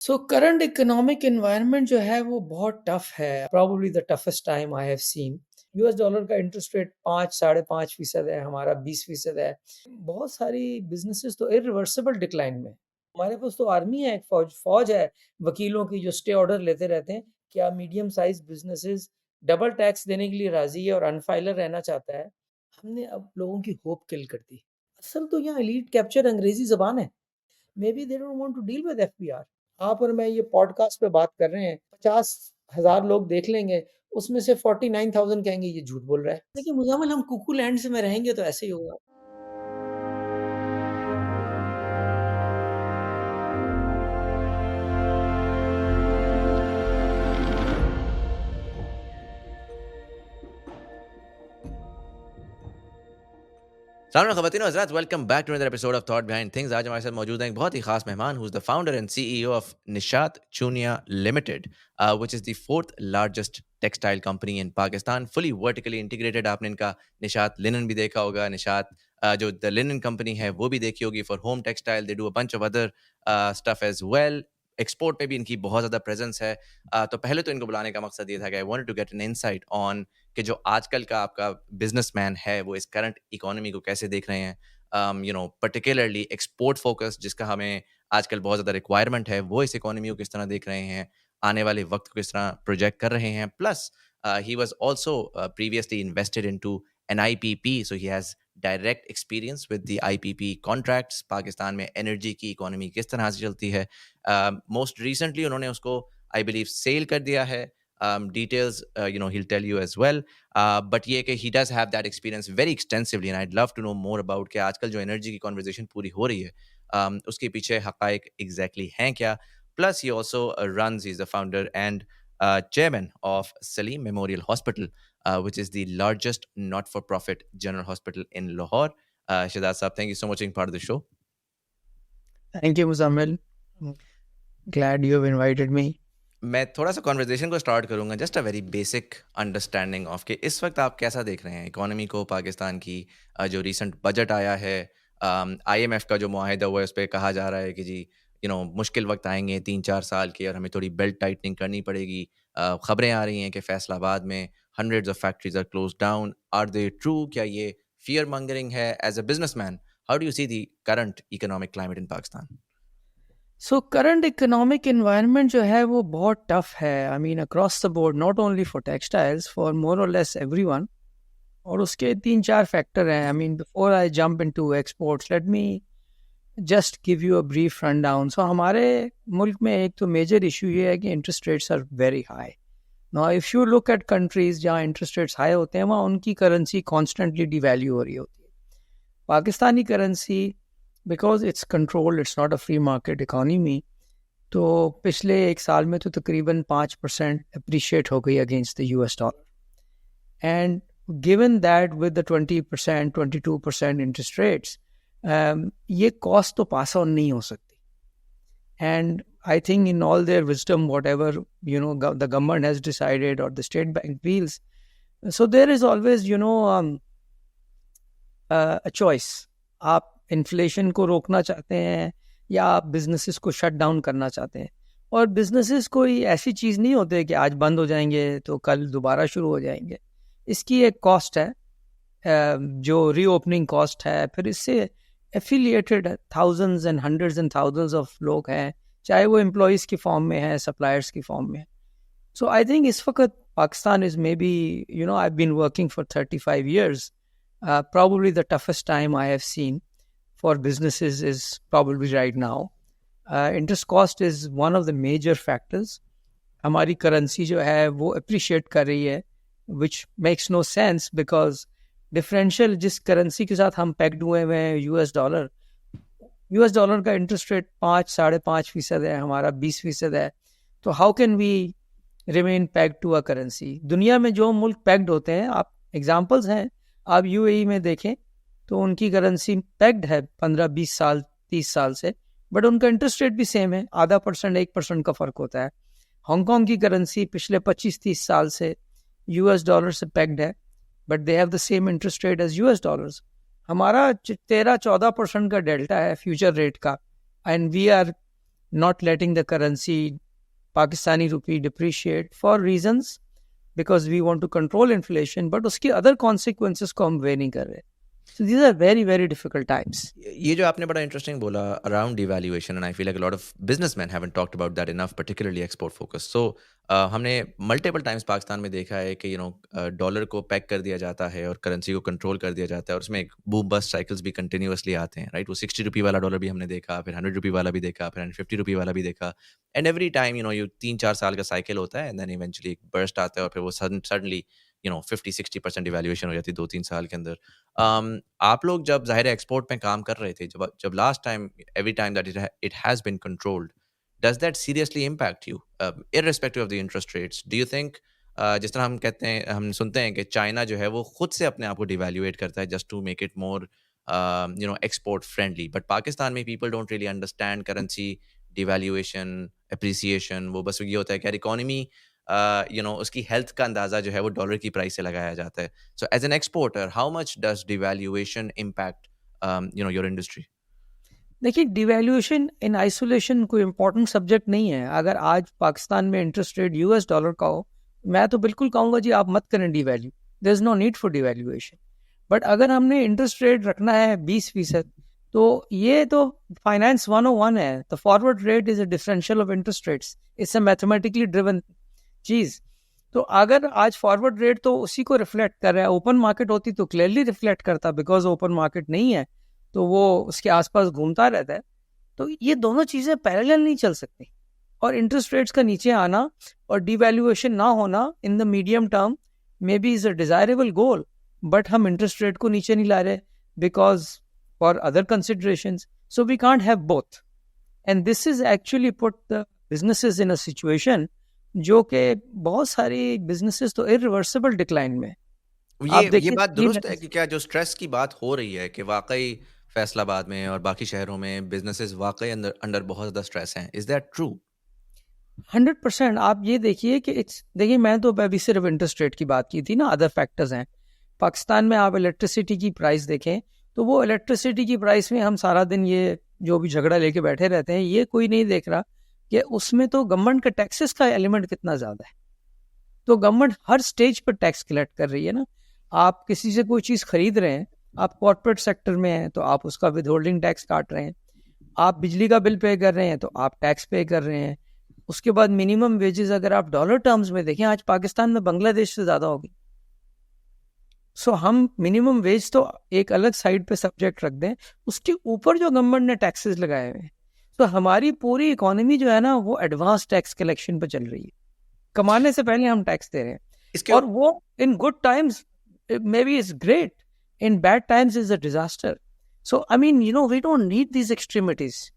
सो current economic environment जो है वो बहुत टफ है, probably the toughest time I have seen. US dollar का इंटरेस्ट रेट 5 साढ़े 5% है, हमारा 20% है। बहुत सारी बिज़नेसेस तो इरिवर्सिबल डिक्लाइन में। हमारे पास तो आर्मी है, एक फ़ौज है वकीलों की जो स्टे ऑर्डर लेते रहते हैं। क्या medium size businesses double tax देने के लिए राज़ी है और अनफाइलर रहना चाहता है। हमने अब लोगों की होप किल कर दी। असल तो यहाँ एलीट कैप्चर अंग्रेज़ी ज़बान है। Maybe they don't want to deal with FBR. आप और मैं ये पॉडकास्ट पे बात कर रहे हैं, 50,000 लोग देख लेंगे, उसमें से 49,000 कहेंगे ये झूठ बोल रहा है। देखिए मुज़म्मिल, हम कुकू लैंड्स में रहेंगे तो ऐसे ही होगा। सामने ख़वातीन और हज़रात, welcome back to another episode of thought behind things. आज हमारे साथ मौजूद है एक बहुत ही खास मेहमान who is the founder and CEO of Nishat Chunian limited, which is the fourth largest textile company in Pakistan, fully vertically integrated. आपने इनका निशात लिनन भी देखा होगा, निशात जो द लिनन कंपनी है वो भी देखी होगी for home textile. They do a bunch of other stuff as well. Export पे भी इनकी बहुत ज़्यादा प्रेजेंस है। तो पहले तो इनको बुलाने का मकसद ये था कि I wanted to get an insight on कि जो आजकल का आपका बिजनेसमैन है वो इस करंट इकोनॉमी को कैसे देख रहे हैं, पर्टिकुलरली एक्सपोर्ट फोकस जिसका हमें आजकल बहुत ज़्यादा रिक्वायरमेंट है, वो इस इकोनॉमी को किस तरह देख रहे हैं, आने वाले वक्त को किस तरह प्रोजेक्ट कर रहे हैं। Plus he was also previously invested into an IPP, so he has direct experience with the IPP contracts. Pakistan में एनर्जी की इकोनॉमी किस तरह से चलती है। मोस्ट रिसेंटली उन्होंने उसको आई बिलीव सेल कर दिया है। Details, he'll tell you as well. But ये कि he does have that experience very extensively, and I'd love to know more about कि आजकल जो एनर्जी की कॉन्वर्जेशन पूरी हो रही है, उसके पीछे हकाइक एग्जैक्टली हैं क्या। Plus he also runs, he's the founder and chairman of Salim Memorial Hospital, which is the largest not-for-profit general hospital in Lahore. Shahzad Saab, thank you so much for being part of the show. Thank you Muzammil, glad you have invited me. मैं थोड़ा सा conversation को start करूंगा, just a very basic understanding of कि इस वक्त आप कैसा देख रहे हैं इकोनॉमी को, पाकिस्तान की। जो रीसेंट बजट आया है, आईएमएफ का जो मुआहिदा हुआ है उस पर कहा जा रहा है कि जी मुश्किल वक्त आएंगे 3-4 साल के और हमें थोड़ी बेल्ट टाइटनिंग करनी पड़ेगी। खबरें आ रही हैं कि फैसलाबाद में hundreds of factories are close down. Are they true? क्या ये फियर मंगरिंग है? As a businessman, how do you see the current economic climate in Pakistan? So current economic environment जो है वो बहुत टफ है। I mean across the board, not only for textiles, for more और less everyone. और उसके 3-4 factor हैं। I mean before I jump into exports, let me just give you a brief run down. So हमारे मुल्क में एक तो major issue ये है कि interest rates are very high. Now if you look at countries जहाँ इंटरेस्ट रेट्स हाई होते हैं, वहाँ उनकी करेंसी कॉन्स्टेंटली डिवैल्यू हो रही होती है। Pakistani currency, because it's controlled, it's not a free market economy, तो पिछले एक साल में तो तकरीबन 5% अप्रिशिएट हो गई against the US dollar. And given that with the 20%, 22% interest rates, ये कॉस्ट तो पास ऑन नहीं हो सकती। And I think in all their wisdom, whatever the government has decided और the state bank feels, so there is always a choice. आप inflation को रोकना चाहते हैं या आप बिजनेसेस को शट डाउन करना चाहते हैं। और बिजनेसेस कोई ऐसी चीज़ नहीं होते कि आज बंद हो जाएंगे तो कल दोबारा शुरू हो जाएंगे। इसकी एक कॉस्ट है, जो रीओपनिंग कॉस्ट है। फिर इससे affiliated thousands and hundreds and thousands of लोग हैं, चाहे वो एम्प्लॉयज़ की फॉर्म में है, सप्लायर्स की फॉर्म में। सो आई थिंक इस वक्त Pakistan is may be, I been working for 35 years. Probably the toughest time I have seen for businesses is probably right now. Interest cost is one of the major factors. हमारी currency जो है वो appreciate कर रही है, which makes no sense because differential जिस currency के साथ हम पैक्ड हुए हुए हैं, यूएस डॉलर का इंटरेस्ट रेट 5-5.5% है, हमारा 20% है। तो how can we remain pegged to a currency? दुनिया में जो मुल्क पैक्ड होते हैं, आप एग्जांपल्स हैं, आप यूएई में देखें तो उनकी करेंसी पैक्ड है 15-20 साल 30 साल से, बट उनका इंटरेस्ट रेट भी सेम है, 0.5% 1% का फ़र्क होता है। हांगकांग की करेंसी पिछले 25-30 साल से यूएस डॉलर से पैक्ड है, but they have the same interest rate as US dollars. हमारा 13-14% का डेल्टा है फ्यूचर रेट का, and we are not letting the currency, Pakistani rupee, depreciate for reasons because we want to control inflation, but उसकी other consequences को हम weigh नहीं कर रहे. So these are very, very difficult times. ये जो आपने बड़ा इंटरेस्टिंग बोला around devaluation, and I feel like a lot of businessman haven't talked about that enough, particularly export focus. So हमने मल्टीपल टाइम्स पाकिस्तान में देखा है कि डॉलर को पैक कर दिया जाता है और करेंसी को कंट्रोल कर दिया जाता है, और उसमें एक बूम बस्ट साइकिल्स भी कंटिन्यूअसली आते हैं, राइट. वो 60 रुपी वाला डॉलर भी हमने देखा, फिर 100 रुपी वाला भी देखा, फिर 150 रुपी वाला भी देखा, एंड एवरी टाइम यू 3-4 साल का साइकिल होता है, एंड देन इवेंचुअली एक बर्स्ट आता है और फिर वो सडनली 50-60% डिवैल्यूएशन हो जाती है 2-3 साल के अंदर. आप लोग जब ज़ाहिर है एक्सपोर्ट में काम कर रहे थे, जब last time every time that it has been controlled, does that seriously impact you irrespective of the interest rates? Do you think जिस तरह हम कहते हैं, हम सुनते हैं कि चाइना जो है वो खुद से अपने आप को डिवैल्यूएट करता है just to make it more export friendly, but Pakistan में people don't really understand currency devaluation, appreciation. वो बस ये होता है कि यार इकोनॉमी उसकी हेल्थ का अंदाजा जो है वो डॉलर की प्राइस से लगाया जाता है. So as an exporter, how much does devaluation impact your industry? देखिए, डिवैल्यूएशन इन आइसोलेशन कोई इंपॉर्टेंट सब्जेक्ट नहीं है. अगर आज पाकिस्तान में इंटरेस्ट रेट US डॉलर का हो, मैं तो बिल्कुल कहूँगा जी आप मत करें devalue, there is no need for devaluation. But अगर हमने इंटरेस्ट रेट रखना है 20%, तो ये तो फाइनेंस 101 है. The forward rate is a differential of interest rates. It's a mathematically driven चीज. तो अगर आज फॉरवर्ड रेट तो उसी को रिफ्लेक्ट कर रहा है, ओपन मार्केट होती तो क्लियरली रिफ्लेक्ट करता, बिकॉज ओपन मार्केट नहीं है तो वो उसके आसपास घूमता रहता है. तो ये दोनों चीजें पैरेलल नहीं चल सकती. और इंटरेस्ट रेट्स का नीचे आना और डिवैल्यूएशन ना होना in the medium term may be is a desirable goal, but हम इंटरेस्ट रेट को नीचे नहीं ला रहे because for other considerations. So we can't have both, and this is actually put the businesses in a situation जो कि बहुत सारी बिजनेसेस तो इरिवर्सिबल डिक्लाइन में. ये बात दुरुस्त है कि क्या जो स्ट्रेस की बात हो रही है कि वाकई फैसलाबाद में और बाकी शहरों में बिजनेसेस वाकई अंडर बहुत ज़्यादा स्ट्रेस हैं? Is that true? 100%. आप ये देखिए कि देखिए, मैं तो अभी सिर्फ इंटरेस्ट रेट की बात की थी ना, अदर फैक्टर्स हैं. पाकिस्तान में आप इलेक्ट्रिसिटी की प्राइस देखें तो वो इलेक्ट्रिसिटी की प्राइस में हम सारा दिन ये जो भी झगड़ा लेके बैठे रहते हैं, ये कोई नहीं देख रहा कि उसमें तो गवर्नमेंट के टैक्सेस का एलिमेंट कितना ज़्यादा है. तो गवर्नमेंट हर स्टेज पर टैक्स कलेक्ट कर रही है ना. आप किसी से कोई चीज़ खरीद रहे हैं, आप कॉर्पोरेट सेक्टर में हैं तो आप उसका विदहोल्डिंग टैक्स काट रहे हैं. आप बिजली का बिल पे कर रहे हैं तो आप टैक्स पे कर रहे हैं. उसके बाद मिनिमम वेजेस अगर आप डॉलर टर्म्स में देखें, आज पाकिस्तान में बांग्लादेश से ज़्यादा होगी. सो हम मिनिमम वेज तो एक अलग साइड पे सब्जेक्ट रख दें, उसके ऊपर जो गवर्नमेंट ने टैक्सेस लगाए हुए हैं, तो हमारी पूरी इकोनॉमी जो है ना वो एडवांस टैक्स कलेक्शन पे चल रही है. कमाने से पहले हम टैक्स दे रहे हैं, और वो in good times may be is great, in bad times is a disaster. So I mean we don't need these extremities.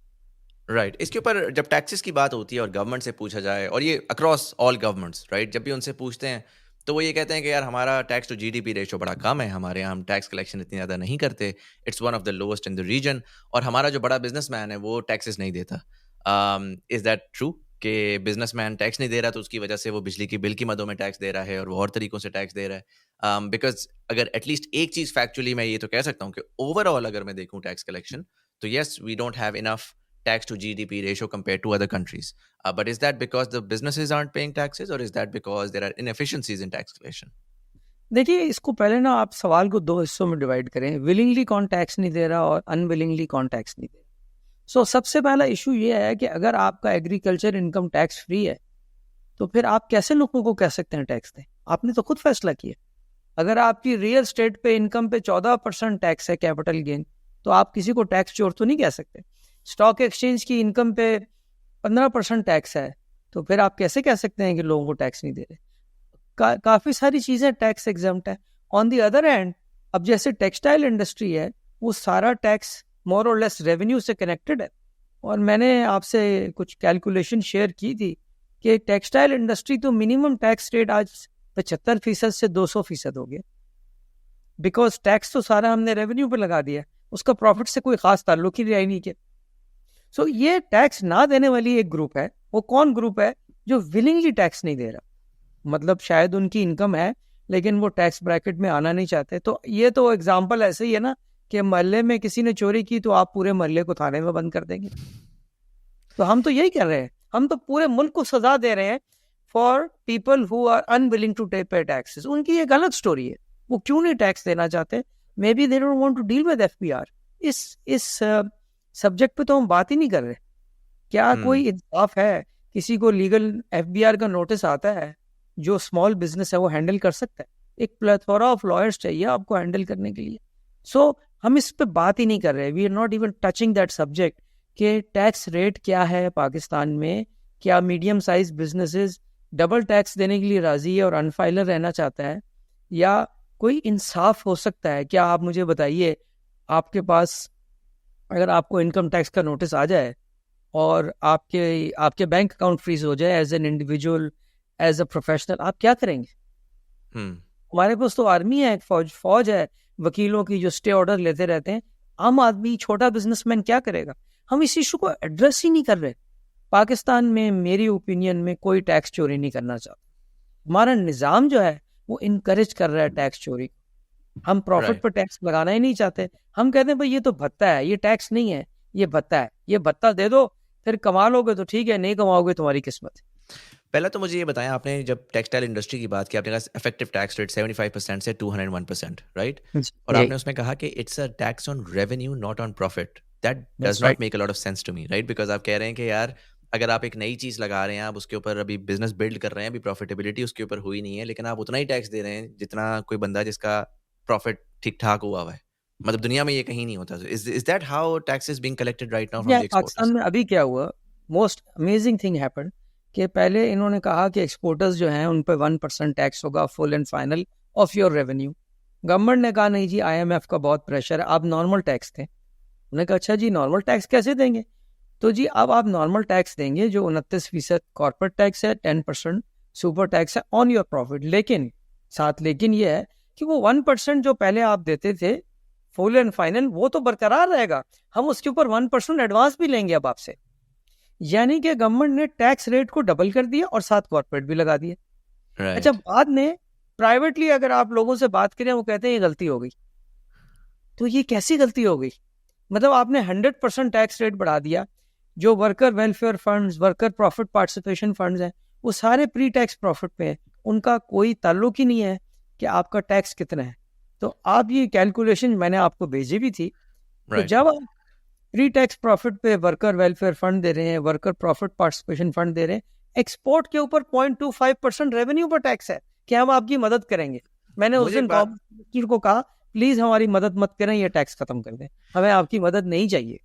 Right. इसके ऊपर जब टैक्सेस की बात होती है और गवर्नमेंट से पूछा जाए, और ये अक्रॉस ऑल गवर्नमेंट्स, राइट, जब भी उनसे पूछते हैं तो वो ये कहते हैं कि यार हमारा टैक्स टू जीडीपी रेशो बड़ा कम है, हमारे यहाँ हम टैक्स कलेक्शन इतनी ज़्यादा नहीं करते, it's one of the lowest in the region, और हमारा जो बड़ा बिजनेसमैन है वो टैक्सेस नहीं देता. इज़ दैट ट्रू कि बिजनेसमैन टैक्स नहीं दे रहा तो उसकी वजह से वो बिजली की बिल की मदों में टैक्स दे रहा है और वो और तरीकों से टैक्स दे रहा है? बिकॉज अगर एटलीस्ट एक चीज़ फैक्चुअली मैं ये तो कह सकता हूँ कि ओवरऑल अगर मैं देखूँ टैक्स कलेक्शन, तो yes we don't have enough tax to GDP ratio compared to other countries. But is that because the businesses aren't paying taxes, or is that because there are inefficiencies in tax collection? देखिए, इसको पहले ना आप सवाल को दो हिस्सों में डिवाइड करें. विलिंगली कौन टैक्स नहीं दे रहा और अनविलिंगली कौन टैक्स नहीं दे रहा. सो सबसे पहला इशू ये है कि अगर आपका एग्रीकल्चर इनकम टैक्स फ्री है तो फिर आप कैसे लोगों को कह सकते हैं टैक्स दें? आपने तो खुद फैसला किया. अगर आपकी रियल स्टेट पे इनकम पे 14% टैक्स है कैपिटल गेन, तो आप किसी को टैक्स चोर तो नहीं कह सकते. स्टॉक एक्सचेंज की इनकम पे 15% टैक्स है, तो फिर आप कैसे कह सकते हैं कि लोगों को टैक्स नहीं दे रहे? काफ़ी सारी चीज़ें टैक्स एग्जम्प्ट है. ऑन दी अदर हैंड, अब जैसे टेक्सटाइल इंडस्ट्री है, वो सारा टैक्स मोर और लेस रेवेन्यू से कनेक्टेड है. और मैंने आपसे कुछ कैलकुलेशन शेयर की थी कि टेक्सटाइल इंडस्ट्री तो मिनिमम टैक्स रेट आज 75% से 200% हो गया, बिकॉज टैक्स तो सारा हमने रेवेन्यू पे लगा दिया, उसका प्रॉफिट से कोई खास ताल्लुक ही नहीं किया. सो ये टैक्स ना देने वाली एक ग्रुप है. वो कौन ग्रुप है? जो विलिंगली टैक्स नहीं दे रहा. मतलब शायद उनकी इनकम है लेकिन वो टैक्स ब्रैकेट में आना नहीं चाहते. तो ये तो एग्जांपल ऐसे ही है ना कि मोहल्ले में किसी ने चोरी की तो आप पूरे मोहल्ले को थाने में बंद कर देंगे. तो हम तो यही कर रहे हैं, हम तो पूरे मुल्क को सजा दे रहे हैं for people who are unwilling to pay taxes. उनकी एक अलग स्टोरी है, वो क्यों नहीं टैक्स देना चाहते, may be they don't want to deal with FBR. इस सब्जेक्ट पे तो हम बात ही नहीं कर रहे। क्या कोई इंसाफ है? किसी को लीगल एफबीआर का नोटिस आता है, जो स्मॉल बिजनेस है वो हैंडल कर सकता है? एक प्लेथोरा ऑफ लॉयर्स चाहिए आपको हैंडल करने के लिए। सो हम इस पे बात ही नहीं कर रहे, we are not even touching that subject कि टैक्स रेट क्या है पाकिस्तान में, क्या medium size businesses double tax देने के लिए राजी है और अनफाइलर रहना चाहता है, या कोई इंसाफ हो सकता है? क्या आप मुझे बताइए, आपके पास अगर आपको इनकम टैक्स का नोटिस आ जाए और आपके बैंक अकाउंट फ्रीज हो जाए as an individual, as a professional, आप क्या करेंगे? हमारे पास तो आर्मी है, फौज है वकीलों की जो स्टे ऑर्डर लेते रहते हैं। आम आदमी, छोटा बिजनेसमैन क्या करेगा? हम इस इशू को एड्रेस ही नहीं कर रहे। पाकिस्तान में मेरी ओपिनियन में कोई टैक्स चोरी नहीं करना चाहता। हमारा निज़ाम जो है वो इनकरेज कर रहा है टैक्स चोरी। हम प्रॉफिट पर टैक्स लगाना ही नहीं चाहते। हम कहते हैं भाई ये तो भत्ता है, ये टैक्स नहीं है, ये भत्ता है, ये भत्ता दे दो, फिर कमा लोगे तो ठीक है, नहीं कमाओगे तुम्हारी किस्मत। पहला तो मुझे ये बताया, आपने जब टेक्सटाइल इंडस्ट्री की बात की, आपने कहा इफेक्टिव टैक्स रेट 75% से 201%, राइट? और आपने उसमें कहा कि it's a tax on revenue not on profit. That does not make a lot of sense to me, right? Because आप कह रहे हैं कि यार अगर आप एक नई चीज लगा रहे हैं, आप उसके ऊपर अभी बिजनेस बिल्ड कर रहे हैं, अभी प्रॉफिटेबिलिटी उसके ऊपर हुई नहीं है, लेकिन आप उतना ही टैक्स दे रहे हैं जितना कोई बंदा जिसका प्रॉफिट ठीक ठाक हुआ है। मतलब दुनिया में ये कहीं नहीं होता। Is that how tax is being collected right now from the exporters? Pakistan में अभी क्या हुआ, मोस्ट अमेजिंग थिंग हैपेंड कि पहले इन्होंने कहा कि एक्सपोर्टर्स जो हैं उन पे 1% टैक्स होगा full and final of your revenue. Government ने कहा नहीं जी, IMF का बहुत प्रेशर है, आप नॉर्मल टैक्स दें। उन्होंने कहा अच्छा जी, नॉर्मल टैक्स कैसे देंगे? तो जी अब आप नॉर्मल टैक्स देंगे जो 29% कॉर्पोरेट टैक्स है, 10% सुपर टैक्स है ऑन योर प्रॉफिट। लेकिन साथ लेकिन ये है कि वो 1% जो पहले आप देते थे फुल एंड फाइनल, वो तो बरकरार रहेगा। हम उसके ऊपर 1% एडवांस भी लेंगे अब आपसे। यानी कि गवर्नमेंट ने टैक्स रेट को डबल कर दिया और साथ कॉर्पोरेट भी लगा दिए। अच्छा, बाद में प्राइवेटली अगर आप लोगों से बात करें, वो कहते हैं ये गलती हो गई। तो ये कैसी गलती हो गई? मतलब आपने 100% टैक्स रेट बढ़ा दिया। जो worker welfare funds, worker profit participation funds हैं, वो सारे प्री टैक्स प्रॉफिट पे हैं, उनका कोई ताल्लुक ही नहीं है कि आपका टैक्स कितना है। तो आप ये कैलकुलेशन मैंने आपको भेजी भी थी। तो जब आप प्री टैक्स प्रॉफिट पे वर्कर वेलफेयर फंड दे रहे हैं, वर्कर प्रॉफिट पार्टिसिपेशन फंड दे रहे हैं, एक्सपोर्ट के ऊपर 0.25% रेवेन्यू पर टैक्स है कि हम आपकी मदद करेंगे। मैंने उस दिन गवर्नमेंट को कहा प्लीज हमारी मदद मत करें, ये टैक्स खत्म कर दें, हमें आपकी मदद नहीं चाहिए।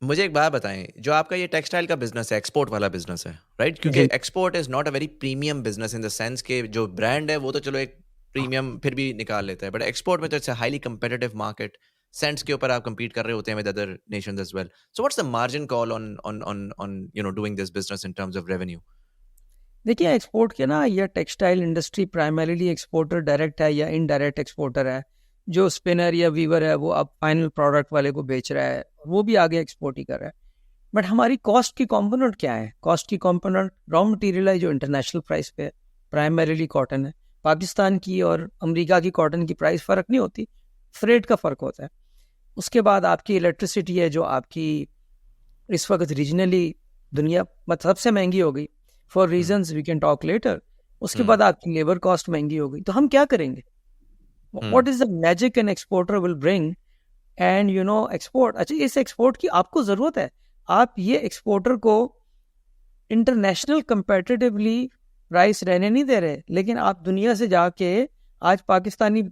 मुझे एक बात बताएं, जो आपका ये टेक्सटाइल का बिजनेस है, एक्सपोर्ट वाला बिजनेस है, राइट? क्योंकि export is not a very premium business in the sense के जो ब्रांड है वो तो चलो एक प्रीमियम फिर भी निकाल लेता है, बट एक्सपोर्ट में तो it's a highly competitive market. Cents के ऊपर आप compete कर रहे होते हैं with other nations as well. So what's the margin call on you know doing this business in terms of revenue? देखिए, एक्सपोर्ट के ना, ये textile industry primarily exporter direct है या इनडायरेक्ट एक्सपोर्टर है। जो स्पिनर या वीवर है वो अब फाइनल प्रोडक्ट वाले को बेच रहा है, वो भी आगे एक्सपोर्ट ही कर रहा है। बट हमारी कॉस्ट की कंपोनेंट क्या है? कॉस्ट की कंपोनेंट रॉ मटेरियल है जो इंटरनेशनल प्राइस पे है, प्राइमरीली कॉटन है। पाकिस्तान की और अमेरिका की कॉटन की प्राइस फ़र्क नहीं होती, फ्रेट का फ़र्क होता है। उसके बाद आपकी इलेक्ट्रिसिटी है जो आपकी इस वक्त रीजनली दुनिया में सबसे महंगी हो गई, for reasons we can talk later. उसके बाद आपकी लेबर कॉस्ट महंगी हो गई। तो हम क्या करेंगे? What is the magic an exporter will bring and you know export. अच्छा, इस एक्सपोर्ट की आपको ज़रूरत है। आप ये एक्सपोर्टर को इंटरनेशनल कंपेटिटिवली प्राइस रहने नहीं दे रहे, लेकिन आप दुनिया से जाके आज पाकिस्तानी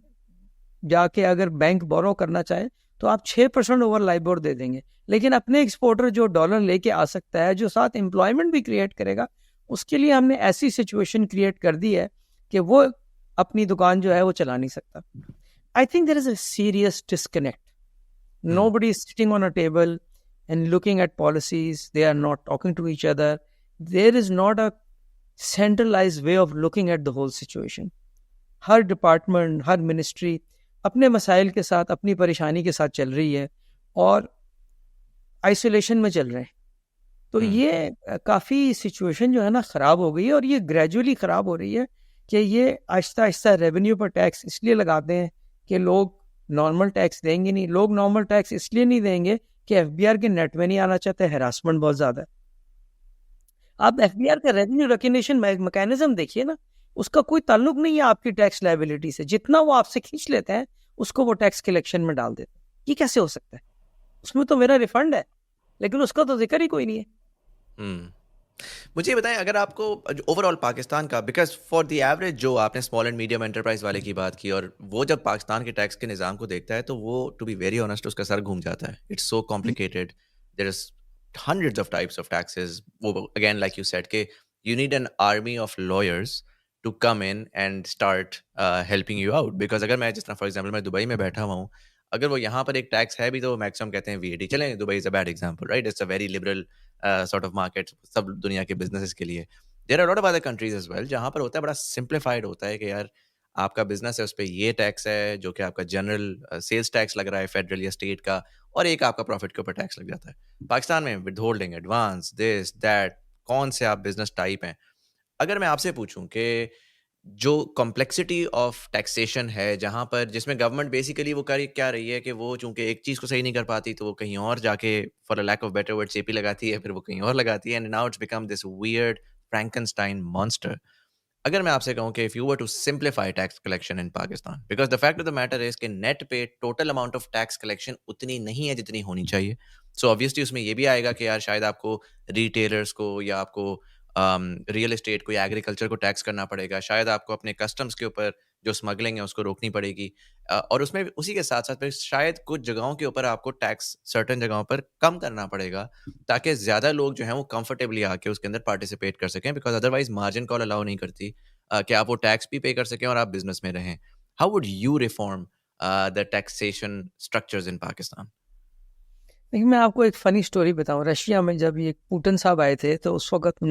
जाके अगर बैंक बोरो करना चाहे तो आप 6% ओवर लाइबोर दे देंगे। लेकिन अपने एक्सपोर्टर जो डॉलर लेके आ सकता है, जो साथ एम्प्लॉयमेंट भी क्रिएट करेगा, उसके लिए हमने ऐसी सिचुएशन क्रिएट कर दी है कि वो अपनी दुकान जो है वो चला नहीं सकता। I think there is a serious disconnect. Nobody is sitting on a table and looking at policies, they are not talking to each other. There is not a centralized way of looking at the whole situation. Her department, her ministry अपने मसाइल के साथ, अपनी परेशानी के साथ चल रही है और आइसोलेशन में चल रहे हैं। तो ये काफ़ी सिचुएशन जो है ना ख़राब हो गई है, और ये ग्रेजुअली ख़राब हो रही है कि ये आहिस्ता आहिस्ता रेवेन्यू पर टैक्स इसलिए लगाते हैं कि लोग नॉर्मल टैक्स देंगे नहीं। लोग नॉर्मल टैक्स इसलिए नहीं देंगे कि एफबीआर के नेट में नहीं आना चाहते, हैरासमेंट बहुत ज़्यादा है। आप एफबीआर का रेवेन्यू रिकग्निशन मैकेनिज्म देखिए ना, उसका कोई ताल्लुक नहीं है आपकी टैक्स लायबिलिटी से। जितना वो आपसे खींच लेते हैं उसको वो टैक्स कलेक्शन में डाल देते हैं। ये कैसे हो सकता है? उसमें तो मेरा रिफंड है, लेकिन उसका तो जिक्र ही कोई नहीं है। हम्म मुझे ये बताएं, अगर आपको ओवरऑल पाकिस्तान का, बिकॉज फॉर द एवरेज, जो आपने स्मॉल एंड मीडियम एंटरप्राइज वाले की बात की, और वो जब पाकिस्तान के टैक्स के निज़ाम को देखता है तो वो, टू बी वेरी ऑनेस्ट, उसका सर घूम जाता है. It's so complicated. There is hundreds of types of taxes. वो again, like you said, के you need an army of lawyers to come in and start helping you out. Because अगर मैं, जिस तरह फॉर एग्जांपल मैं Dubai में बैठा हुआ हूँ, अगर वो यहाँ पर एक टैक्स है भी तो मैक्सिमम कहते हैं वीएटी. चलें, Dubai is a bad example, right? It's a very liberal sort of market सब दुनिया के बिजनेसेस के लिए. There are lot of other countries as well जहाँ पर होता है, बड़ा सिंप्लीफाइड होता है कि यार आपका बिजनेस है, उस पर ये टैक्स है जो कि आपका जनरल सेल्स टैक्स लग रहा है फेडरल या स्टेट का, और एक आपका प्रॉफिट के ऊपर टैक्स लग जाता है. पाकिस्तान में with holding, advance, this that, कौन से आप बिजनेस टाइप हैं. अगर मैं आपसे पूछूं कि जो कॉम्प्लेक्सिटी ऑफ टैक्सेशन है, जहां पर जिसमें गवर्नमेंट बेसिकली वो कर क्या रही है कि वो चूंकि एक चीज को सही नहीं कर पाती तो वो कहीं और जाके, for a lack of better word, चेपी लगाती है, फिर वो कहीं और लगाती है, and now it's become this weird Frankenstein monster. अगर मैं आपसे कहूं कि if you were to simplify tax collection in Pakistan, because the fact of the matter is कि नेट पे total amount of tax collection उतनी नहीं है जितनी होनी चाहिए. सो ऑब्वियसली उसमें ये भी आएगा कि यार शायद आपको रिटेलर्स को, या आपको रियल एस्टेट को, या एग्रीकल्चर को टैक्स करना पड़ेगा, शायद आपको अपने कस्टम्स के ऊपर जो स्मगलिंग है उसको रोकनी पड़ेगी. और उसमें उसी के साथ साथ फिर शायद कुछ जगहों के ऊपर आपको टैक्स सर्टेन जगहों पर कम करना पड़ेगा, ताकि ज़्यादा लोग जो हैं वो कंफर्टेबली आके उसके अंदर पार्टिसिपेट कर सकें, because otherwise margin call allow नहीं करती कि आप वो टैक्स भी पे कर सकें और आप बिजनेस में रहें. How would you reform the taxation structures in Pakistan? देखिए, मैं आपको एक फनी स्टोरी बताऊं। रशिया में जब ये पुतिन साहब आए थे तो उस वक्त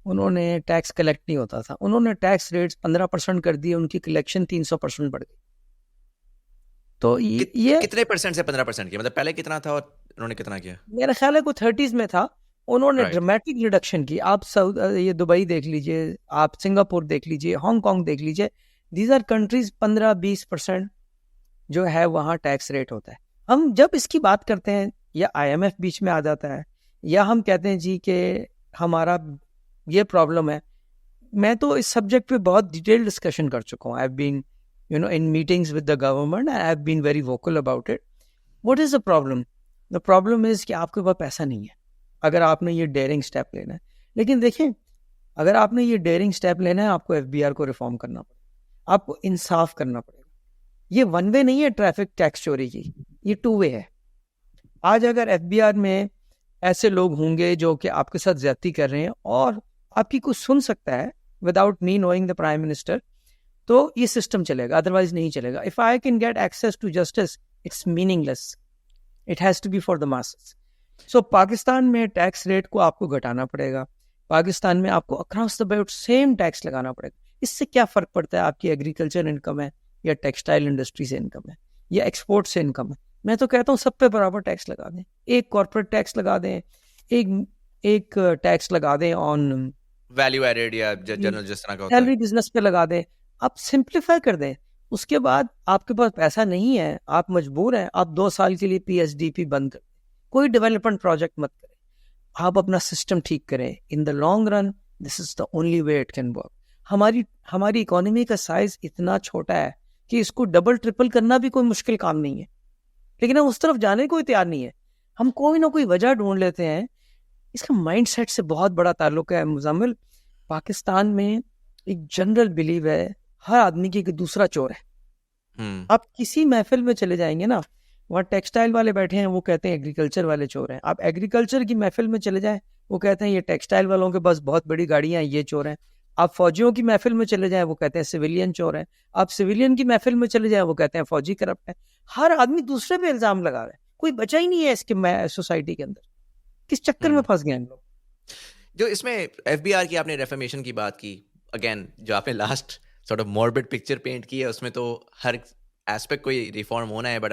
उन्होंने टैक्स कलेक्ट नहीं होता था, उन्होंने टैक्स रेट्स 15% कर दिए, उनकी कलेक्शन 300% बढ़ गई. तो ये कितने परसेंट से 15% किया? मतलब पहले कितना था और उन्होंने कितना किया? मेरा ख्याल है कोई 30s में था. उन्होंने राइट. ड्रामेटिक रिडक्शन की. आप ये दुबई देख लीजिए, आप सिंगापुर देख लीजिए, हांगकांग देख लीजिए. दीज आर कंट्रीज 15-20% जो है वहाँ टैक्स रेट होता है. हम जब इसकी बात करते हैं या आईएमएफ बीच में आ जाता है, या हम कहते हैं जी कि हमारा ये प्रॉब्लम है. मैं तो इस सब्जेक्ट पे बहुत डिटेल डिस्कशन कर चुका हूँ. I have been in meetings with the government, I have been very vocal about it. What is the problem? The problem is कि आपके पास पैसा नहीं है अगर आपने ये डेयरिंग स्टेप लेना है. लेकिन देखें, अगर आपने ये डेयरिंग स्टेप लेना है, आपको एफबीआर को रिफॉर्म करना पड़ेगा, आपको इंसाफ करना पड़ेगा. ये वन वे नहीं है ट्रैफिक टैक्स चोरी की, ये टू वे है. आज अगर एफबीआर में ऐसे लोग होंगे जो कि आपके साथ ज्यादती कर रहे हैं और आपकी कुछ सुन सकता है without me knowing the prime minister, तो ये सिस्टम चलेगा, अदरवाइज नहीं चलेगा. If I can get access to justice, it's meaningless. It has to be for the masses. So Pakistan में टैक्स रेट को आपको घटाना पड़ेगा. पाकिस्तान में आपको across the board same tax लगाना पड़ेगा. इससे क्या फर्क पड़ता है आपकी एग्रीकल्चर इनकम है, या टेक्सटाइल इंडस्ट्री से इनकम है, या एक्सपोर्ट से इनकम है? मैं तो कहता हूँ सब पे बराबर टैक्स लगा दें. एक कॉर्पोरेट टैक्स लगा दें, एक टैक्स लगा दें ऑन वैल्यू एडेड या जनरल, जिस तरह का होता है. सैलरी बिजनेस पे लगा दें. आप सिंप्लीफाई कर दें. उसके बाद आपके पास पैसा नहीं है, आप मजबूर हैं, आप 2 साल के लिए पीएसडीपी बंद कर दें. कोई डेवलपमेंट प्रोजेक्ट मत करें, आप अपना सिस्टम ठीक करें. In the long run this is the only way it can work. हमारी इकोनॉमी का साइज इतना छोटा है कि इसको डबल ट्रिपल करना भी कोई मुश्किल काम नहीं है, लेकिन हम उस तरफ जाने को तैयार नहीं है. हम कोई ना कोई वजह ढूंढ लेते हैं. इसका माइंडसेट से बहुत बड़ा ताल्लुक है मुजम्मिल. पाकिस्तान में एक जनरल बिलीव है हर आदमी की कि दूसरा चोर है. आप किसी महफिल में चले जाएंगे ना, वहाँ टेक्सटाइल वाले बैठे हैं, वो कहते हैं एग्रीकल्चर वाले चोर हैं. आप एग्रीकल्चर की महफिल में चले जाएं, वो कहते हैं ये टेक्सटाइल वालों के पास बहुत बड़ी गाड़ियां हैं, ये चोर हैं. आप फौजियों की महफिल में चले जाएं, वो कहते हैं सिविलियन चोर हैं. आप सिविलियन की महफिल में चले जाएं, वो कहते हैं फौजी करप्ट है. हर आदमी दूसरे पे इल्जाम लगा रहा है. कोई बचा ही नहीं है इसके सोसाइटी के अंदर. किस चक्कर में फंस गए हम लोग? जो इसमें एफबीआर की आपने रेफर्मेशन की बात की, अगेन जो आपने last sort of morbid picture paint की है, उसमें तो हर एस्पेक्ट कोई रिफॉर्म होना है, बट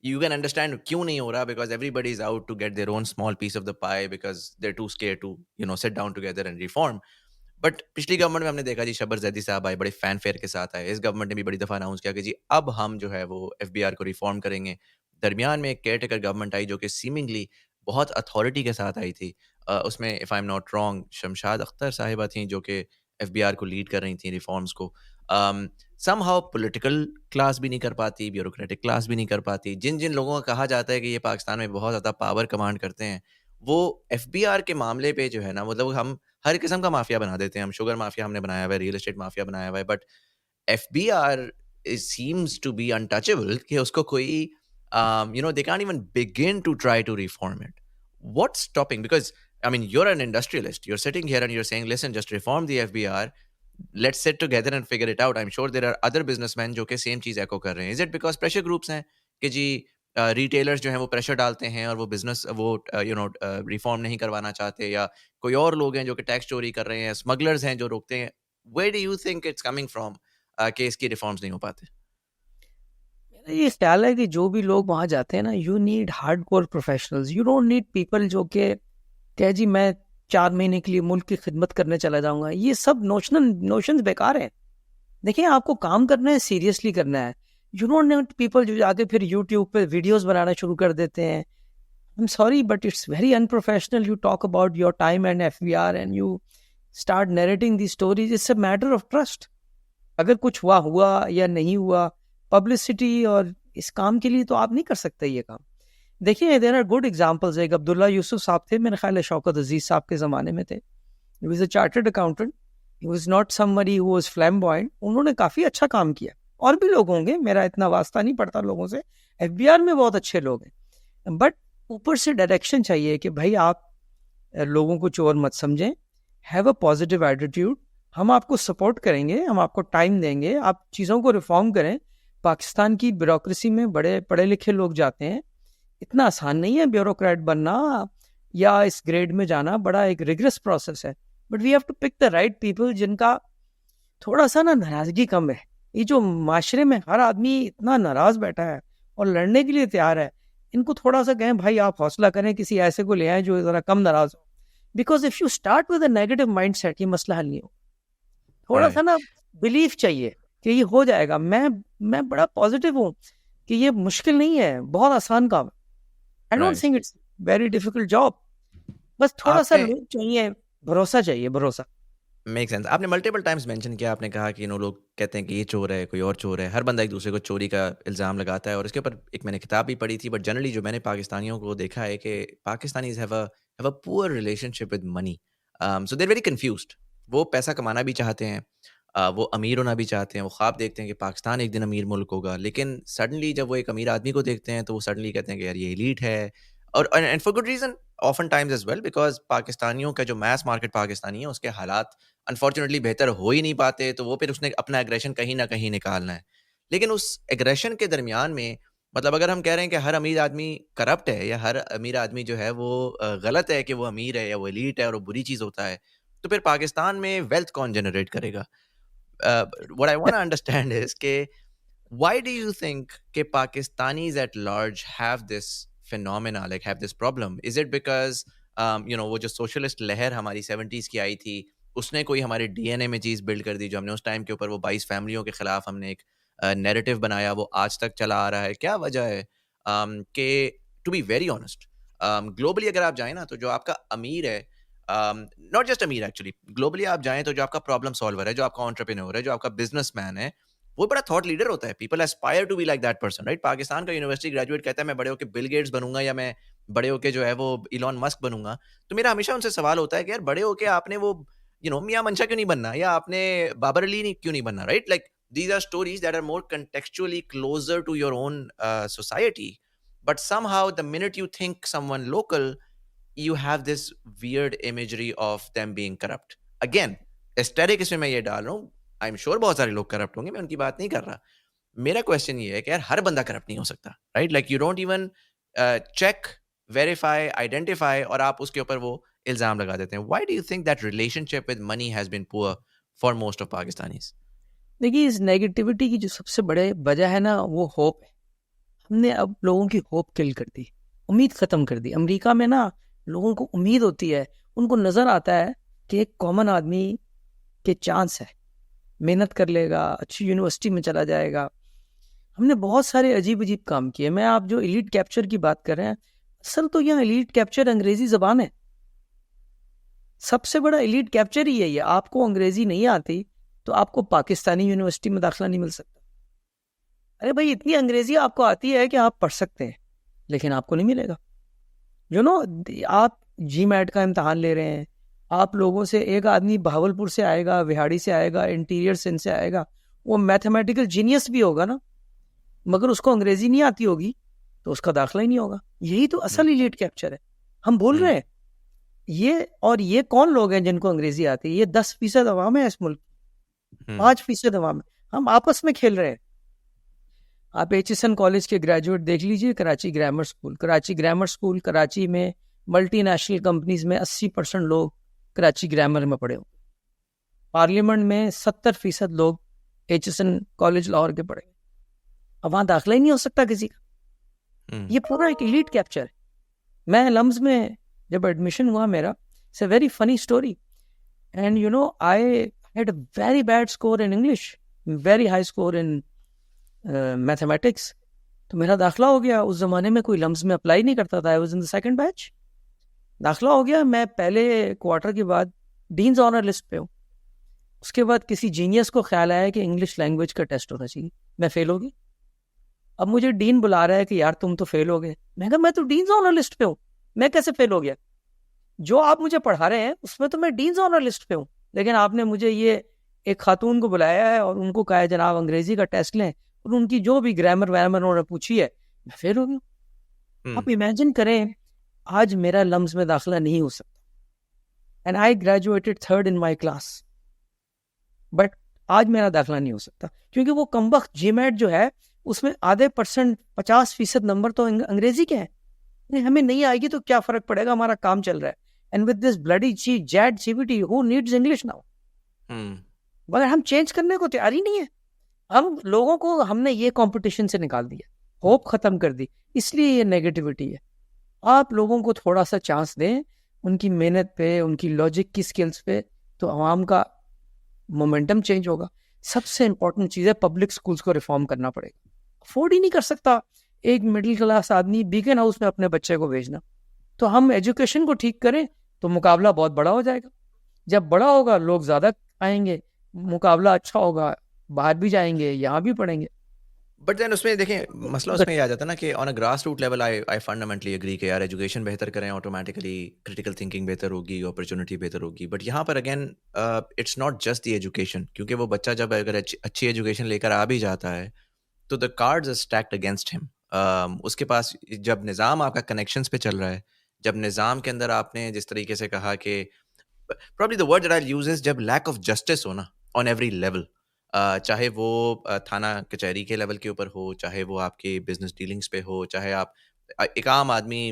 you can understand क्यों नहीं हो रहा, because everybody is out to get their own small piece of the pie because they're too scared to sit down together and reform. But पिछली गवर्नमेंट में हमने देखा जी, शबर जैदी साहब आए, बड़े फैन फेयर के साथ आए. इस गवर्नमेंट ने भी बड़ी दफा अनाउंस किया कि जी अब हम जो है वो एफबीआर को रिफॉर्म करेंगे. दरमियान में एक केयर टेकर गवर्नमेंट आई जो कि सीमिंगली बहुत अथॉरिटी के साथ आई थी। उसमें if I am not wrong Shamshad Akhtar साहिबा थीं जो कि एफबीआर को लीड कर रही थी रिफॉर्म्स को। समहाउ पॉलिटिकल क्लास भी नहीं कर पाती, ब्यूरोक्रेटिक क्लास भी नहीं कर पाती। जिन जिन लोगों का कहा जाता है कि ये पाकिस्तान में बहुत ज़्यादा पावर कमांड करते हैं, वो एफबीआर के मामले पे जो है ना, मतलब हम हर किस्म का माफिया बना देते हैं। हम शुगर माफिया हमने बनाया हुआ है, रियल एस्टेट माफिया बनाया हुआ है, but FBR seems to be untouchable कि उसको कोई they can't even begin to try to reform it. What's stopping? Because I mean, you're an industrialist. You're sitting here and you're saying, listen, just reform the FBR. Let's sit together and figure it out. I'm sure there are other businessmen जो कि same चीज़ एको कर रहे हैं. Is it because pressure groups हैं कि जी retailers जो हैं वो प्रेशर डालते हैं और वो बिजनेस वो रिफॉर्म नहीं करवाना चाहते, या कोई और लोग हैं जो कि टैक्स चोरी कर रहे हैं, स्मगलर्स हैं जो रोकते हैं? Where do you think it's coming from कि इसकी रिफॉर्म्स नहीं हो पाते? मेरा ये ख्याल है कि जो भी लोग वहां जाते हैं ना, you need hardcore professionals, you don't need people जो कि कह जी मैं 4 महीने के लिए मुल्क की खिदमत करने चला जाऊंगा। ये सब नोशंस बेकार हैं। देखिए, आपको काम करना है, सीरियसली करना है। यू डोंट नीड पीपल जो आगे फिर यूट्यूब पे वीडियोस बनाना शुरू कर देते हैं। I am sorry but it's very unprofessional. You talk about your time and FBR and you start narrating the stories. It's a matter of trust. अगर कुछ हुआ या नहीं हुआ, पब्लिसिटी और इस काम के लिए तो आप नहीं कर सकते ये काम। देखिए, देयर आर गुड एग्जांपल्स। एक अब्दुल्ला यूसुफ साहब थे, मेरे ख्याल है शौकत अजीज साहब के ज़माने में थे। He was a chartered accountant, he was not somebody who was flamboyant. उन्होंने काफ़ी अच्छा काम किया। और भी लोग होंगे, मेरा इतना वास्ता नहीं पड़ता लोगों से। एफबीआर में बहुत अच्छे लोग हैं, बट ऊपर से डायरेक्शन चाहिए कि भाई आप लोगों को चोर मत समझें, हैव अ पॉजिटिव एटीट्यूड। हम आपको सपोर्ट करेंगे, हम आपको टाइम देंगे, आप चीज़ों को रिफॉर्म करें। पाकिस्तान की ब्यूरोक्रेसी में बड़े पढ़े लिखे लोग जाते हैं। इतना आसान नहीं है ब्यूरोक्रेट बनना या इस ग्रेड में जाना, बड़ा एक रिग्रेस प्रोसेस है। But we have to pick the right people जिनका थोड़ा सा ना नाराजगी कम है। ये जो माशरे में हर आदमी इतना नाराज बैठा है और लड़ने के लिए तैयार है, इनको थोड़ा सा कहें भाई आप हौसला करें, किसी ऐसे को ले आए जो जरा कम नाराज हो। Because if you start with a negative mind set, ये मसला हल नहीं हो। थोड़ा सा ना बिलीफ चाहिए कि ये हो जाएगा। मैं बड़ा पॉजिटिव हूँ कि ये मुश्किल नहीं है, बहुत आसान काम है। I don't think it's very difficult job. बस थोड़ा सा लोग चाहिए, भरोसा चाहिए, भरोसा। Make sense. आपने मल्टीपल टाइम्स मेंशन किया, आपने कहा कि लोग कहते हैं कि ये चोर है, कोई और चोर है। हर बंदा एक दूसरे को चोरी का इल्ज़ाम लगाता है, और इसके ऊपर एक मैंने किताब भी पढ़ी थी। बट जनरली जो मैंने पाकिस्तानियों को देखा है कि Pakistanis have a poor relationship with money. So they are very confused. वो पैसा कमाना भी चाहते हैं, वो अमीर होना भी चाहते हैं। वो ख्वाब देखते हैं कि पाकिस्तान एक दिन अमीर मुल्क होगा, लेकिन सडनली जब वो एक अमीर आदमी को देखते हैं तो वो सडनली कहते हैं कि यार ये एलीट है। और and for good reason often times as well, because पाकिस्तानियों का जो मैस मार्केट पाकिस्तानी है उसके हालात अनफॉर्चुनेटली बेहतर हो ही नहीं पाते, तो वो फिर उसने अपना एग्रेशन कहीं ना कहीं निकालना है। लेकिन उस एग्रेशन के दरमियान में, मतलब अगर हम कह रहे हैं कि हर अमीर आदमी करप्ट है या हर अमीर आदमी जो है वो गलत है कि वो अमीर है या वो एलीट है और वो बुरी चीज़ होता है, तो फिर पाकिस्तान में वेल्थ कौन जनरेट करेगा? What I want to understand is के why do you think कि Pakistanis at large have this phenomena, like have this problem? Is it because वो जो सोशलिस्ट लहर हमारी 70s की आई थी, उसने कोई हमारे डीएनए में चीज़ बिल्ड कर दी, जो हमने उस टाइम के ऊपर वो 22 फैमिलियों के खिलाफ हमने एक नैरेटिव बनाया, वो आज तक चला आ रहा है? क्या वजह है कि to be very honest, globally अगर आप जाएं ना, तो जो आपका अमीर है, नॉट जस्ट अमीर एक्चुअली, ग्लोबली आप जाएं तो जो आपका प्रॉब्लम सॉल्वर है, जो आपका एंटरप्रेन्योर है, जो आपका बिजनेसमैन है, वो बड़ा थॉट लीडर होता है। People aspire to be like that person, right? Pakistan का यूनिवर्सिटी ग्रेजुएट कहता है मैं बड़े होके बिल गेट्स बनूंगा, या मैं बड़े होके जो है वो इलॉन मस्क बनूंगा। तो मेरा हमेशा उनसे सवाल होता है कि यार बड़े होके आपने वो मियां मंशा क्यों नहीं बनना, या आपने बाबर अली क्यों नहीं बनना, right? Like these are stories that are more contextually closer to your own society, but somehow the minute you think someone local, you have this weird imagery of them being corrupt. Again, aesthetic इसमें मैं ये डाल रहा हूँ, आई am sure बहुत सारे लोग corrupt होंगे, मैं उनकी बात नहीं कर रहा। मेरा क्वेश्चन ये है कि यार हर बंदा करप्ट नहीं हो सकता, right? Like you don't even check, verify, identify, और आप उसके ऊपर वो इल्जाम लगा देते हैं। Why do you think that relationship with money has been poor for most of Pakistanis? देखिए, इस नेगेटिविटी की जो सबसे बड़े वजह है ना, वो होप है। हमने अब लोगों की होप किल कर दी, उम्मीद खत्म कर दी। अमेरिका में ना लोगों को उम्मीद होती है, उनको नजर आता है कि एक कॉमन आदमी के चांस है, मेहनत कर लेगा, अच्छी यूनिवर्सिटी में चला जाएगा। हमने बहुत सारे अजीब अजीब काम किए। मैं आप जो एलीट कैप्चर की बात कर रहे हैं, असल तो यहाँ एलीट कैप्चर अंग्रेजी जबान है, सबसे बड़ा एलीट कैप्चर ही है। आपको अंग्रेजी नहीं आती तो आपको पाकिस्तानी यूनिवर्सिटी में दाखिला नहीं मिल सकता। अरे भाई, इतनी अंग्रेजी आपको आती है कि आप पढ़ सकते हैं, लेकिन आपको नहीं मिलेगा। आप जी मैट का इम्तहान ले रहे हैं, आप लोगों से, एक आदमी बहावलपुर से आएगा, विहाड़ी से आएगा, इंटीरियर सिंध से आएगा, वो मैथमेटिकल जीनियस भी होगा ना, मगर उसको अंग्रेजी नहीं आती होगी तो उसका दाखिला ही नहीं होगा। यही तो असल एलीट कैप्चर है। हम बोल रहे हैं ये कौन लोग हैं जिनको अंग्रेजी आती है? ये 10% अवाम है इस मुल्क, 5% अवाम है। हम आपस में खेल रहे हैं। आप HSN कॉलेज के ग्रेजुएट देख लीजिए, कराची ग्रामर स्कूल कराची में मल्टीनेशनल कंपनीज में 80% लोग कराची ग्रामर में पढ़े हो। पार्लियामेंट में 70% लोग HSN कॉलेज लाहौर के पढ़े। अब वहां दाखिला ही नहीं हो सकता किसी का। ये पूरा एक एलीट कैप्चर है। मैं लम्स में जब एडमिशन हुआ मेरा, it's a very funny story, and I had a very bad score in English, very high score in mathematics. तो मेरा दाखिला हो गया। उस जमाने में कोई लम्स में अप्लाई नहीं करता था। I was in the second batch, दाखिला हो गया। मैं पहले क्वार्टर के बाद डीन्स ऑनर लिस्ट पे हूँ। उसके बाद किसी जीनियस को ख्याल आया कि इंग्लिश लैंग्वेज का टेस्ट होना चाहिए। मैं फेल हो गई। अब मुझे डीन बुला रहा है कि यार तुम तो फेल हो गए। मैं कहा मैं तो डीन्स ऑनर लिस्ट पे हूँ, मैं कैसे फेल हो गया? जो आप मुझे पढ़ा रहे हैं उसमें तो मैं डीन्स ऑनर लिस्ट पे हूँ, लेकिन आपने मुझे ये एक खातून को बुलाया है और उनको कहा है जनाब अंग्रेजी का टेस्ट लें, और उनकी जो भी ग्रामर वैमर उन्होंने पूछी है, मैं फेल हो गया। आप इमेजिन करें, आज मेरा लम्स में दाखिला नहीं हो सकता, and I graduated 3rd in my class, but आज मेरा दाखिला नहीं हो सकता क्योंकि वो कमबख्त जीमैट जो है उसमें आधे % 50% नंबर तो अंग्रेजी के हैं। हमें नहीं आएगी तो क्या फर्क पड़ेगा, हमारा काम चल रहा है। And with this bloody chat GPT, who needs English now? मगर हम चेंज करने को तैयार ही नहीं है। हम लोगों को, हमने ये कंपटीशन से निकाल दिया, होप खत्म कर दी, इसलिए ये नेगेटिविटी है। आप लोगों को थोड़ा सा चांस दें, उनकी मेहनत पे, उनकी लॉजिक की स्किल्स पे, तो आवाम का मोमेंटम चेंज होगा। सबसे इंपॉर्टेंट चीज़ है, पब्लिक स्कूल्स को रिफॉर्म करना पड़ेगा। अफोर्ड ही नहीं कर सकता एक मिडिल क्लास आदमी बीकन हाउस में अपने बच्चे को भेजना। तो हम एजुकेशन को ठीक करें तो मुकाबला बहुत बड़ा हो जाएगा। जब बड़ा होगा लोग ज़्यादा आएंगे, मुकाबला अच्छा होगा, बाहर भी जाएंगे, यहाँ भी पढ़ेंगे। बट देन उसमें देखें, मसला उसमें ये आ जाता है ना कि on a grass root level I fundamentally agree कि यार एजुकेशन बेहतर करें, ऑटोमेटिकली क्रिटिकल थिंकिंग बेहतर होगी, अपॉर्चुनिटी बेहतर होगी। बट यहाँ पर again it's not just the education, क्योंकि वो बच्चा जब अगर अच्छी एजुकेशन लेकर आ भी जाता है तो the cards are stacked against him. उसके पास जब निज़ाम आपका कनेक्शंस पे चल रहा है, जब निज़ाम के अंदर आपने जिस तरीके से कहा कि probably the word that I'll use is जब lack of justice हो ना on every level, चाहे वो थाना कचहरी के लेवल के ऊपर हो, चाहे वो आपके बिजनेस डीलिंग्स पे हो, चाहे आप एक आम आदमी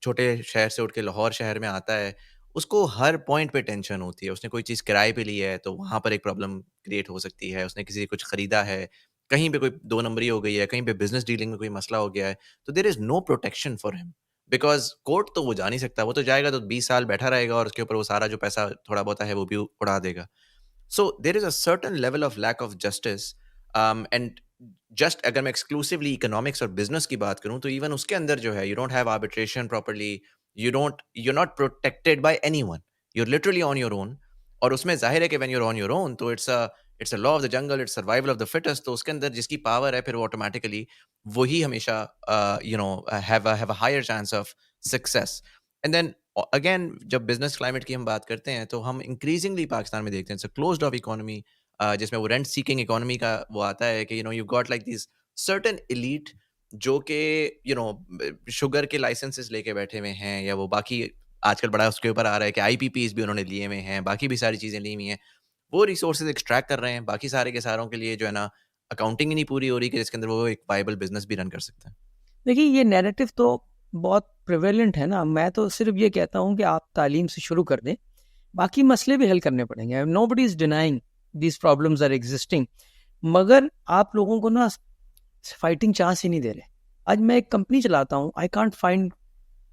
छोटे शहर से उठ के लाहौर शहर में आता है, उसको हर पॉइंट पे टेंशन होती है। उसने कोई चीज़ किराए पे ली है तो वहाँ पर एक प्रॉब्लम क्रिएट हो सकती है, उसने किसी से कुछ खरीदा है, कहीं पे कोई 2 नंबरी हो गई है, कहीं पे बिजनेस डीलिंग में कोई मसला हो गया है, तो there is no protection for him, because court तो वो जा नहीं सकता। वो तो जाएगा तो 20 साल बैठा रहेगा और उसके ऊपर वो सारा जो पैसा थोड़ा बहुत है वो भी उड़ा देगा। So there is a certain level of lack of justice, and just अगर मैं exclusively economics और business की बात करूँ तो even उसके अंदर जो है, you don't have arbitration properly, you're not protected by anyone, you're literally on your own। और उसमें जाहिर है कि when you're on your own तो it's a law of the jungle, it's survival of the fittest। तो उसके अंदर जिसकी पावर है फिर वो automatically वही हमेशा have a higher chance of success। And then again जब बिजनेस क्लाइमेट की हम बात करते हैं तो हम इंक्रीजिंगली पाकिस्तान में देखते हैं क्लोज्ड ऑफ इकोनॉमी, जिसमें वो रेंट सीकिंग इकोनॉमी का वो आता है कि you got like this certain elite जो कि शुगर के लाइसेंसेस लेके बैठे हुए हैं, या वो बाकी आजकल बड़ा उसके ऊपर आ रहा है कि IPPs भी उन्होंने लिए हुए हैं, बाकी भी सारी चीज़ें ली हुई हैं, वो रिसोर्सेज एक्सट्रैक्ट कर रहे हैं, बाकी सारे के सारों के लिए जो है ना अकाउंटिंग ही नहीं पूरी हो रही कि जिसके अंदर वो एक वाइबल बिजनेस भी रन कर सकते हैं। देखिए, ये नैरेटिव तो बहुत प्रिवेलेंट है ना। मैं तो सिर्फ ये कहता हूँ कि आप तालीम से शुरू कर दें, बाकी मसले भी हल करने पड़ेंगे। Nobody is denying these problems are existing, मगर आप लोगों को ना फाइटिंग चांस ही नहीं दे रहे। आज मैं एक कंपनी चलाता हूँ, आई कांट फाइंड,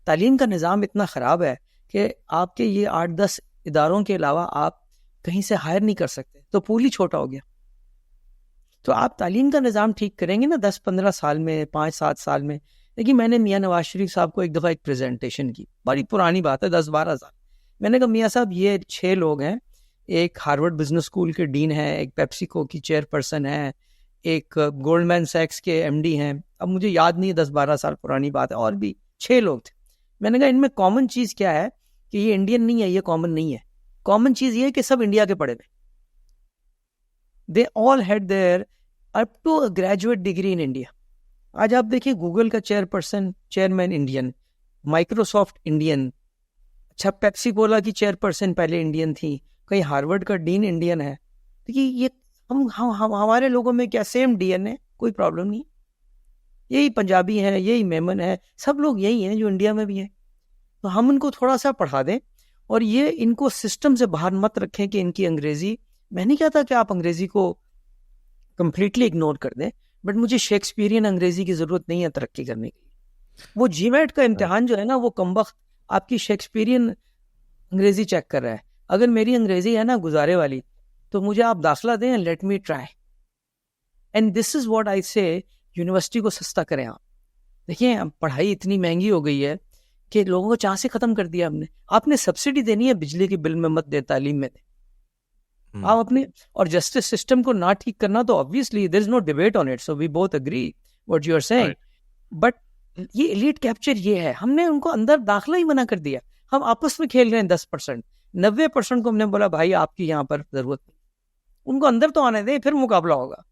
तालीम का निज़ाम इतना ख़राब है कि आपके ये 8-10 इदारों के अलावा आप कहीं से हायर नहीं कर सकते, तो पूल ही छोटा हो गया। तो आप तालीम का निज़ाम ठीक करेंगे ना 10-15 साल में, 5-7 साल में, देखिए, मैंने मियाँ नवाज शरीफ साहब को एक दफ़ा एक प्रेजेंटेशन की, बड़ी पुरानी बात है, 10-12 साल। मैंने कहा मियाँ साहब ये 6 लोग हैं, एक हार्वर्ड बिजनेस स्कूल के डीन है, एक पेप्सिको की चेयरपर्सन है, एक गोल्डमैन सैक्स के एमडी हैं, अब मुझे याद नहीं है, 10-12 साल पुरानी बात है, और भी 6 लोग थे। मैंने कहा इनमें कॉमन चीज़ क्या है कि ये इंडियन नहीं है, ये कॉमन नहीं है। कॉमन चीज़ ये है कि सब इंडिया के पढ़े थे। They all had their up to a graduate degree in India. आज आप देखिए, गूगल का चेयरमैन इंडियन, माइक्रोसॉफ्ट इंडियन, अच्छा पेप्सी कोला की चेयरपर्सन पहले इंडियन थी, कहीं हार्वर्ड का डीन इंडियन है। देखिए ये हम हमारे लोगों में क्या सेम डीएनए, कोई प्रॉब्लम नहीं। यही पंजाबी है, यही मेमन है, सब लोग यही हैं जो इंडिया में भी हैं। तो हम उनको थोड़ा सा पढ़ा दें, और ये इनको सिस्टम से बाहर मत रखें कि इनकी अंग्रेजी, मैं नहीं कहता कि आप अंग्रेजी को कंप्लीटली इग्नोर कर दें, बट मुझे शेक्सपियरियन अंग्रेजी की जरूरत नहीं है तरक्की करने की। वो जीमेट का इम्तिहान जो है ना, वो कमबख्त आपकी शेक्सपियरियन अंग्रेजी चेक कर रहा है। अगर मेरी अंग्रेजी है ना गुजारे वाली, तो मुझे आप दाखिला दें, let me try. And this is what I से, यूनिवर्सिटी को सस्ता करें आप। देखिए, पढ़ाई इतनी महंगी हो गई है कि लोगों को चांस से खत्म कर दिया हमने। आपने सब्सिडी देनी है, बिजली के बिल में मत दे, तालीम में दे। आप अपने, और जस्टिस सिस्टम को ना ठीक करना, तो obviously there is no debate on it, so we both agree what you are saying. But ये एलीट कैप्चर ये है, हमने उनको अंदर दाखला ही मना कर दिया। हम आपस में खेल रहे हैं 10%, 90% को हमने बोला भाई आपकी यहाँ पर जरूरत नहीं। उनको अंदर तो आने दें, फिर मुकाबला होगा।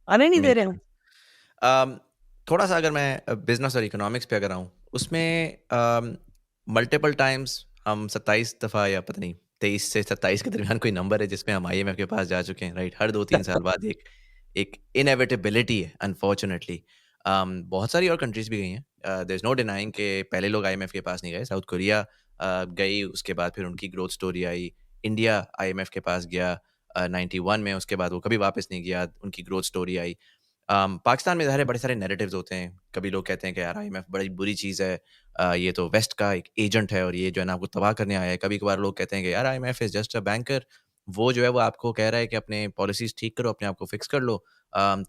आने नहीं दे रहे हम। थोड़ा सा अगर मैं बिजनेस और इकोनॉमिक्स पे अगर आऊँ, उसमें मल्टीपल टाइम्स हम 27 दफ़ा या पता नहीं 23 से 27 के दरमियान कोई नंबर है जिसमें हम IMF के पास जा चुके हैं, राइट? हर 2-3 साल बाद एक इनएविटेबिलिटी है, अनफॉर्चुनेटली। बहुत सारी और कंट्रीज भी गई हैं, देयर इज नो डिनाइंग कि पहले लोग IMF के पास नहीं गए। साउथ कोरिया गई, उसके बाद फिर उनकी growth story I. India IMF के पास गया 91 में, उसके बाद वो कभी वापस नहीं गया, उनकी ग्रोथ स्टोरी आई। पाकिस्तान में ज़ाहिर है बड़े सारे नैरेटिव्स होते हैं। कभी लोग कहते हैं कि यार IMF बड़ी बुरी चीज़ है, ये तो वेस्ट का एक एजेंट है और ये जो है ना आपको तबाह करने आया है। कभी कभार लोग कहते हैं कि यार IMF is just a banker, वो जो है वो आपको कह रहा है कि अपने पॉलिसीज़ ठीक करो, अपने आप को फिक्स कर लो।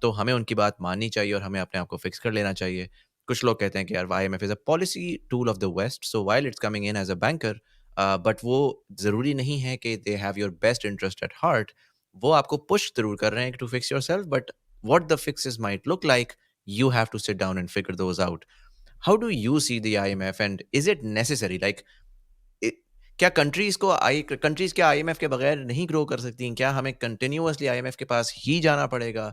तो हमें उनकी बात माननी चाहिए और हमें अपने आप को फिक्स कर लेना चाहिए। कुछ लोग कहते हैं कि यार IMF is a policy tool of the West, so while it's coming in as a banker, but वो ज़रूरी नहीं है कि they have your best interest at heart. वो आपको पुश ज़रूर कर रहे हैं to fix yourself, but what the fixes might look like, you have to sit down and figure those out. How do you see the IMF, and is it necessary? Like, क्या countries क्या IMF के बगैर नहीं grow कर सकती? क्या हमें continuously IMF के पास ही जाना पड़ेगा,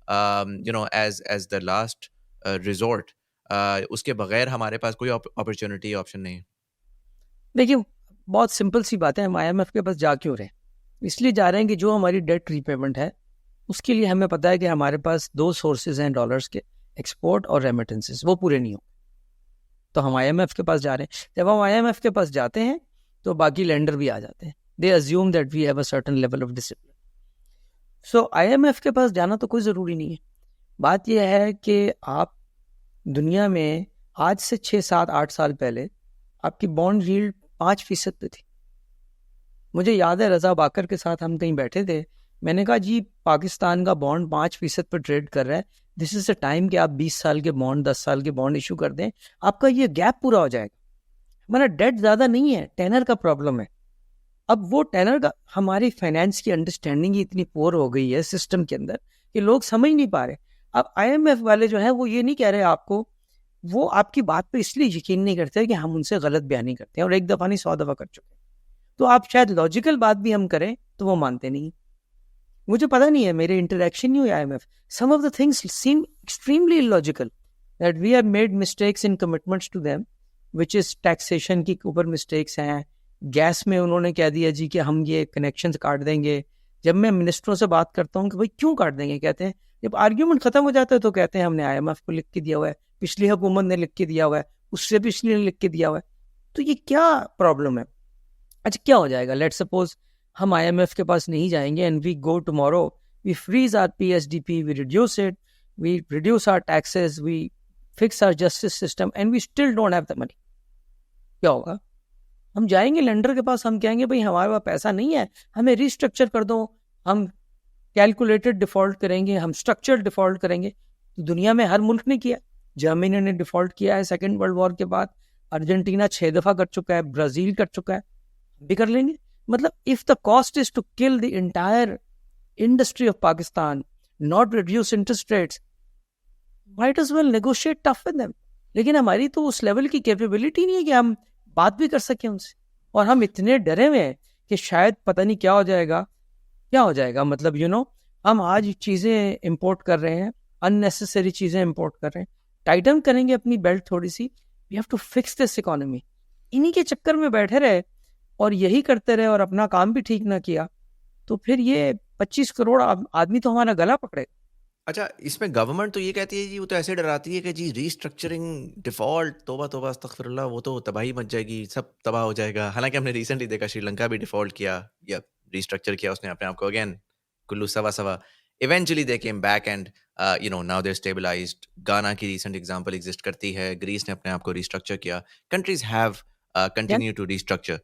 एज द लास्ट रिजॉर्ट? उसके बगैर हमारे पास कोई अपॉर्चुनिटी ऑप्शन नहीं है। देखिए, बहुत सिंपल सी बात है, हम IMF के पास जा क्यों रहे हैं? इसलिए जा रहे हैं कि जो हमारी डेट रीपेमेंट है, उसके लिए हमें पता है कि हमारे पास 2 सोर्सेज हैं डॉलर्स के, एक्सपोर्ट और रेमिटेंसेस, वो पूरे नहीं हो, तो हम IMF के पास जा रहे हैं। जब हम IMF के पास जाते हैं तो बाकी लेंडर भी आ जाते हैं, they assume that we have a certain level of discipline. So IMF के पास जाना तो कोई ज़रूरी नहीं है। बात यह है कि आप दुनिया में आज से 6-7-8 साल पहले आपकी बॉन्ड यील्ड 5% पे थी। मुझे याद है रजा बाकर के साथ हम कहीं बैठे थे, मैंने कहा जी पाकिस्तान का बॉन्ड 5% पर ट्रेड कर रहा है, दिस इज द टाइम कि आप 20 साल के बॉन्ड 10 साल के बॉन्ड इशू कर दें, आपका ये गैप पूरा हो जाएगा। हमारा डेट ज़्यादा नहीं है, टेनर का प्रॉब्लम है। अब वो टेनर का, हमारी फाइनेंस की अंडरस्टैंडिंग ही इतनी पोर हो गई है सिस्टम के अंदर कि लोग समझ नहीं पा रहे। अब IMF वाले जो है वो ये नहीं कह रहे आपको, वो आपकी बात पे इसलिए यकीन नहीं करते कि हम उनसे गलत बयानी करते हैं, और एक दफ़ा नहीं 100 दफ़ा कर चुके। तो आप शायद लॉजिकल बात भी हम करें तो वो मानते नहीं। मुझे पता नहीं है, मेरे इंटरेक्शन नहीं हुई IMF, some of the things seem extremely illogical, that we have made mistakes in commitments to them, which is taxation की ऊपर मिस्टेक्स हैं। गैस में उन्होंने कह दिया जी कि हम ये कनेक्शंस काट देंगे। जब मैं मिनिस्टरों से बात करता हूँ कि भाई क्यों काट देंगे, कहते हैं जब आर्ग्यूमेंट खत्म हो जाता है तो कहते हैं हमने IMF को लिख के दिया हुआ है, पिछली हुकूमत ने लिख के दिया हुआ है, उससे पिछली ने लिख के दिया हुआ है। तो ये क्या प्रॉब्लम है? अच्छा, क्या हो जाएगा? लेट्स सपोज हम IMF के पास नहीं जाएंगे and we go tomorrow, we freeze our PSDP, we reduce it, we reduce our taxes, we fix our justice system and we still don't have the money. क्या होगा? हम जाएंगे लेंडर के पास, हम कहेंगे भाई हमारे पास पैसा नहीं है, हमें रिस्ट्रक्चर कर दो। हम कैलकुलेटेड डिफॉल्ट करेंगे, हम स्ट्रक्चर्ड डिफॉल्ट करेंगे। तो दुनिया में हर मुल्क ने किया, जर्मनी ने डिफॉल्ट किया है सेकेंड वर्ल्ड वॉर के बाद, अर्जेंटीना 6 दफा कर चुका है, ब्राजील कर चुका है, भी कर लेंगे. मतलब if the cost is to kill the entire industry of Pakistan, not reduce interest rates, might as well negotiate tough with them. लेकिन हमारी तो उस लेवल की कैपेबिलिटी नहीं है कि हम बात भी कर सकें उनसे, और हम इतने डरे हुए हैं कि शायद पता नहीं क्या हो जाएगा. मतलब हम आज चीजें इंपोर्ट कर रहे हैं, अननेसेसरी चीजें इंपोर्ट कर रहे हैं. टाइटन करेंगे अपनी बेल्ट थोड़ी सी. We have to fix this economy. इन्हीं के चक्कर में बैठे रहे और यही करते रहे और अपना काम भी ठीक ना किया, तो फिर ये 25 करोड़ आदमी तो हमारा गला पकड़ेगा. अच्छा, इसमें गवर्नमेंट तो ये कहती है जी, वो तो ऐसे डराती है कि जी रीस्ट्रक्चरिंग, डिफॉल्ट, तौबा तौबा अस्तगफिरुल्लाह, वो तो तबाही मच जाएगी, सब तबाह हो जाएगा. हालांकि हमने रिसेंटली देखा श्रीलंका भी डिफॉल्ट किया या रीस्ट्रक्चर किया उसने अपने आप को, अगेन कुल्लू सवा सवा. Eventually they came back and now they stabilized. Ghana की रिसेंट एग्जांपल एग्जिस्ट करती है, ग्रीस ने अपने आप को रीस्ट्रक्चर किया. कंट्रीज हैव क्या? कंटिन्यू टू रीस्ट्रक्चर,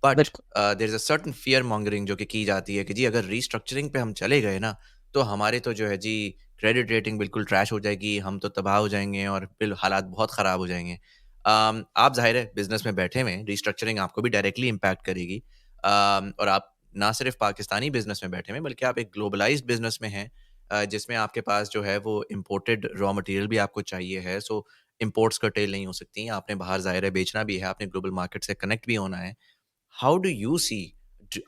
बट बिल्कुल. There is a certain fear mongering जो कि की जाती है कि जी अगर रीस्ट्रक्चरिंग पे हम चले गए ना, तो हमारे तो जो है जी क्रेडिट रेटिंग बिल्कुल ट्रैश हो जाएगी, हम तो तबाह हो जाएंगे और फिर हालात बहुत ख़राब हो जाएंगे. आप ज़ाहिर है बिजनेस में बैठे हुए हैं, रीस्ट्रक्चरिंग आपको भी डायरेक्टली इम्पैक्ट करेगी. और आप ना सिर्फ पाकिस्तानी बिजनेस में बैठे हुए हैं, बल्कि आप एक ग्लोबलाइज्ड बिजनेस में हैं, जिसमें आपके पास जो है वो इम्पोर्टेड रॉ मटेरियल भी आपको चाहिए है. सो इम्पोर्ट्स कर्टेल नहीं हो सकती हैं, आपने बाहर ज़ाहिर है बेचना भी है, आपने ग्लोबल मार्केट से कनेक्ट भी होना है. How do you see,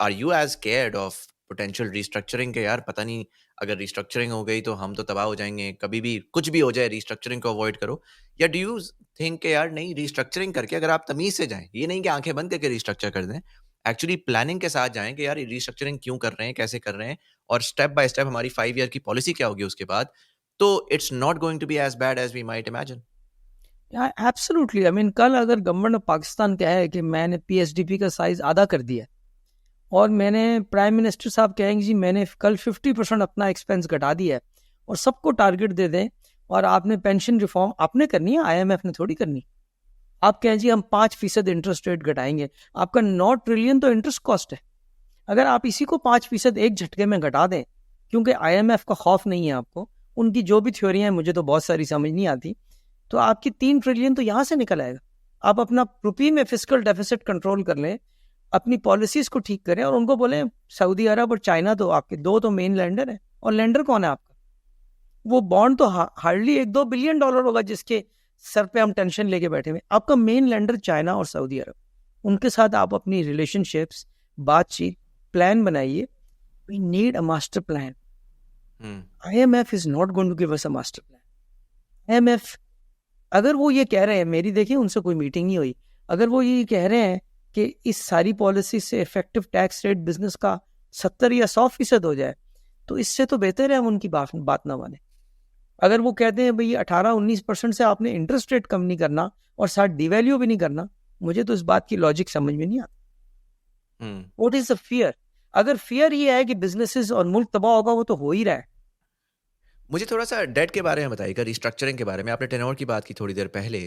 are you scared of potential restructuring के, यार पता नहीं अगर रीस्ट्रक्चरिंग हो गई तो हम तो तबाह हो जाएंगे, कभी भी कुछ भी हो जाए रीस्ट्रक्चरिंग को अवॉइड करो? या डू यू थिंक कि यार नहीं, रीस्ट्रक्चरिंग करके अगर आप तमीज से जाएं, ये नहीं कि आंखें बंद करके रीस्ट्रक्चर कर दें, एक्चुअली प्लानिंग के साथ जाएं कि यार रीस्ट्रक्चरिंग क्यों कर रहे हैं, कैसे कर रहे हैं, और स्टेप बाय स्टेप हमारी 5 ईयर की पॉलिसी क्या होगी उसके बाद, तो it's not going to be as bad as we might imagine. Absolutely. I mean कल अगर गवर्नमेंट ऑफ पाकिस्तान कहे कि मैंने पीएसडीपी का साइज आधा कर दिया, और मैंने प्राइम मिनिस्टर साहब कहेंगे जी मैंने कल 50% अपना एक्सपेंस घटा दिया है, और सबको टारगेट दे दें, और आपने पेंशन रिफॉर्म आपने करनी है, आईएमएफ ने थोड़ी करनी. आप कहें जी हम 5% इंटरेस्ट रेट घटाएंगे, आपका 9 ट्रिलियन तो इंटरेस्ट कॉस्ट है. अगर आप इसी को 5% एक झटके में घटा दें, क्योंकि आईएमएफ का खौफ नहीं है आपको, उनकी जो भी थ्योरी है मुझे तो बहुत सारी समझ नहीं आती, तो आपकी 3 ट्रिलियन तो यहां से निकल आएगा. आप अपना रुपये में फिस्कल डेफिसिट कंट्रोल कर लें, अपनी पॉलिसीज को ठीक करें, और उनको बोले सऊदी अरब और चाइना तो आपके 2 तो मेन लेंडर हैं, और लेंडर कौन है आपका? वो बॉन्ड तो हार्डली $1-2 बिलियन होगा जिसके सर पे हम टेंशन लेके बैठे हुए. आपका मेन लेंडर चाइना और सऊदी अरब, उनके साथ आप अपनी रिलेशनशिप्स, बातचीत, प्लान बनाइए. We need a master plan. IMF is not going to give us a master plan. IMF अगर वो ये कह रहे हैं, मेरी देखिए उनसे कोई मीटिंग नहीं हुई, अगर वो ये कह रहे हैं कि इस सारी पॉलिसी से इफेक्टिव टैक्स रेट बिजनेस का 70 या 100% हो जाए, तो इससे तो बेहतर है हम उनकी बात ना माने. अगर वो कहते हैं भाई 18-19% से आपने इंटरेस्ट रेट कम नहीं करना और साथ डिवैल्यू भी नहीं करना, मुझे तो इस बात की लॉजिक समझ में नहीं आती. What is the fear? अगर फियर ये है कि बिजनेसेस और मुल्क तबाह होगा, वो तो हो ही रहा है. मुझे थोड़ा सा डेट के बारे में बताइएगा, रीस्ट्रक्चरिंग के बारे में. आपने टेन्योर की बात की थोड़ी देर पहले,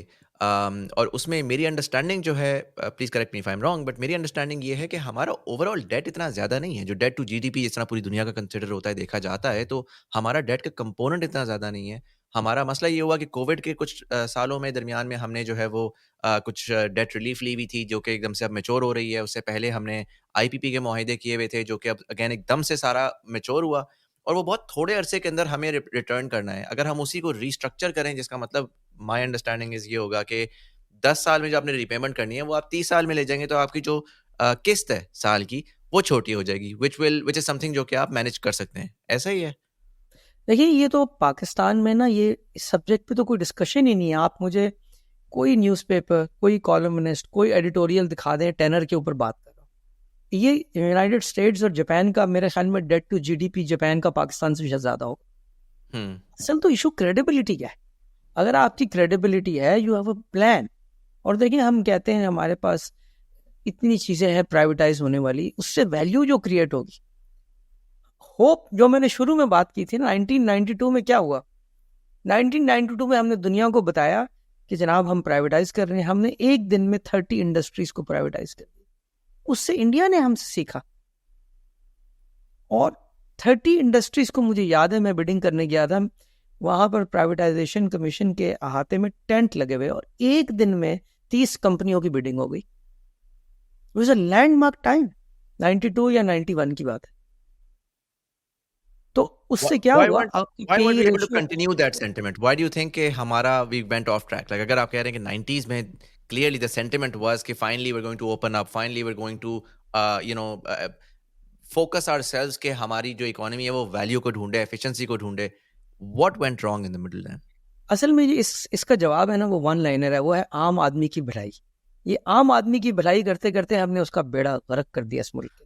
और उसमें मेरी अंडरस्टैंडिंग जो है, please correct me if I am wrong, but मेरी अंडरस्टैंडिंग ये है कि हमारा ओवरऑल डेट इतना ज़्यादा नहीं है. जो डेट टू जीडीपी जिस तरह पूरी दुनिया का कंसिडर होता है, देखा जाता है, तो हमारा डेट का कंपोनेंट इतना ज़्यादा नहीं है. हमारा मसला ये हुआ कि कोविड के कुछ सालों में दरमियान में हमने जो है वो कुछ डेट रिलीफ ली हुई थी, जो कि एकदम से अब मेच्योर हो रही है. उससे पहले हमने आईपीपी के मुआहिदे किए हुए थे, जो कि अब अगेन एकदम से सारा मेच्योर हुआ, और वो बहुत थोड़े अरसे के अंदर हमें रिटर्न करना है. अगर हम उसी को रीस्ट्रक्चर करें, जिसका मतलब माय अंडरस्टैंडिंग इज ये होगा कि 10 साल में जो आपने रीपेमेंट करनी है वो आप 30 साल में ले जाएंगे, तो आपकी जो किस्त है साल की, वो छोटी हो जाएगी, विच इज समथिंग जो कि आप मैनेज कर सकते हैं. ऐसा ही है. देखिए ये तो पाकिस्तान में ना, ये इस सब्जेक्ट पे तो कोई डिस्कशन ही नहीं है. आप मुझे कोई न्यूज़पेपर, कोई कॉलमनिस्ट, कोई एडिटोरियल दिखा दें टेनर के ऊपर बात कर रहा हूँ. ये यूनाइटेड स्टेट्स और जापान का, मेरे ख्याल में डेट टू जीडीपी जापान का पाकिस्तान से ज्यादा होगा. असल तो इशू क्रेडिबिलिटी का है. अगर आपकी क्रेडिबिलिटी है, यू हैव अ प्लान. और देखिए हम कहते हैं हमारे पास इतनी चीजें हैं प्राइवेटाइज होने वाली, उससे वैल्यू जो क्रिएट होगी, होप जो मैंने शुरू में बात की थी ना, 1992 में क्या हुआ? 1992 में हमने दुनिया को बताया कि जनाब हम प्राइवेटाइज कर रहे हैं. हमने एक दिन में 30 इंडस्ट्रीज को प्राइवेटाइज कर दिया. उससे इंडिया ने हमसे सीखा, और 30 इंडस्ट्रीज को मुझे याद है मैं बिडिंग करने गया था. वहां पर प्राइवेटाइजेशन कमीशन के अहाते में टेंट लगे हुए और एक दिन में 30 कंपनियों की बिडिंग हो गई। It was a landmark time, 92 या 91 की बात है। तो उससे क्या Why हुआ, weren't आपकी why weren't P we able to ratio. continue that sentiment? Why do you think कि हमारा we went off track? Like अगर आप कह रहे हैं कि 90s में clearly the sentiment was कि finally we're going to open up, finally we're going to focus ourselves कि हमारी जो इकोनॉमी है वो वैल्यू को ढूंढे, एफिशिएंसी को ढूंढे. What went wrong in the middle then? असल में इसका जवाब है ना, वो वन लाइनर है, वो है आम आदमी की भलाई। ये आम आदमी की भलाई करते करते हमने उसका बेड़ा गर्क कर दिया इस मुल्क के।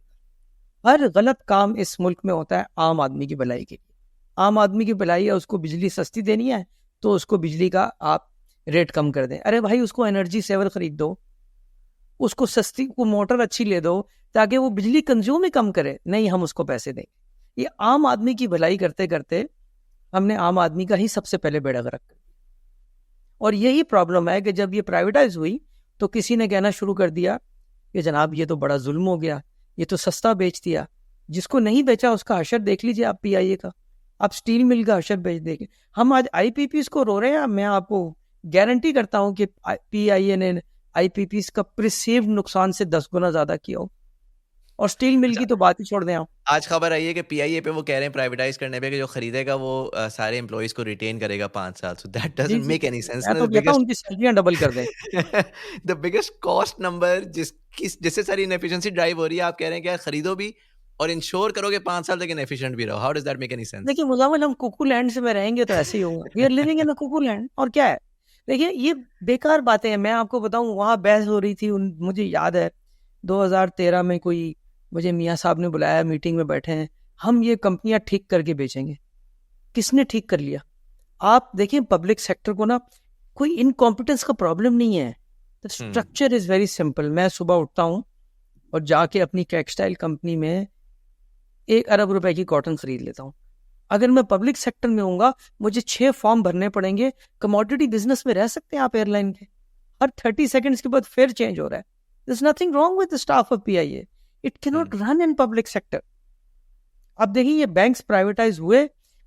हर गलत काम इस मुल्क में होता है आम आदमी की भलाई के लिए। आम आदमी की भलाई है, उसको बिजली सस्ती देनी है तो उसको बिजली का आप रेट कम कर दें। अरे भाई, उसको एनर्जी सेवर खरीद दो, उसको सस्ती को मोटर अच्छी ले दो ताकि वो बिजली कंज्यूम ही कम करे। नहीं, हम उसको पैसे दें। ये आम आदमी की भलाई करते करते हमने आम आदमी का ही सबसे पहले बेड़ा गर्क कर दिया। और यही प्रॉब्लम है कि जब ये प्राइवेटाइज हुई तो किसी ने कहना शुरू कर दिया कि जनाब ये तो बड़ा जुल्म हो गया, ये तो सस्ता बेच दिया। जिसको नहीं बेचा उसका हशर देख लीजिए आप, पीआईए का, आप स्टील मिल का हशर बेच देंगे। हम आज आईपीपीस को रो रहे हैं। मैं आपको गारंटी करता हूं कि पीआईए ने आईपीपीस का प्रिसीव्ड नुकसान से 10 गुना ज्यादा किया हो। और स्टील मिल की तो बात ही छोड़ दें आप। आज खबर आई है कि पीआईए पे वो कह रहे हैं प्राइवेटाइज करने पे कि जो खरीदेगा वो सारे एम्प्लॉइज को रिटेन करेगा 5 साल. सो दैट जी डजंट जी, मेक एनी सेंस. मैं तो कहता हूं उनकी सैलरियां डबल कर दें। द बिगेस्ट कॉस्ट नंबर जिससे सारी इनएफिशिएंसी ड्राइव हो रही है, आप कह रहे हैं कि यार खरीदो भी और इंश्योर करो कि 5 साल तक इनएफिशिएंट भी रहो. How does that make any sense? देखिए मुजामिल, हम कुकू लैंड से में रहेंगे तो ऐसे ही होगा। We are living in a cuckoo land. और क्या है, देखिए ये बेकार बातें हैं। मैं आपको बताऊं, वहां बहस हो रही थी, मुझे याद है 2013 में कोई मुझे मियाँ साहब ने बुलाया, मीटिंग में बैठे हैं, हम ये कंपनियां ठीक करके बेचेंगे। किसने ठीक कर लिया? आप देखिए पब्लिक सेक्टर को ना, कोई इनकॉम्पिटेंस का प्रॉब्लम नहीं है। The structure is very simple. मैं सुबह उठता हूं और जाके अपनी टेक्सटाइल कंपनी में 1 अरब रुपए की कॉटन खरीद लेता हूं। अगर मैं पब्लिक सेक्टर में होऊंगा, मुझे 6 फॉर्म भरने पड़ेंगे। कमोडिटी बिजनेस में रह सकते हैं आप एयरलाइन के, हर 30 सेकंड्स के बाद फिर चेंज हो रहा है। There's nothing wrong with the staff of PIA. It cannot run in public sector. अब देखिए ये बैंक्स प्राइवेटाइज हुए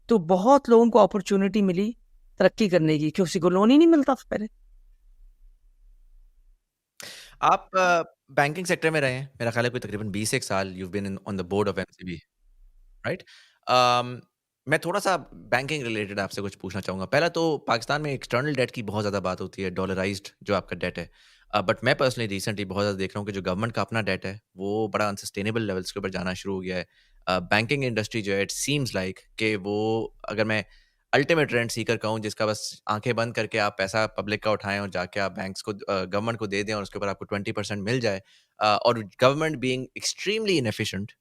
तो बहुत लोगों को अपॉर्चुनिटी मिली तरक्की करने की, किसी को लोन ही नहीं मिलता था पहले। आप बैंकिंग सेक्टर में रहे हैं, मेरा ख्याल है कोई तकरीबन 20 साल. You been on the board of MCB, right? मैं थोड़ा सा बैंकिंग रिलेटेड आपसे कुछ पूछना चाहूँगा. पहला तो पाकिस्तान में एक्सटर्नल डेट की बहुत ज़्यादा बात होती है, डॉलराइज्ड जो आपका डेट है. बट मैं पर्सनली रिसेंटली बहुत ज़्यादा देख रहा हूँ कि जो गवर्नमेंट का अपना डेट है वो बड़ा अनसस्टेनेबल लेवल्स के ऊपर जाना शुरू हो गया है. बैंकिंग इंडस्ट्री जो है, इट सीम्स लाइक कि वो, अगर मैं अल्टीमेट रेंट सीकर कहूँ जिसका बस आंखें बंद करके आप पैसा पब्लिक का उठाएं और जाके आप बैंक्स को, गवर्नमेंट को दे दें और उसके ऊपर आपको 20% मिल जाए, और गवर्नमेंट बीइंग एक्सट्रीमली इनएफिशिएंट,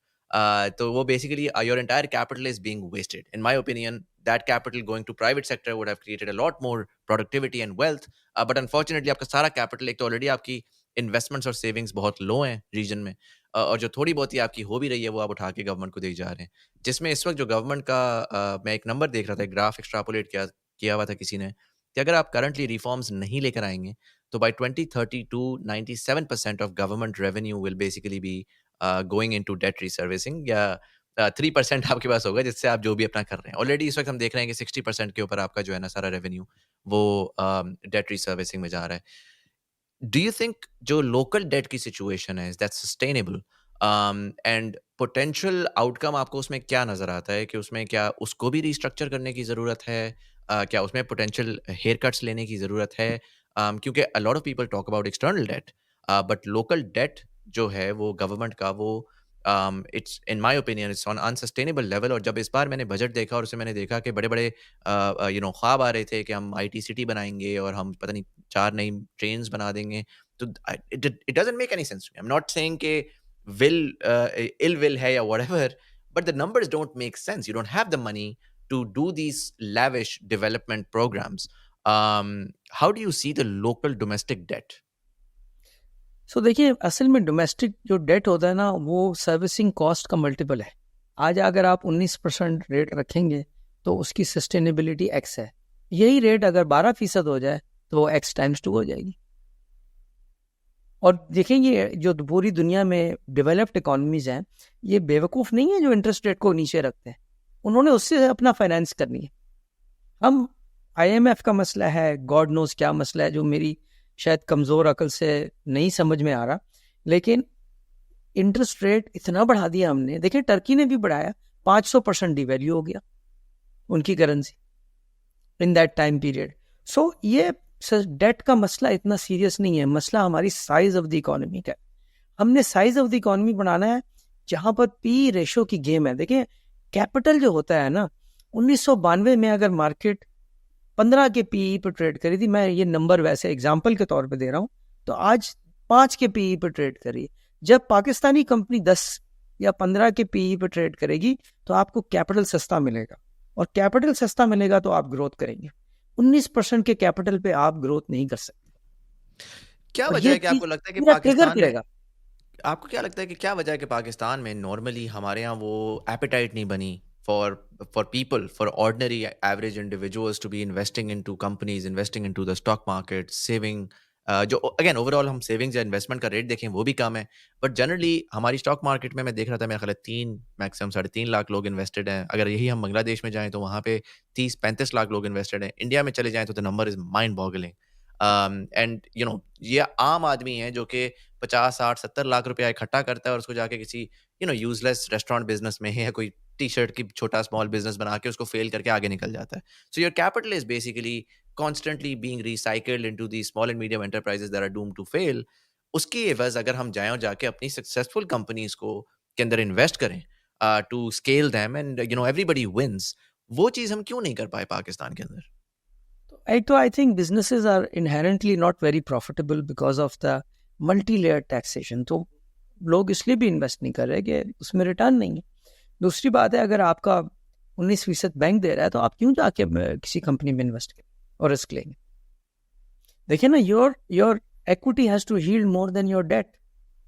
तो वो basically your entire capital is being wasted. In my opinion that capital going to private sector would have created a lot more productivity and wealth, but unfortunately आपका सारा capital, एक तो already आपकी investments और savings बहुत लो हैं reason में, और जो थोड़ी बहुत ही आपकी हो भी रही है वो आप उठा के गवर्नमेंट को दे जा रहे हैं. जिसमें इस वक्त जो गवर्नमेंट का, मैं एक नंबर देख रहा था, एक ग्राफ एक्सट्रापोलेट किया हुआ था किसी ने, कि अगर आप करंटली रिफॉर्म्स नहीं लेकर आएंगे तो by 2032 97% of government revenue will basically be going into debt reservicing, या 3% आपके पास होगा जिससे आप जो भी अपना कर रहे हैं. ऑलरेडी इस वक्त हम देख रहे हैं कि 60% के ऊपर आपका जो है ना सारा रेवेन्यू वो डेट रिसर्विसिंग में जा रहा है. डू यू थिंक जो लोकल डेट की सिचुएशन है, is that sustainable? And potential outcome आपको उसमें क्या नज़र आता है कि उसमें क्या उसको भी रिस्ट्रक्चर करने की ज़रूरत है? क्या उसमें पोटेंशियल हेयर कट्स लेने की ज़रूरत है? क्योंकि a lot of people talk about external debt, but local debt जो है वो गवर्नमेंट का, वो it's in my opinion it's on unsustainable level. और जब इस बार मैंने बजट देखा और उसमें मैंने देखा कि बड़े बड़े ख्वाब आ रहे थे कि हम IT सिटी बनाएंगे और हम पता नहीं 4 नई ट्रेन्स बना देंगे, तो it doesn't make any sense. I am not saying कि इल विल है या whatever, but the numbers don't make sense. You don't have the money to do these lavish development programs. How do you see the local domestic debt? सो देखिए, असल में domestic जो date होता है ना, वो सर्विसिंग कॉस्ट का मल्टीपल है। आज अगर आप 19% रेट रखेंगे तो उसकी सस्टेनेबिलिटी x है। यही रेट अगर 12% हो जाए तो वो x टाइम्स 2 हो जाएगी। और देखेंगे जो पूरी दुनिया में डेवलप्ड इकोनॉमीज हैं, ये बेवकूफ़ नहीं है जो इंटरेस्ट रेट को नीचे रखते हैं। उन्होंने उससे अपना फाइनेंस करनी है। हम IMF का मसला है, गॉड नोज क्या मसला है जो मेरी शायद कमज़ोर अकल से नहीं समझ में आ रहा, लेकिन इंटरेस्ट रेट इतना बढ़ा दिया हमने. देखिए टर्की ने भी बढ़ाया, 500% डिवैल्यू हो गया उनकी currency in that time period. So ये डेट का मसला इतना सीरियस नहीं है, मसला हमारी साइज ऑफ द इकोनॉमी का है. हमने साइज ऑफ द इकोनॉमी बनाना है जहां पर पी रेशो की गेम है. देखिए कैपिटल जो होता है ना, 1992 में अगर मार्केट 15 के पीई पर ट्रेड करी थी, मैं ये नंबर वैसे एग्जांपल के तौर पे दे रहा हूं, तो आज 5 के पीई पर ट्रेड करी. जब पाकिस्तानी कंपनी 10 या 15 के पीई पर ट्रेड करेगी तो आपको कैपिटल सस्ता मिलेगा, और कैपिटल सस्ता मिलेगा तो आप ग्रोथ करेंगे. 19% के कैपिटल पे आप ग्रोथ नहीं कर सकते. क्या और वजह ये है कि आपको चीज लगता है कि पूरा ट्रिगर पाकिस्तान में, करेगा. आपको क्या लगता है कि क्या वजह है कि पाकिस्तान में नॉर्मली हमारे यहाँ वो एपेटाइट नहीं बनी for for people, for ordinary average individuals to be investing into companies, investing into the stock market, saving, जो अगेन ओवरऑल हम सेविंग्स या इन्वेस्टमेंट का रेट देखें वो भी कम है, बट जनरली हमारी स्टॉक मार्केट में मैं देख रहा था, मेरा ख्याल है 3 मैक्सिमम 3.5 लाख लोग इन्वेस्टेड हैं. अगर यही हम बांग्लादेश में जाएं तो वहाँ पे 30-35 लाख लोग इन्वेस्टेड हैं. इंडिया में चले जाएं तो the number is mind boggling. And you know ये आम आदमी है जो कि 50-60-70 लाख रुपया इकट्ठा करता है और उसको जाके किसी यूजलेस रेस्टोरेंट बिजनेस में या कोई टी शर्ट की छोटा स्मॉल बिजनेस बना के उसको फेल करके आगे निकल जाता है. So your capital is basically constantly being recycled into these small and medium enterprises that are doomed to fail. उसकी एवज अगर हम जाएं और जाके अपनी सक्सेसफुल कंपनीज को के अंदर इन्वेस्ट करें to scale them and everybody wins, वो चीज हम क्यों नहीं कर पाए पाकिस्तान के अंदर? I think businesses are inherently not very profitable because of the multi-layered taxation. तो लोग इसलिए भी इन्वेस्ट नहीं कर रहे कि उसमें रिटर्न नहीं है. दूसरी बात है, अगर आपका 19% बैंक दे रहा है तो आप क्यों जाके किसी कंपनी में इन्वेस्ट करें और रिस्क लेंगे. देखिए ना, your equity has to yield more than your debt.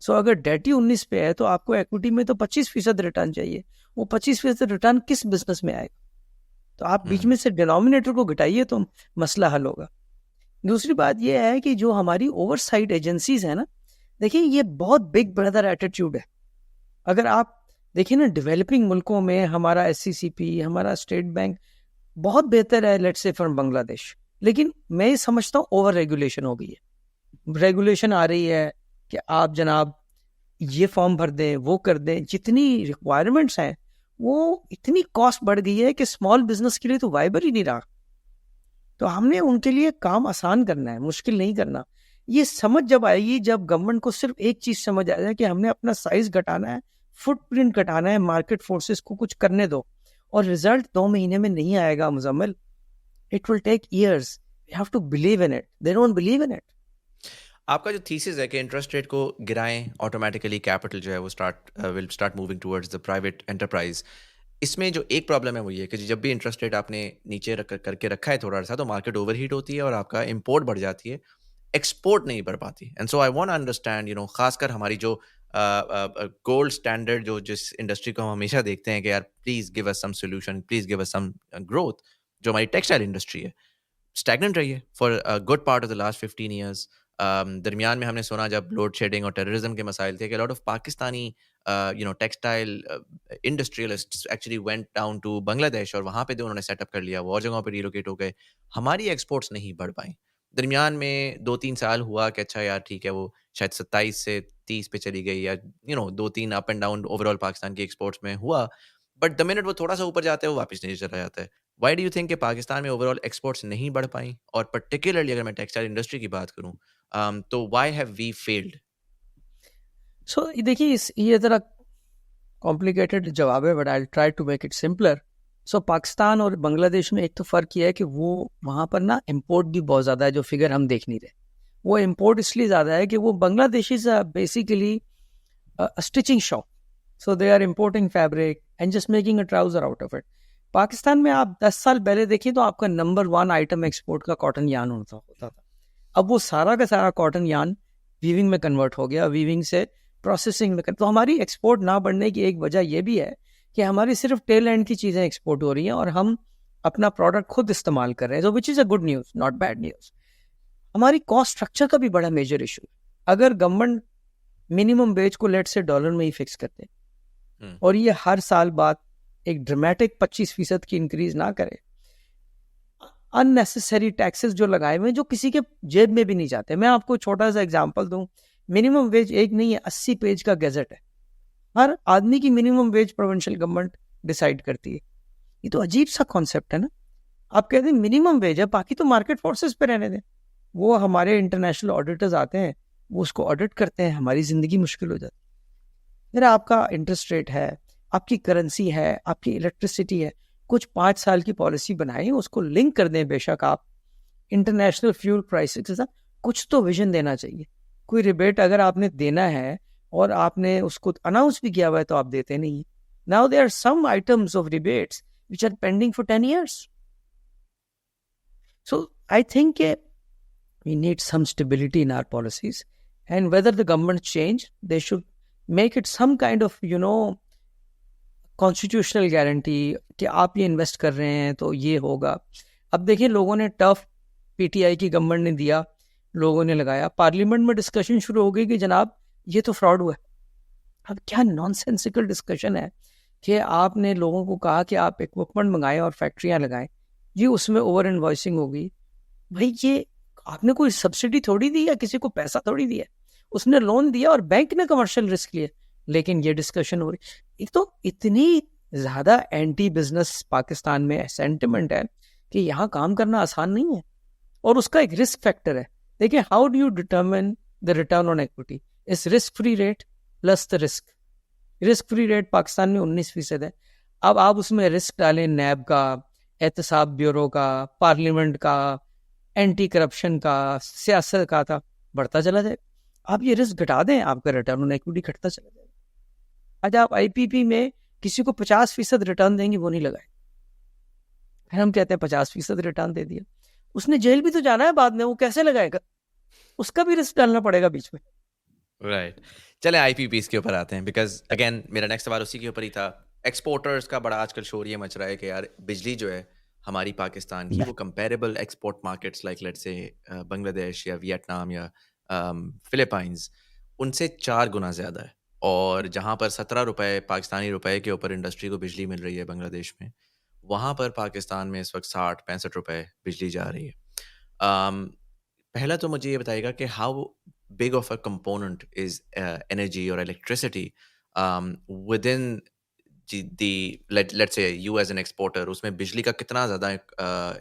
So अगर डेट ही 19 पे है तो आपको इक्विटी में तो 25% रिटर्न चाहिए. वो 25% रिटर्न किस बिजनेस में आएगा? तो आप बीच में से डिनोमिनेटर को घटाइए तो मसला हल होगा. दूसरी बात यह है कि जो हमारी ओवरसाइट एजेंसीज है ना, देखिए ये बहुत बिग ब्रदर एटीट्यूड है. अगर आप देखिए ना, डेवलपिंग मुल्कों में हमारा SCCP, हमारा स्टेट बैंक बहुत बेहतर है लेट्स से फ्रॉम बांग्लादेश, लेकिन मैं ये समझता हूँ ओवर रेगुलेशन हो गई है. रेगुलेशन आ रही है कि आप जनाब ये फॉर्म भर दें, वो कर दें, जितनी रिक्वायरमेंट्स हैं वो इतनी कॉस्ट बढ़ गई है कि स्मॉल बिजनेस के लिए तो वाइबल ही नहीं रहा. तो हमने उनके लिए काम आसान करना है, मुश्किल नहीं करना. ये समझ जब आएगी जब गवर्नमेंट को सिर्फ एक चीज समझ आ जाए कि हमने अपना साइज घटाना है, फुटप्रिंट घटाना है, मार्केट फोर्सेस को कुछ करने दो, और रिजल्ट 2 महीने में नहीं आएगा Muzammil. It will take years. We have to believe in it. They don't believe in it. आपका जो थीसिस है कि इंटरेस्ट रेट को गिराएं ऑटोमेटिकली कैपिटल जो है वो will start moving towards the private enterprise, इसमें जो एक प्रॉब्लम है वो ये कि जब भी इंटरेस्ट रेट आपने नीचे करके रखा है थोड़ा सा, तो मार्केट ओवरहीट होती है और आपका इंपोर्ट बढ़ जाती है, एक्सपोर्ट नहीं बढ़ पाती. And so I want to understand, खासकर हमारी जो गोल्ड स्टैंडर्ड जो जिस इंडस्ट्री को हम हमेशा देखते हैं कि यार please give us some solution, please give us some growth, जो हमारी टेक्सटाइल इंडस्ट्री है, स्टैग्नेंट रही है for a good part of the last 15 years. दरमियान में हमने सुना जब लोड शेडिंग और टेररिज्म के मसाइल थे कि lot of Pakistani textile industrialists actually went down to Bangladesh और वहाँ पे तो उन्होंने सेटअप कर लिया, वो और जगहों पे रिलोकेट हो गए. हमारी एक्सपोर्ट्स नहीं बढ़ पाई. दरमियान में 2-3 साल हुआ कि अच्छा यार ठीक है, वो शायद 27 से 30 पे चली गई, या 2-3 up and down overall Pakistan की एक्सपोर्ट्स में हुआ, बट द मिनट वो थोड़ा सा ऊपर जाता है वो वापस नीचे चला जाता है. व्हाई डू यू थिंक कि पाकिस्तान में ओवरऑल एक्सपोर्ट्स नहीं बढ़ पाई, और पर्टिकुलरली अगर मैं टेक्सटाइल इंडस्ट्री की बात करूं, तो why have we failed? So देखिए, ये जरा कॉम्प्लिकेटेड जवाब है, but I try to make it simpler. So Pakistan और बांग्लादेश में एक तो फ़र्क ये है कि वो वहाँ पर ना इम्पोर्ट भी बहुत ज़्यादा है, जो फिगर हम देख नहीं रहे. वो इम्पोर्ट इसलिए ज़्यादा है कि वो Bangladesh is basically stitching shop, so they are importing fabric and just making a trouser out of it. Pakistan में आप 10 साल पहले देखिए तो आपका नंबर 1 आइटम एक्सपोर्ट का कॉटन यान होता था. अब वो सारा का सारा कॉटन यान वीविंग में कन्वर्ट हो गया, वीविंग से प्रोसेसिंग में. तो हमारी एक्सपोर्ट ना बढ़ने की एक वजह यह भी है कि हमारी सिर्फ टेल एंड की चीज़ें एक्सपोर्ट हो रही हैं और हम अपना प्रोडक्ट खुद इस्तेमाल कर रहे हैं, जो which is a good news, not bad news. हमारी कॉस्ट स्ट्रक्चर का भी बड़ा मेजर इशू है. अगर गवर्नमेंट मिनिमम वेज को लेट से डॉलर में ही फिक्स करते और ये हर साल बाद एक ड्रामेटिक 25% की इंक्रीज ना करे, अननेसेसरी टैक्सेस जो लगाए हुए हैं जो किसी के जेब में भी नहीं जाते। मैं आपको छोटा सा एग्जांपल दूं, मिनिमम वेज एक नहीं है, 80 पेज का गैजेट है। हर आदमी की minimum wage provincial government decide करती है। ये तो अजीब सा कॉन्सेप्ट है ना। आप कहते हैं मिनिमम वेज है, बाकी तो मार्केट फोर्सेस पे रहने दें। वो हमारे इंटरनेशनल ऑडिटर्स आते हैं, वो उसको ऑडिट करते हैं, हमारी जिंदगी मुश्किल हो जाती है। फिर आपका इंटरेस्ट रेट है, आपकी करेंसी है, आपकी इलेक्ट्रिसिटी है, कुछ 5 साल की पॉलिसी बनाएं, उसको लिंक कर दें। बेशक आप इंटरनेशनल फ्यूल प्राइसेस के साथ कुछ तो विजन देना चाहिए। कोई रिबेट अगर आपने देना है और आपने उसको अनाउंस भी किया हुआ है तो आप देते नहीं। Now there are some items of rebates which are pending for 10 years. So I think we need some stability in our policies, and whether the government change, they should make it some kind of constitutional guarantee कि आप ये invest कर रहे हैं तो ये होगा। अब देखिए, लोगों ने टफ पीटीआई की गवर्नमेंट ने दिया, लोगों ने लगाया, पार्लियामेंट में डिस्कशन शुरू हो गई कि जनाब ये तो फ्रॉड हुआ है। अब क्या नॉनसेंसिकल डिस्कशन है कि आपने लोगों को कहा कि आप इक्विपमेंट मंगाएं और फैक्ट्रियां लगाएं, जी उसमें ओवर इन्वॉइसिंग हो गई। भाई ये आपने कोई सब्सिडी थोड़ी दी है, किसी को पैसा थोड़ी दिया, उसने लोन दिया और बैंक ने कमर्शियल रिस्क लिया। लेकिन ये डिस्कशन हो रही, एक तो इतनी ज्यादा एंटी बिजनेस पाकिस्तान में सेंटिमेंट है कि यहाँ काम करना आसान नहीं है, और उसका एक रिस्क फैक्टर है। देखिए, how do you determine the return on equity? इस risk free rate plus the risk free rate Pakistan में 19% है। अब आप उसमें रिस्क डालें नैब का, एहतसाब ब्यूरो का, पार्लियामेंट का, एंटी करप्शन का, सियासत का था, बढ़ता चला जाए। आप ये रिस्क घटा दें, आपका रिटर्न ऑन इक्विटी घटता चला जाए। आज आप आईपीपी में किसी को 50% रिटर्न देंगे, वो नहीं लगाए, फिर हम कहते हैं 50% रिटर्न दे दिया, उसने जेल भी तो जाना है बाद में, वो कैसे लगाएगा? उसका भी रिस्क डालना पड़ेगा बीच में। राइट चले आईपीपीस के ऊपर आते हैं, बिकॉज अगेन मेरा नेक्स्ट सवाल उसी के ऊपर ही था। एक्सपोर्टर्स का बड़ा आजकल शोर ये मच रहा है कि यार बिजली जो है हमारी पाकिस्तान की, वो comparable export markets like let's say Bangladesh या वियतनाम या फिलीपाइंस, उनसे 4 गुना ज़्यादा है। और जहाँ पर 17 रुपए पाकिस्तानी रुपए के ऊपर इंडस्ट्री को बिजली मिल रही है बांग्लादेश में, वहाँ पर पाकिस्तान में इस वक्त 60-65 रुपए बिजली जा रही है। पहला तो मुझे ये बताइएगा कि how big of a component is energy or electricity within let's say you as an exporter, उसमें बिजली का कितना ज़्यादा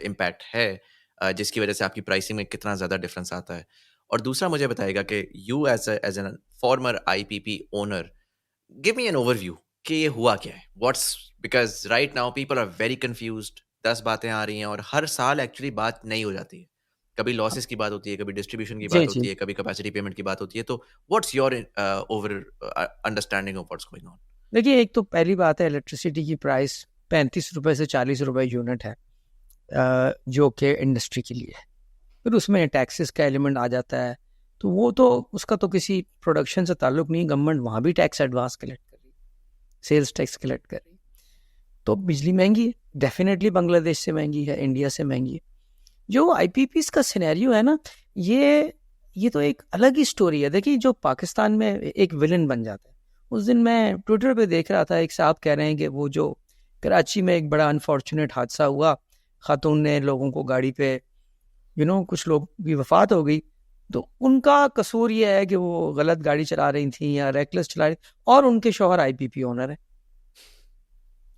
इम्पैक्ट है जिसकी वजह से आपकी प्राइसिंग में कितना ज़्यादा डिफरेंस आता है। और दूसरा मुझे बताइएगा कि you as an former IPP owner, give me an overview कि ये हुआ क्या है, what's, because right now people are very confused, 10 बातें आ रही हैं और हर साल एक्चुअली बात नहीं हो जाती है। कभी लॉसेस की बात होती है, कभी डिस्ट्रीब्यूशन की बात होती है, कभी कैपेसिटी पेमेंट की बात होती है। तो what's your over understanding of what's going on? देखिए, एक तो पहली बात है, इलेक्ट्रिसिटी की प्राइस 35 रुपए से 40 रुपए यूनिट है, जो कि इंडस्ट्री के लिए है। फिर उसमें टैक्सेस का एलिमेंट आ जाता है, तो वो तो उसका तो किसी प्रोडक्शन से ताल्लुक नहीं, गवर्नमेंट वहाँ भी टैक्स एडवांस कलेक्ट कर रही है, सेल्स टैक्स कलेक्ट कर रही है। तो बिजली महंगी है, डेफिनेटली बांग्लादेश से महंगी है, इंडिया से महंगी है। जो आईपीपीस का सिनेरियो है ना, ये तो एक अलग ही स्टोरी है। देखिए, जो पाकिस्तान में एक विलन बन जाता है, उस दिन मैं ट्विटर पे देख रहा था, एक साहब कह रहे हैं कि वो जो कराची में एक बड़ा अनफॉर्चुनेट हादसा हुआ, खातून ने लोगों को गाड़ी पे कुछ लोग की वफात हो गई, तो उनका कसूर ये है कि वो गलत गाड़ी चला रही थी या रेकलेस चला रही, और उनके शौहर आईपीपी ओनर है।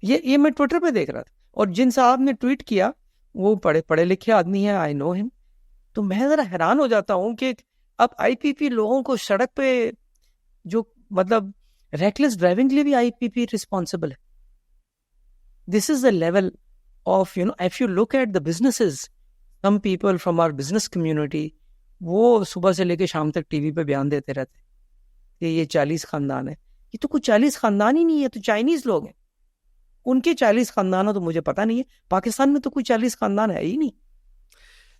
ये मैं ट्विटर पे देख रहा था, और जिन साहब ने ट्वीट किया वो पढ़े लिखे आदमी है, आई नो हिम। तो मैं जरा हैरान हो जाता हूँ कि अब आईपीपी लोगों को सड़क पे, जो मतलब रेकलेस ड्राइविंग के लिए भी आईपीपी रिस्पॉन्सिबल है। This is the level of if you look at the businesses, some people from our business community, वो सुबह से लेकर शाम तक टीवी पे बयान देते रहते हैं कि ये 40 खानदान है। ये तो कुछ 40 खानदान ही नहीं है, तो चाइनीज लोग हैं, उनके 40 खानदान हो तो मुझे पता नहीं है। पाकिस्तान में तो कोई 40 खानदान है ही नहीं।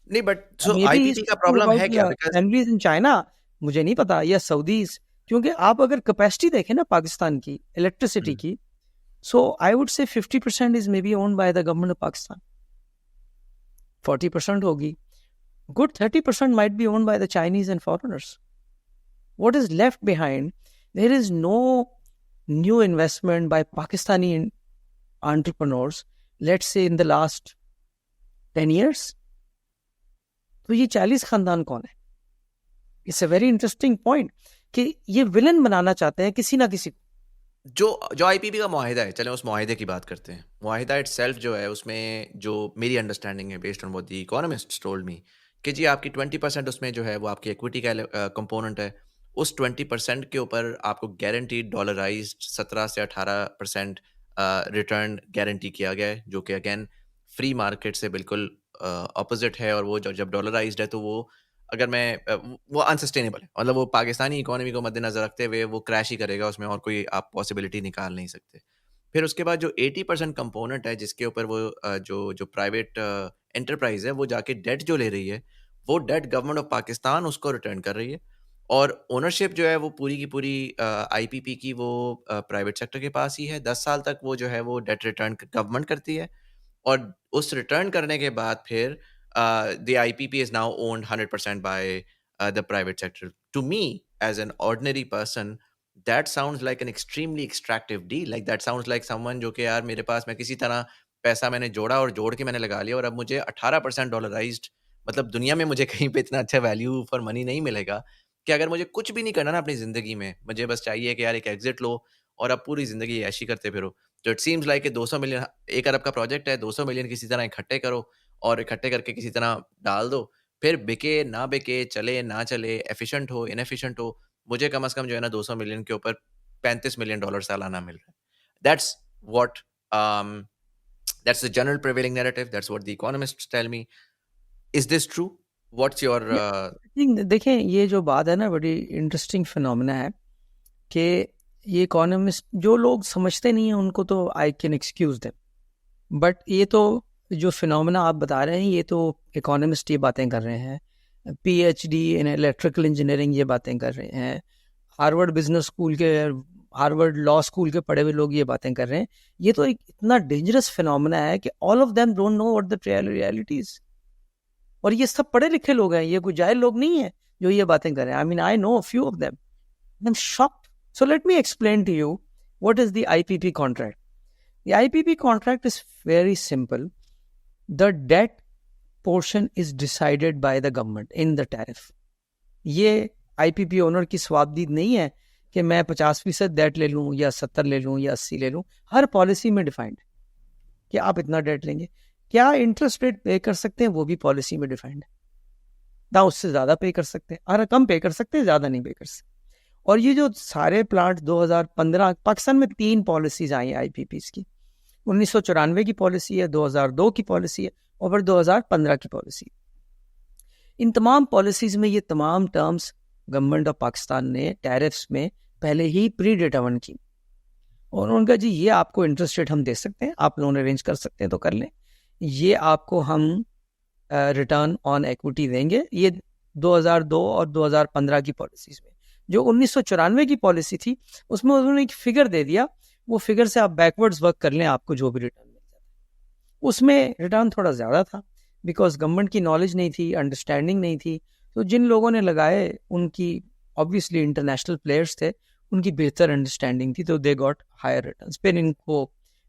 नहीं, बट सो आईपीपी का प्रॉब्लम है क्या? फैमिलीज इन चाइना, मुझे नहीं पता, या सऊदीज, क्योंकि आप अगर कैपेसिटी देखें ना पाकिस्तान की इलेक्ट्रिसिटी की, सो I would say 50% is may be owned by the government of Pakistan, 40% होगी, good 30% might be owned by the Chinese and foreigners. What is left behind? There is no new investment by Pakistani entrepreneurs, let's say in the last 10 years. तो ये 40 खानदान कौन है? It's a very interesting point कि ये villain बनाना चाहते हैं किसी ना किसी को। जो आईपीपी का मुआहिदा है, चलें उस मुआहिदे की बात करते हैं। मुआहिदा इटसेल्फ जो है, उसमें जो मेरी अंडरस्टैंडिंग है based on what the economist told me, कि जी आपकी 20% उसमें जो है वो आपकी इक्विटी का कंपोनेंट है। उस 20% के ऊपर आपको गारंटीड डॉलराइज्ड 17 से 18% रिटर्न गारंटी किया गया है, जो कि अगेन फ्री मार्केट से बिल्कुल ऑपोजिट है। और वो जब डॉलराइज्ड है तो वो, अगर मैं वो अनसस्टेनेबल है, मतलब वो पाकिस्तानी इकोनॉमी को मद्देनजर रखते हुए वो क्रैश ही करेगा, उसमें और कोई आप पॉसिबिलिटी निकाल नहीं सकते। फिर उसके बाद जो 80% कंपोनेंट है, जिसके ऊपर वो जो प्राइवेट एंटरप्राइज है वो जाके डेट जो ले रही है, वो डेट गवर्नमेंट ऑफ पाकिस्तान उसको रिटर्न कर रही है। और ओनरशिप जो है वो पूरी की पूरी आईपीपी की वो प्राइवेट सेक्टर के पास ही है। 10 साल तक वो जो है वो डेट रिटर्न गवर्नमेंट करती है। और उस रिटर्न करने के बाद फिर the IPP is now owned 100% by the private sector. To me, as an ordinary person, that sounds like an extremely extractive deal. Like that sounds like someone जो कि यार मेरे पास, मैं किसी तरह पैसा मैंने जोड़ा और जोड़ के मैंने लगा लिया, और अब मुझे 18% डॉलराइज्ड, मतलब दुनिया में मुझे कहीं पे इतना अच्छा वैल्यू फॉर मनी नहीं मिलेगा कि अगर मुझे कुछ भी नहीं करना ना अपनी ज़िंदगी में, मुझे बस चाहिए कि यार एक एग्जिट लो और अब पूरी ज़िंदगी ऐशी करते फिरो। तो इट सीम्स लाइक कि 200 मिलियन, 1 अरब का प्रोजेक्ट है, 200 मिलियन किसी तरह इकट्ठे करो और इकट्ठे करके किसी तरह डाल दो। फिर बिके, ना बिके, चले, ना चले, एफिशिएंट हो, इनएफिशिएंट हो, मुझे कम से कम जो है ना 200 मिलियन के ऊपर $35 मिलियन सालाना मिल रहा है। That's what that's the general prevailing narrative. That's what the economists tell me. Is this true? What's your देखें, ये जो बात है ना, बड़ी इंटरेस्टिंग फिनोमेना है कि ये इकोनॉमिस्ट, जो लोग समझते नहीं हैं उनको तो I can excuse them, but ये तो जो फिनोमेना आप बता रहे हैं, ये तो इकोनॉमिस्ट ये बातें कर रहे हैं, पीएचडी इन इलेक्ट्रिकल इंजीनियरिंग ये बातें कर रहे हैं, हार्वर्ड बिजनेस स्कूल के, हार्वर्ड लॉ स्कूल के पढ़े हुए लोग ये बातें कर रहे हैं। ये तो एक इतना डेंजरस फिनोमेना है कि all of them don't know what the realities. और ये सब पढ़े लिखे लोग हैं, ये कोई जाहिल लोग नहीं है जो ये बातें कर रहे हैं। I mean I know a few of them, I am shocked. So let me explain to you what is the IPP contract. The IPP contract is very simple. The debt portion is decided by the government in the tariff. ये IPP owner की स्वाबदीद नहीं है कि मैं 50% date ले लूँ या 70 ले लूँ या 80 ले लूँ। हर पॉलिसी में डिफाइंड है कि आप इतना डेट लेंगे, क्या इंटरेस्ट रेट पे कर सकते हैं वो भी पॉलिसी में डिफाइंड है, ना उससे ज़्यादा पे कर सकते हैं, और कम पे कर सकते हैं, ज़्यादा नहीं पे कर सकते। और ये जो सारे प्लांट 2015 पाकिस्तान में 3 पॉलिसीज आई आईपीपीज की, 1994 की पॉलिसी है, 2002 की पॉलिसी है और फिर 2015 की पॉलिसी। इन तमाम पॉलिसीज में ये तमाम टर्म्स गवर्नमेंट ऑफ पाकिस्तान ने टैरिफ्स में पहले ही प्री डिटरमाइन की, और उनका जी ये आपको इंटरेस्ट रेट हम दे सकते हैं, आप लोन अरेंज कर सकते हैं तो कर लें, ये आपको हम रिटर्न ऑन इक्विटी देंगे। ये 2002 और 2015 की पॉलिसीज में। जो 1994 की पॉलिसी थी उसमें उन्होंने एक फिगर दे दिया, वो फिगर से आप बैकवर्ड्स वर्क कर लें, आपको जो भी रिटर्न मिल जाता है। उसमें रिटर्न थोड़ा ज़्यादा था बिकॉज गवर्नमेंट की नॉलेज नहीं थी, अंडरस्टैंडिंग नहीं थी। तो जिन लोगों ने लगाए उनकी ऑब्वियसली इंटरनेशनल प्लेयर्स थे, उनकी बेहतर अंडरस्टैंडिंग थी, तो दे गॉट हायर रिटर्न्स। फिर इनको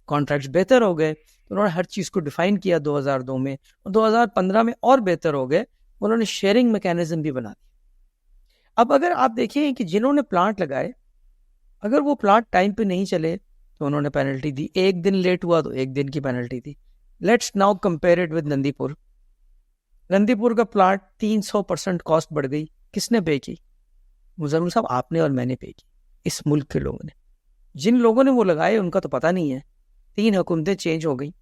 कॉन्ट्रैक्ट्स बेहतर हो गए, तो उन्होंने हर चीज़ को डिफाइन किया 2002 में, और 2015 में और बेहतर हो गए, उन्होंने शेयरिंग मैकेनिज्म भी बना दिया। अब अगर आप देखें कि जिन्होंने प्लांट लगाए, अगर वो प्लांट टाइम पे नहीं चले तो उन्होंने पेनल्टी दी, 1 दिन लेट हुआ तो 1 दिन की penalty the. Let's now compare it with Nandipur. Nandipur का प्लांट 300% कॉस्ट बढ़ गई, किसने पे की? मुजम्मिल साहब, आपने और मैंने पे की, इस मुल्क के लोगों ने। जिन लोगों ने वो लगाए उनका तो पता नहीं है। 3 हुकूमतें चेंज हो गई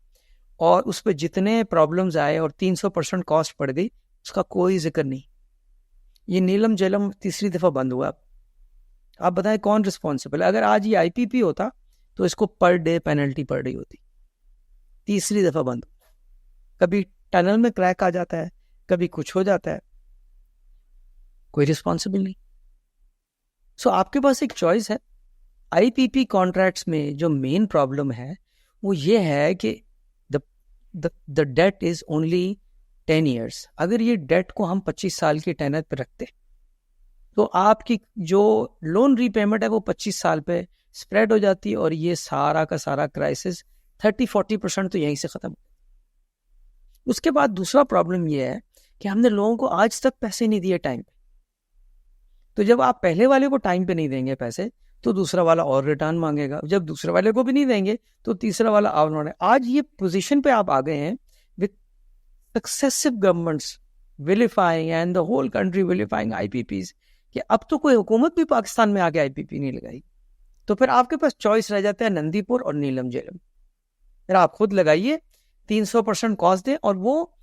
और उस पर जितने प्रॉब्लम्स आए और 300% कॉस्ट बढ़ गई, उसका कोई जिक्र नहीं। ये नीलम जलम तीसरी दफा बंद हुआ। आप बताएं कौन रिस्पॉन्सिबल है? अगर आज ये आईपीपी होता तो इसको पर डे पेनल्टी पड़ रही होती। तीसरी दफा बंद। कभी टनल में क्रैक आ जाता है, कभी कुछ हो जाता है, कोई रिस्पॉन्सिबल नहीं। सो आपके पास एक चॉइस है। आईपीपी कॉन्ट्रैक्ट्स में जो मेन प्रॉब्लम है वो ये है कि the debt is only 10 years। अगर ये डेट को हम 25 साल की टेनर पे रखते तो आपकी जो लोन रीपेमेंट है वो 25 साल पे स्प्रेड हो जाती है, और ये सारा का सारा क्राइसिस 30-40% तो यहीं से खत्म। उसके बाद दूसरा प्रॉब्लम ये है कि हमने लोगों को आज तक पैसे नहीं दिए टाइम पे। तो जब आप पहले वाले को टाइम पे नहीं देंगे पैसे, तो दूसरा वाला और रिटर्न मांगेगा, जब दूसरे वाले को भी नहीं देंगे तो तीसरा वाला और मांगेगा। आज ये पोजीशन पे आप आ गए हैं with successive governments vilifying and the whole country vilifying IPPs, कि अब तो कोई हुकूमत भी पाकिस्तान में आके आईपीपी नहीं लगाई। तो फिर आपके पास चॉइस रह जाता है नंदीपुर और नीलम झेलम। फिर आप खुद लगाइए, 300% कॉस्ट दें, और वो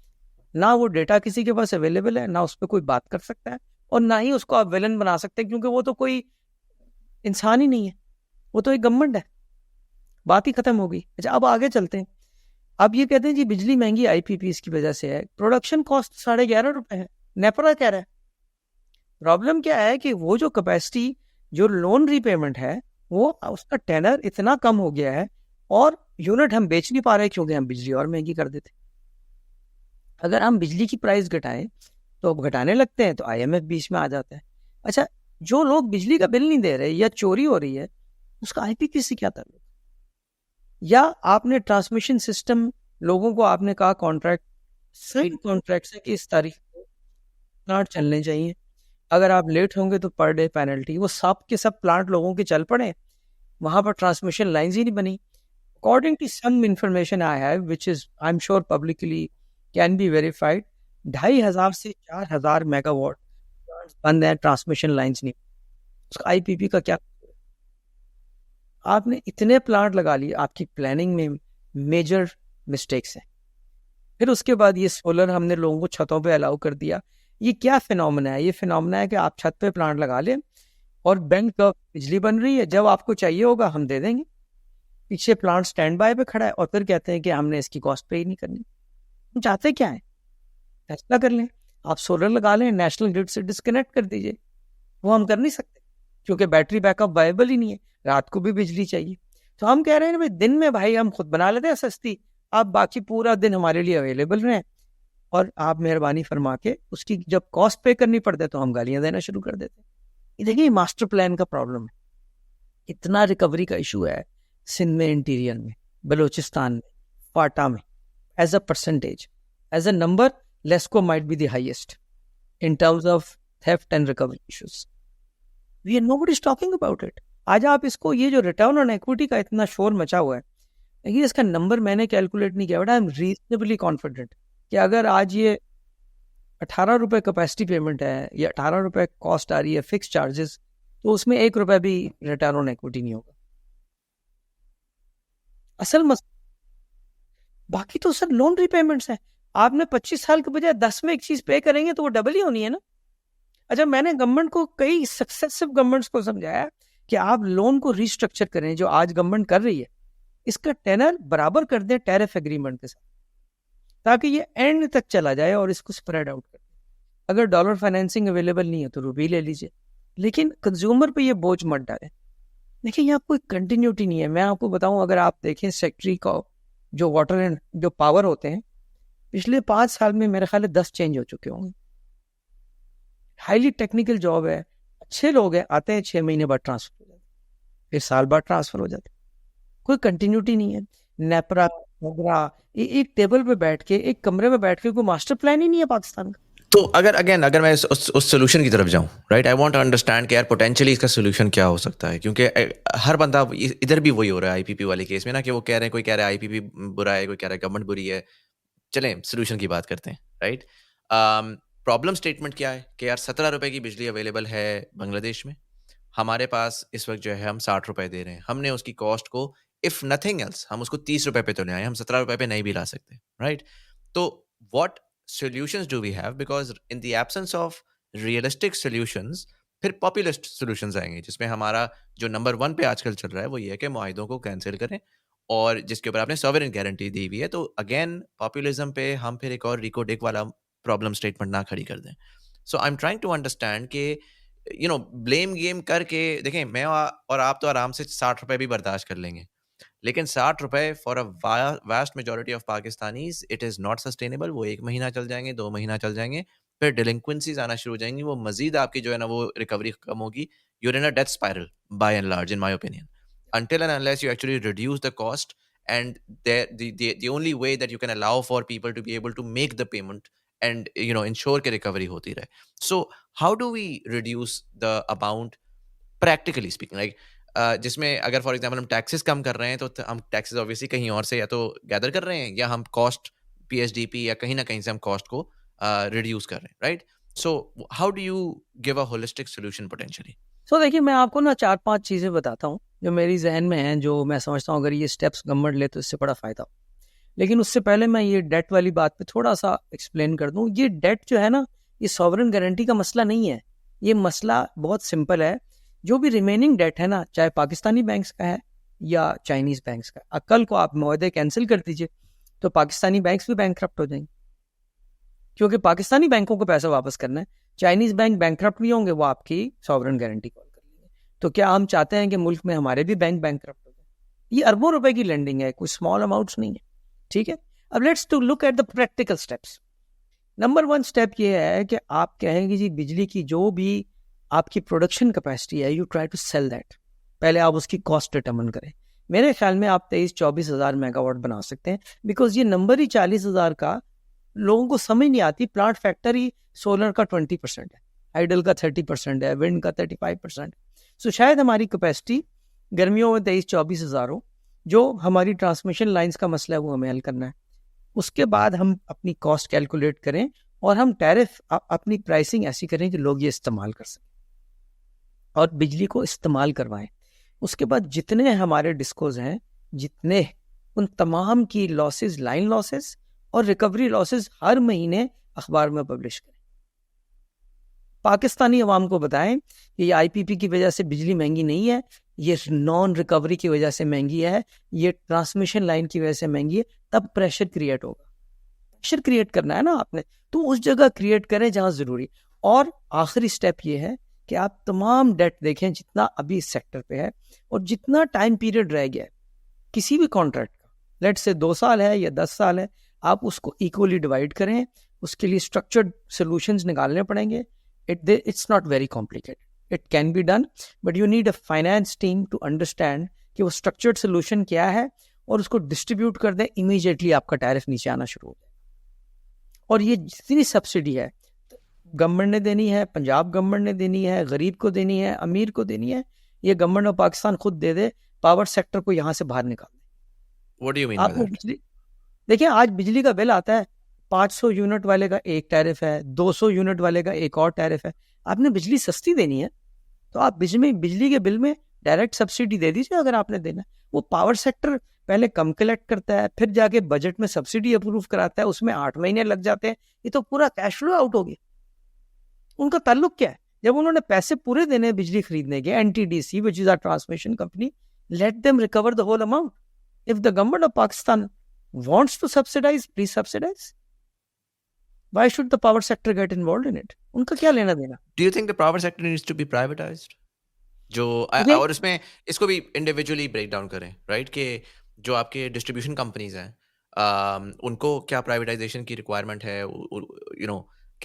ना वो डेटा किसी के पास अवेलेबल है, ना उस पर कोई बात कर सकता है, और ना ही उसको आप विलन बना सकते हैं, क्योंकि वो तो कोई इंसान ही नहीं है, वो तो एक गवर्नमेंट है। बात ही खत्म हो गई। अच्छा, अब आगे चलते हैं। अब ये कहते हैं जी बिजली महंगी आईपीपीस की वजह से है, प्रोडक्शन कॉस्ट 11.5 रुपए है, नेपरा कह रहा है। प्रॉब्लम क्या है कि वो जो कैपेसिटी, जो लोन रीपेमेंट है, वो उसका टेनर इतना कम हो गया है, और यूनिट हम बेच नहीं पा रहे क्योंकि हम बिजली और महंगी कर देते। अगर हम बिजली की प्राइस घटाएं तो अब घटाने लगते हैं तो आईएमएफ बीच में आ जाता है। अच्छा, जो लोग बिजली का बिल नहीं दे रहे या चोरी हो रही है, उसका आईपीपी से क्या ताल्लुक? या आपने ट्रांसमिशन सिस्टम, लोगों को आपने कहा कॉन्ट्रैक्ट, सही कॉन्ट्रैक्ट है कि इस तारीख को प्लांट चलने चाहिए, अगर आप लेट होंगे तो पर डे पेनल्टी। वो सब के सब प्लांट लोगों के चल पड़े, वहां पर ट्रांसमिशन लाइंस ही नहीं बनी। According to some information I have, which is I am sure publicly can be verified, 2,500 से 4,000 मेगावाट बंद है, ट्रांसमिशन लाइंस नहीं। उसका आईपीपी का क्या? आपने इतने प्लांट लगा लिए, आपकी प्लानिंग में मेजर मिस्टेक्स हैं। फिर उसके बाद ये सोलर हमने लोगों को छतों पे अलाउ कर दिया। ये क्या फिनोमेना है? ये फिनोमेना है कि आप छत पे प्लांट लगा लें और बैंक का बिजली बन रही है, जब आपको चाहिए होगा हम दे देंगे। पीछे प्लांट स्टैंड बाय पे खड़ा है, और फिर कहते हैं कि हमने इसकी कॉस्ट पे ही नहीं करनी। हम चाहते क्या है? फैसला कर लें, आप सोलर लगा लें, नेशनल ग्रिड से डिस्कनेक्ट कर दीजिए। वो हम कर नहीं सकते क्योंकि बैटरी बैकअप वायबल ही नहीं है, रात को भी बिजली चाहिए। तो हम कह रहे हैं भाई दिन में भाई हम खुद बना लेते हैं सस्ती, आप बाकी पूरा दिन हमारे लिए अवेलेबल रहें, और आप मेहरबानी फरमा के उसकी जब कॉस्ट पे करनी पड़ती तो हम गालियां देना शुरू कर देते। ये देखिए मास्टर प्लान का प्रॉब्लम है। इतना रिकवरी का इशू है सिंध में, इंटीरियर में, बलूचिस्तान में, फाटा में, as a percentage, as a number, LESCO might be the highest in terms of theft and recovery issues. We nobody is talking about it. आज आप इसको, ये जो रिटर्न ऑन इक्विटी का इतना शोर मचा हुआ है, लेकिन इसका नंबर मैंने कैलकुलेट नहीं किया, but I am reasonably confident कि अगर आज ये 18 रुपए कैपेसिटी पेमेंट है या 18 रुपए कॉस्ट आ रही है फिक्स चार्जेस, तो उसमें 1 रुपए भी रिटर्न ऑन इक्विटी नहीं होगा। असल मस बाकी तो सर लोन रीपेमेंट्स है। आपने 25 साल के बजाय 10 में एक चीज पे करेंगे तो वो डबल ही होनी है ना। अच्छा, मैंने गवर्नमेंट को, कई सक्सेसिव गवर्नमेंट्स को समझाया कि आप लोन को रिस्ट्रक्चर करें, जो आज गवर्नमेंट कर रही है, इसका टेनर बराबर कर दें टैरिफ एग्रीमेंट के साथ, ताकि ये एंड तक चला जाए और इसको स्प्रेड आउट कर। अगर डॉलर फाइनेंसिंग अवेलेबल नहीं है तो रुपये ले लीजिए, लेकिन कंज्यूमर पे ये बोझ मत डालें। देखिए यहाँ कोई कंटिन्यूटी नहीं है। मैं आपको बताऊं, अगर आप देखें सेक्रेटरी का जो वाटर एंड जो पावर होते हैं, पिछले 5 साल में मेरे ख्याल 10 चेंज हो चुके होंगे। हाईली टेक्निकल जॉब है, अच्छे लोग हैं, आते हैं 6 महीने बाद ट्रांसफर हो जाते, फिर साल बाद ट्रांसफर हो जाते, कोई कंटिन्यूटी नहीं है। नेपरा मोगरा, एक टेबल पे बैठ के, एक कमरे में बैठ के, कोई मास्टर प्लान ही नहीं है पाकिस्तान का। तो अगर मैं उस सोल्यूशन की तरफ जाऊं, right, I want to understand कि यार पोटेंशियली इसका सोल्यूशन क्या हो सकता है, क्योंकि हर बंदा इधर भी वही हो रहा है आईपीपी वाले केस में ना, कि वो कह रहे हैं, कोई कह रहा है आईपीपी बुरा है, कोई कह रहा है गवर्नमेंट बुरी है। चलें सोल्यूशन की बात करते हैं, राइट। प्रॉब्लम स्टेटमेंट क्या है कि यार 17 रुपए की बिजली अवेलेबल है बांग्लादेश में, हमारे पास इस वक्त जो है हम 60 रुपए दे रहे हैं, हमने उसकी कॉस्ट को, इफ नथिंग एल्स, हम उसको 30 रुपए पे तो ले आए, हम 17 रुपए पे नहीं भी ला सकते, राइट। तो what solutions do we have, because in the absence of realistic solutions, फिर पॉपुलिस्ट सॉल्यूशंस आएंगे, जिसमें हमारा जो नंबर 1 पे आजकल चल रहा है वो ये है कि मुआहिदों को कैंसिल करें, और जिसके ऊपर आपने सॉवरेन गारंटी दी हुई है। तो अगेन पॉपुलिज्म पे हम फिर एक और रिको डिक वाला प्रॉब्लम स्टेटमेंट ना खड़ी कर दें। So I am trying to understand कि ब्लेम गेम करके देखें, मैं और आप तो आराम से 60 रुपए भी बर्दाश्त कर लेंगे, लेकिन 60 रुपए for a vast majority of Pakistanis it is not sustainable. वो 1 महीना चल जाएंगे, 2 महीना चल जाएंगे, फिर डिलिंक्वेंसीज आना शुरू हो जाएंगी, वो मजीद आपकी जो है ना वो रिकवरी कम होगी। You're in a death spiral by and large, in my opinion, until and unless you actually reduce the cost, and the only way that you can allow for people to be able to make the payment and ensure कि recovery होती रहे. So how do we reduce the amount practically speaking, like जिसमें अगर for example हम taxes कम कर रहे हैं तो हम टैक्सेस ऑब्वियसली कहीं और से या तो गैदर कर रहे हैं या हम कॉस्ट पीएचडीपी या कहीं ना कहीं से हम कॉस्ट को रिड्यूस कर रहे हैं, right? So how do you give a holistic solution potentially? So देखिए, मैं आपको ना 4-5 चीज़ें बताता हूँ जो मेरी जहन में हैं, जो मैं समझता हूँ अगर ये स्टेप्स गवर्नमेंट ले तो इससे बड़ा फ़ायदा हो। लेकिन उससे पहले मैं ये डेट वाली बात पे थोड़ा सा एक्सप्लेन कर दूँ। ये डेट जो है ना, ये सॉवरेन गारंटी का मसला नहीं है। ये मसला बहुत सिंपल है। जो भी रिमेनिंग डेट है ना, चाहे पाकिस्तानी बैंक्स का है या चाइनीज़ बैंक्स का, कल को आप मुआहदे कैंसिल कर दीजिए तो पाकिस्तानी बैंक्स भी बैंकक्रप्ट हो जाएंगे, क्योंकि पाकिस्तानी बैंकों को पैसा वापस करना है। चाइनीज़ बैंक बैंकक्रप्ट नहीं होंगे, वो आपकी सॉवरेन गारंटी कॉल कर लेंगे। तो क्या हम चाहते हैं कि मुल्क में हमारे भी बैंक बैंकक्रप्ट हो जाए? ये अरबों रुपए की लेंडिंग है, कोई स्मॉल अमाउंट्स नहीं है, ठीक है। अब let's to look at the practical steps. Number 1 step ये है कि आप कहेंगे जी बिजली की जो भी आपकी प्रोडक्शन कैपेसिटी है, you try to sell that. पहले आप उसकी कॉस्ट डिटरमिन करें। मेरे ख्याल में आप 23-24 हज़ार मेगावाट बना सकते हैं, बिकॉज ये नंबर ही 40 हज़ार का लोगों को समझ नहीं आती। प्लांट फैक्टर ही सोलर का 20% है, हाइडल का 30% है, विंड का 35%। सो शायद हमारी कैपेसिटी गर्मियों में 23-24 हज़ार हो। जो हमारी ट्रांसमिशन लाइंस का मसला है वो हमें हल करना है। उसके बाद हम अपनी कॉस्ट कैलकुलेट करें और हम टैरिफ अपनी प्राइसिंग ऐसी करें कि लोग ये इस्तेमाल कर सकें और बिजली को इस्तेमाल करवाएं। उसके बाद जितने हमारे डिस्कोज हैं, जितने, उन तमाम की लॉसेस, लाइन लॉसेस और रिकवरी लॉसेस हर महीने अखबार में पब्लिश करें। पाकिस्तानी अवाम को बताएं कि ये आईपीपी की वजह से बिजली महंगी नहीं है, ये नॉन रिकवरी की वजह से महंगी है, ये ट्रांसमिशन लाइन की वजह से महंगी है। तब प्रेशर क्रिएट होगा। प्रेशर क्रिएट करना है ना आपने, तो उस जगह क्रिएट करें जहां जरूरी। और आखिरी स्टेप ये है कि आप तमाम डेट देखें जितना अभी इस सेक्टर पे है और जितना टाइम पीरियड रह गया है किसी भी कॉन्ट्रैक्ट का, लेट से 2 साल है या 10 साल है, आप उसको इक्वली डिवाइड करें। उसके लिए स्ट्रक्चर्ड सोल्यूशंस निकालने पड़ेंगे। It's not very complicated, it can be done, but you need a finance team to understand कि वो स्ट्रक्चर्ड सोल्यूशन क्या है और उसको डिस्ट्रीब्यूट कर दें। इमीडिएटली आपका टैरिफ नीचे आना शुरू हो जाए। और ये जितनी सब्सिडी है गवर्नमेंट ने देनी है, पंजाब गवर्नमेंट ने देनी है, गरीब को देनी है, अमीर को देनी है, ये गवर्नमेंट ऑफ पाकिस्तान खुद दे दे। पावर सेक्टर को यहाँ से बाहर निकाल दे। What do you mean by that? बिजली देखिए, आज बिजली का बिल आता है, 500 यूनिट वाले का एक टैरिफ है, 200 यूनिट वाले का एक और टैरिफ है। आपने बिजली सस्ती देनी है तो आप बिजली के बिल में डायरेक्ट सब्सिडी दे दीजिए अगर आपने देना है। वो पावर सेक्टर पहले कम कलेक्ट करता है, फिर जाके बजट में सब्सिडी अप्रूव कराता है, उसमें 8 महीने लग जाते हैं। ये तो पूरा कैश फ्लो आउट हो गया। उनका ताल्लुक क्या है? जब उन्होंने पैसे पूरे देने बिजली खरीदने के, NTDC which is our transmission company, let them recover the whole amount. If the government of Pakistan wants to subsidize, please subsidize. Why should the power sector get involved in it? उनका क्या लेना देना? Do you think the power sector needs to be privatized? जो और इसमें इसको भी individually break down करें, राइट? कि जो आपके डिस्ट्रीब्यूशन कंपनीज हैं उनको क्या प्राइवेटाइजेशन की रिक्वायरमेंट है? You know,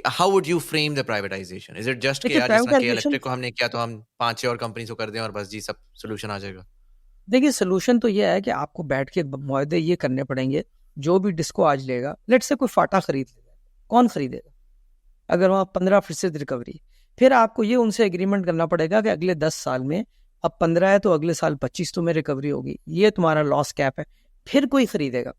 how would you frame the privatisation? Is it just कि यार जिस इलेक्ट्रिक को हमने किया तो हम 5-6 और कंपनीज को कर दें और बस जी सब सोल्यूशन आ जाएगा? देखिए, सोल्यूशन तो ये है कि आपको बैठ के मुआहदे ये करने पड़ेंगे। जो भी डिस्को आज लेगा, लेट से कोई फाटा खरीद लेगा, कौन खरीदेगा अगर वहाँ 15% रिकवरी? फिर आपको ये उनसे एग्रीमेंट करना पड़ेगा कि अगले 10 साल में, अब 15 है तो अगले साल 25 तो में रिकवरी होगी, ये तुम्हारा लॉस कैप है, फिर कोई खरीदेगा।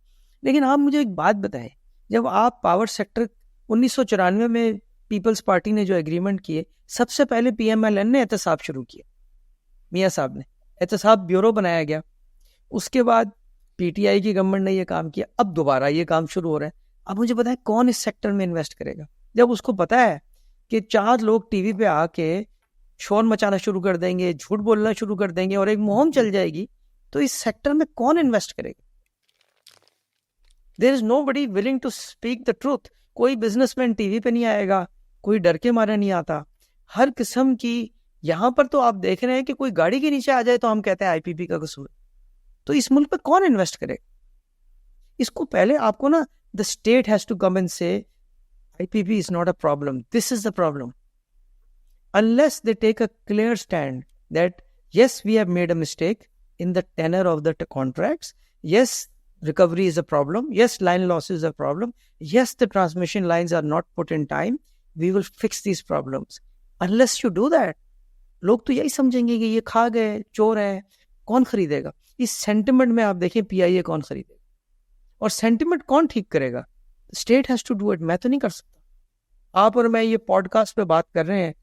लेकिन आप मुझे एक बात बताएं, जब आप पावर सेक्टर 1994 में पीपल्स पार्टी ने जो एग्रीमेंट किए, सबसे पहले PMLN ने एहतसाब शुरू किया, मियाँ साहब ने एहतसाब ब्यूरो बनाया गया। उसके बाद PTI की गवर्नमेंट ने ये काम किया, अब दोबारा ये काम शुरू हो रहा है। अब मुझे पता है कौन इस सेक्टर में इन्वेस्ट करेगा? जब उसको पता है कि 4 लोग टीवी पे आके शोर मचाना शुरू कर देंगे, झूठ बोलना शुरू कर देंगे और एक मुहिम चल जाएगी, तो इस सेक्टर में कौन इन्वेस्ट करेगा? There is nobody willing to speak the truth. कोई बिजनेसमैन टीवी पे नहीं आएगा, कोई डर के मारे नहीं आता। हर किस्म की, यहां पर तो आप देख रहे हैं कि कोई गाड़ी के नीचे आ जाए तो हम कहते हैं आईपीपी का कसूर। तो इस मुल्क पे कौन इन्वेस्ट करेगा? इसको पहले आपको ना, the state has to come and say IPP is not a problem, this is the problem. Unless they take a clear stand that yes, we have made a mistake in the tenor of the contracts, yes, recovery is a problem. Yes, line loss is a problem. Yes, the transmission lines are not put in time. We will fix these problems. Unless you do that, लोग तो यही समझेंगे कि ये खा गए, चोर है, कौन खरीदेगा? इस सेंटिमेंट में आप देखिए PIA कौन खरीदेगा और सेंटिमेंट कौन ठीक करेगा? State has to do it. मैं तो नहीं कर सकता. आप और मैं ये पॉडकास्ट पे बात कर रहे हैं,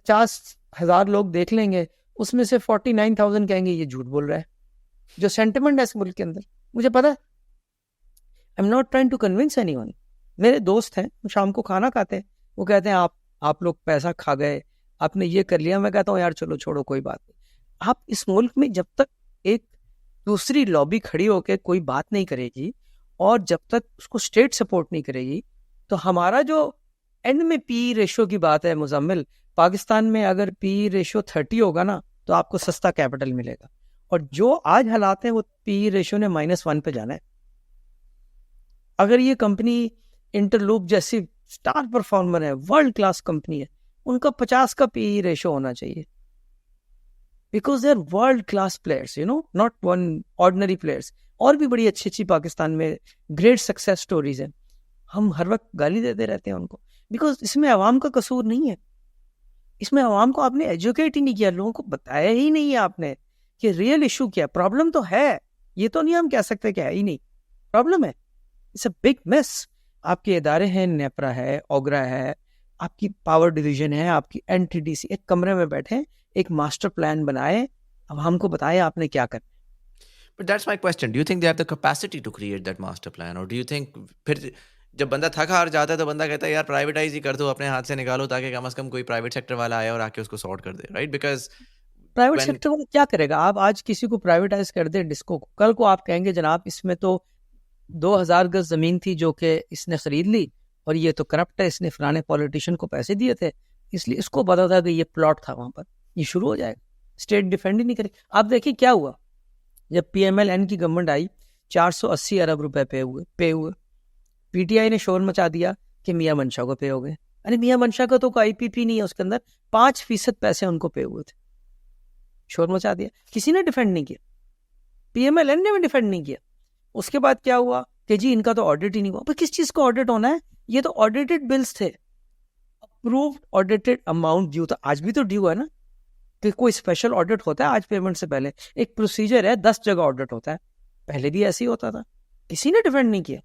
50,000 लोग देख लेंगे, उसमें से 49,000 कहेंगे ये झूठ बोल रहा है. जो सेंटिमेंट है इस मुल्क के अंदर, मुझे पता है. I am not trying to convince anyone. मेरे दोस्त हैं, शाम को खाना खाते हैं, वो कहते हैं आप लोग पैसा खा गए, आपने ये कर लिया. मैं कहता हूँ यार चलो छोड़ो, कोई बात नहीं. आप इस मुल्क में जब तक एक दूसरी लॉबी खड़ी होकर कोई बात नहीं करेगी और जब तक उसको स्टेट सपोर्ट नहीं करेगी, तो हमारा जो एंड में PE रेशियो की बात है मुजम्मिल, पाकिस्तान में अगर PE रेशियो 30 होगा ना, तो आपको सस्ता कैपिटल मिलेगा. और जो आज हालात हैं वो PE रेशियो ने -1 पे जाना है. अगर ये कंपनी इंटरलूप जैसी स्टार परफॉर्मर है, वर्ल्ड क्लास कंपनी है, उनका 50 का PE रेशियो होना चाहिए. Because they are world class players, you know, not one ordinary players. और भी बड़ी अच्छी अच्छी पाकिस्तान में ग्रेट सक्सेस स्टोरीज हैं. हम हर वक्त गाली देते रहते हैं उनको, बिकॉज इसमें अवाम का कसूर नहीं है. इसमें अवाम को आपने एजुकेट ही नहीं किया, लोगों को बताया ही नहीं है आपने कि रियल इशू क्या. प्रॉब्लम तो है, ये तो नहीं हम कह सकते कि है ही नहीं. प्रॉब्लम है. It's a big miss. आपके इदारे हैं, नेपरा है, ओगरा है, आपकी पावर डिवीजन है, आपकी NTDC, एक कमरे में बैठे एक मास्टर प्लान बनाए, अब हमको बताए आपने क्या करना. But that's my question. Do you think they have the capacity to create that master plan, or do you think फिर जब बंदा थक हार जाता है तो बंदा कहता है यार प्राइवेटाइज ही कर दो, अपने हाथ से निकालो, ताकि कम से कम कोई प्राइवेट सेक्टर वाला आए और आके उसको सॉर्ट कर दे, राइट? बिकॉज प्राइवेट सेक्टर वाला क्या करेगा? आप आज किसी को प्राइवेटाइज कर दे डिस्को को, कल को आप कहेंगे जनाब इसमें तो 2000 गज जमीन थी जो कि इसने खरीद ली और ये तो करप्ट है, इसने फलाने पॉलिटिशियन को पैसे दिए थे, इसलिए इसको पता था कि ये प्लॉट था वहां पर. ये शुरू हो जाएगा. स्टेट डिफेंड ही नहीं करेगी. आप देखिए क्या हुआ जब PMLN की गवर्नमेंट आई, 480 अरब रुपए पे हुए. PTI ने शोर मचा दिया कि मियां मंशा को पे हो गए. अरे मियां मंशा का तो कोई IPP नहीं है, उसके अंदर 5% पैसे उनको पे हुए थे. शोर मचा दिया, किसी ने डिफेंड नहीं किया. PMLN ने भी डिफेंड नहीं किया. उसके बाद क्या हुआ कि जी इनका तो ऑडिट ही नहीं हुआ. पर किस चीज का ऑडिट होना है? ये तो ऑडिटेड बिल्स थे, अप्रूव्ड ऑडिटेड अमाउंट ड्यू था. आज भी तो ड्यू है ना, कि कोई स्पेशल ऑडिट होता है आज पेमेंट से पहले? एक प्रोसीजर है, 10 जगह ऑडिट होता है. पहले भी ऐसे ही होता था. किसी ने डिफेंड नहीं किया.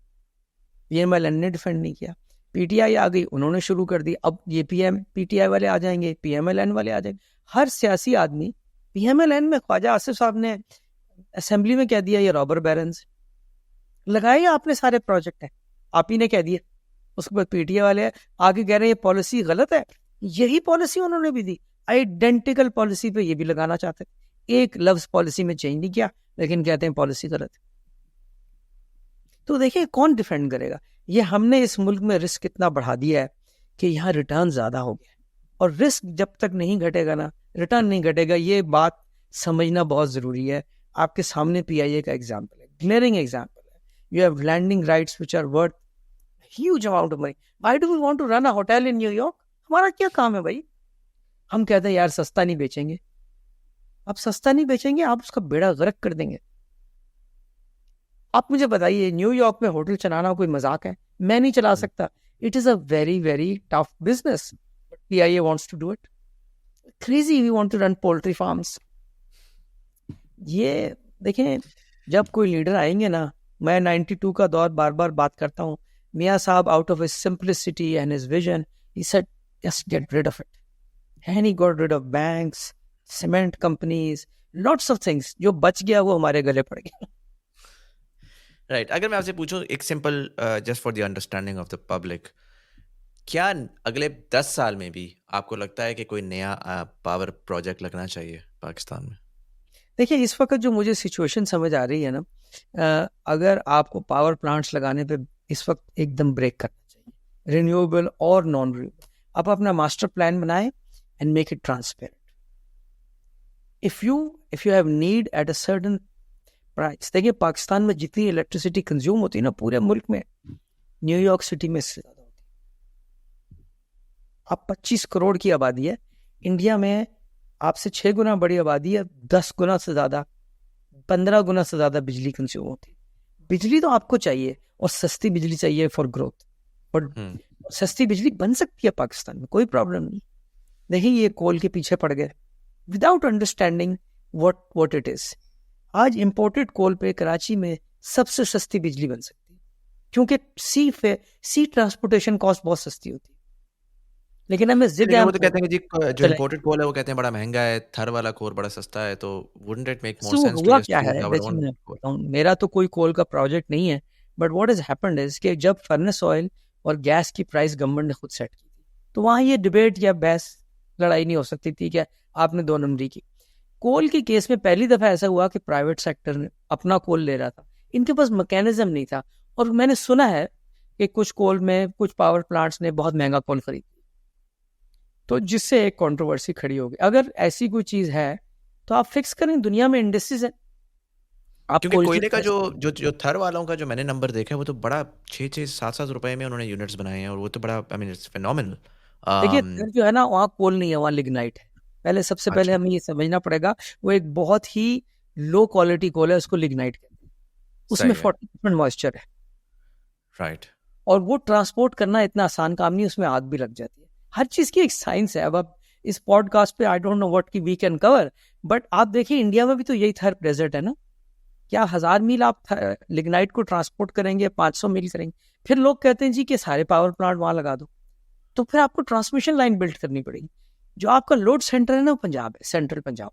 PMLN ने डिफेंड नहीं किया. PTI आ गई, उन्होंने शुरू कर दी. अब ये PTI वाले आ जाएंगे, PMLN वाले आ जाएंगे. हर सियासी आदमी PMLN में, ख्वाजा आसिफ साहब ने असेंबली में कह दिया ये रॉबर बैरन्स लगाए, आपने सारे प्रोजेक्ट है, आप ही ने कह दिया. उसके बाद PTI वाले आगे कह रहे हैं ये पॉलिसी गलत है. यही पॉलिसी उन्होंने भी दी, आइडेंटिकल पॉलिसी पे ये भी लगाना चाहते. एक लफ्ज पॉलिसी में चेंज नहीं किया, लेकिन कहते हैं पॉलिसी गलत है. तो देखिए कौन डिफेंड करेगा? ये हमने इस मुल्क में रिस्क इतना बढ़ा दिया है कि यहाँ रिटर्न ज्यादा हो गया. और रिस्क जब तक नहीं घटेगा ना, रिटर्न नहीं घटेगा. ये बात समझना बहुत जरूरी है. आपके सामने PIA का एग्जाम्पल है, ग्लेयरिंग एग्जाम्पल है. You have landing rights which are worth huge amount of money. Why do we want to run a hotel in New York? हमारा क्या काम है भाई? हम कहते हैं यार सस्ता नहीं बेचेंगे. आप सस्ता नहीं बेचेंगे, आप उसका बेड़ा गर्क कर देंगे. आप मुझे बताइए, न्यूयॉर्क में होटल चलाना कोई मजाक है? मैं नहीं चला सकता. It is a very very tough business. PIA wants to do it. Crazy, we want to run poultry farms. ये देखें, जब कोई लीडर आएंगे ना, मैं 92 का दौर बार बार बात करता हूँ. मियाँ साहब, out of his simplicity and his vision, he said, just get rid of it. And he got rid of banks, cement companies, lots of things. जो बच गया वो हमारे गले पड़ गया. राइट. अगर मैं आपसे पूछूं एक simple, just for the understanding of the public, क्या अगले 10 साल में भी आपको लगता है कि कोई नया पावर प्रोजेक्ट लगना चाहिए पाकिस्तान में? देखिए इस वक्त जो मुझे सिचुएशन समझ आ रही है ना, अगर आपको पावर प्लांट्स लगाने पे इस वक्त एकदम ब्रेक करना चाहिए, रिन्यूएबल और नॉन रिन्यूएबल. आप अपना मास्टर प्लान बनाएं and make it transparent. If you have need at a certain price. देखिए पाकिस्तान में जितनी इलेक्ट्रिसिटी कंज्यूम होती है ना पूरे मुल्क में, न्यूयॉर्क सिटी में से ज्यादा होती है. आप 25 करोड़ की आबादी है. इंडिया में आपसे 6 गुना बड़ी आबादी है, 10 गुना से ज्यादा, 15 गुना से ज्यादा बिजली कंज्यूम होती है. बिजली तो आपको चाहिए और सस्ती बिजली चाहिए फॉर ग्रोथ, और सस्ती बिजली बन सकती है पाकिस्तान में, कोई प्रॉब्लम नहीं। देखिए ये कोल के पीछे पड़ गए without understanding what it is. आज इंपोर्टेड कोल पे कराची में सबसे सस्ती बिजली बन सकती है, क्योंकि सी ट्रांसपोर्टेशन कॉस्ट बहुत सस्ती होती है। लेकिन हमें जिद है, वो तो कहते हैं कि जी जो इंपोर्टेड कोल है वो कहते हैं बड़ा महंगा है, थर वाला कोल बड़ा सस्ता है, तो wouldn't it make more sense to हुआ जस्ट क्या यूज है, आवर देखिए ओन मैं कोल? बताऊं, मेरा तो कोई कोल का प्रोजेक्ट नहीं है, but what is happened is कि जब फर्नेस ऑयल और गैस की प्राइस गवर्नमेंट ने खुद सेट की थी, तो वहां ये डिबेट या बहस लड़ाई नहीं हो सकती थी कि आपने 2 नंबरी की। कोल के केस में पहली दफा ऐसा हुआ कि प्राइवेट सेक्टर ने अपना कोल ले रहा था, इनके पास मैकेनिज्म नहीं था। और मैंने सुना है कि कुछ कोल में कुछ पावर प्लांट्स ने बहुत महंगा कोल खरीद, तो जिससे एक कंट्रोवर्सी खड़ी होगी। अगर ऐसी कोई चीज है तो आप फिक्स करें, दुनिया में इंडस्ट्रीज है। आप क्योंकि कोल की कोयले का जो थर वालों का जो मैंने नंबर देखा है वो तो बड़ा 6-7 रुपए में उन्होंने यूनिट्स बनाए हैं, और वो तो बड़ा आई मीन इट्स फिनोमिनल। देखिए थर जो है ना, वहाँ कोल नहीं है, वहाँ लिग्नाइट है। पहले सबसे पहले अच्छा, हमें ये समझना पड़ेगा, वो एक बहुत ही लो क्वालिटी कोल है, उसको लिग्नाइट कहते हैं। उसमें सही है, 40% मॉइस्चर है, राइट। और वो ट्रांसपोर्ट करना इतना आसान काम नहीं, उसमें आग भी लग जाती है। हर चीज की एक साइंस है। अब इस पॉडकास्ट पे आई डोंट नो व्हाट की वी कैन कवर, बट आप देखिए इंडिया में भी तो यही थर डेजर्ट है ना। क्या 1000 मील आप लिग्नाइट को ट्रांसपोर्ट करेंगे, 500 मील करेंगे? फिर लोग कहते हैं जी कि सारे पावर प्लांट वहां लगा दो, तो फिर आपको ट्रांसमिशन लाइन बिल्ड करनी पड़ेगी। जो आपका लोड सेंटर है ना, वो पंजाब है, सेंट्रल पंजाब।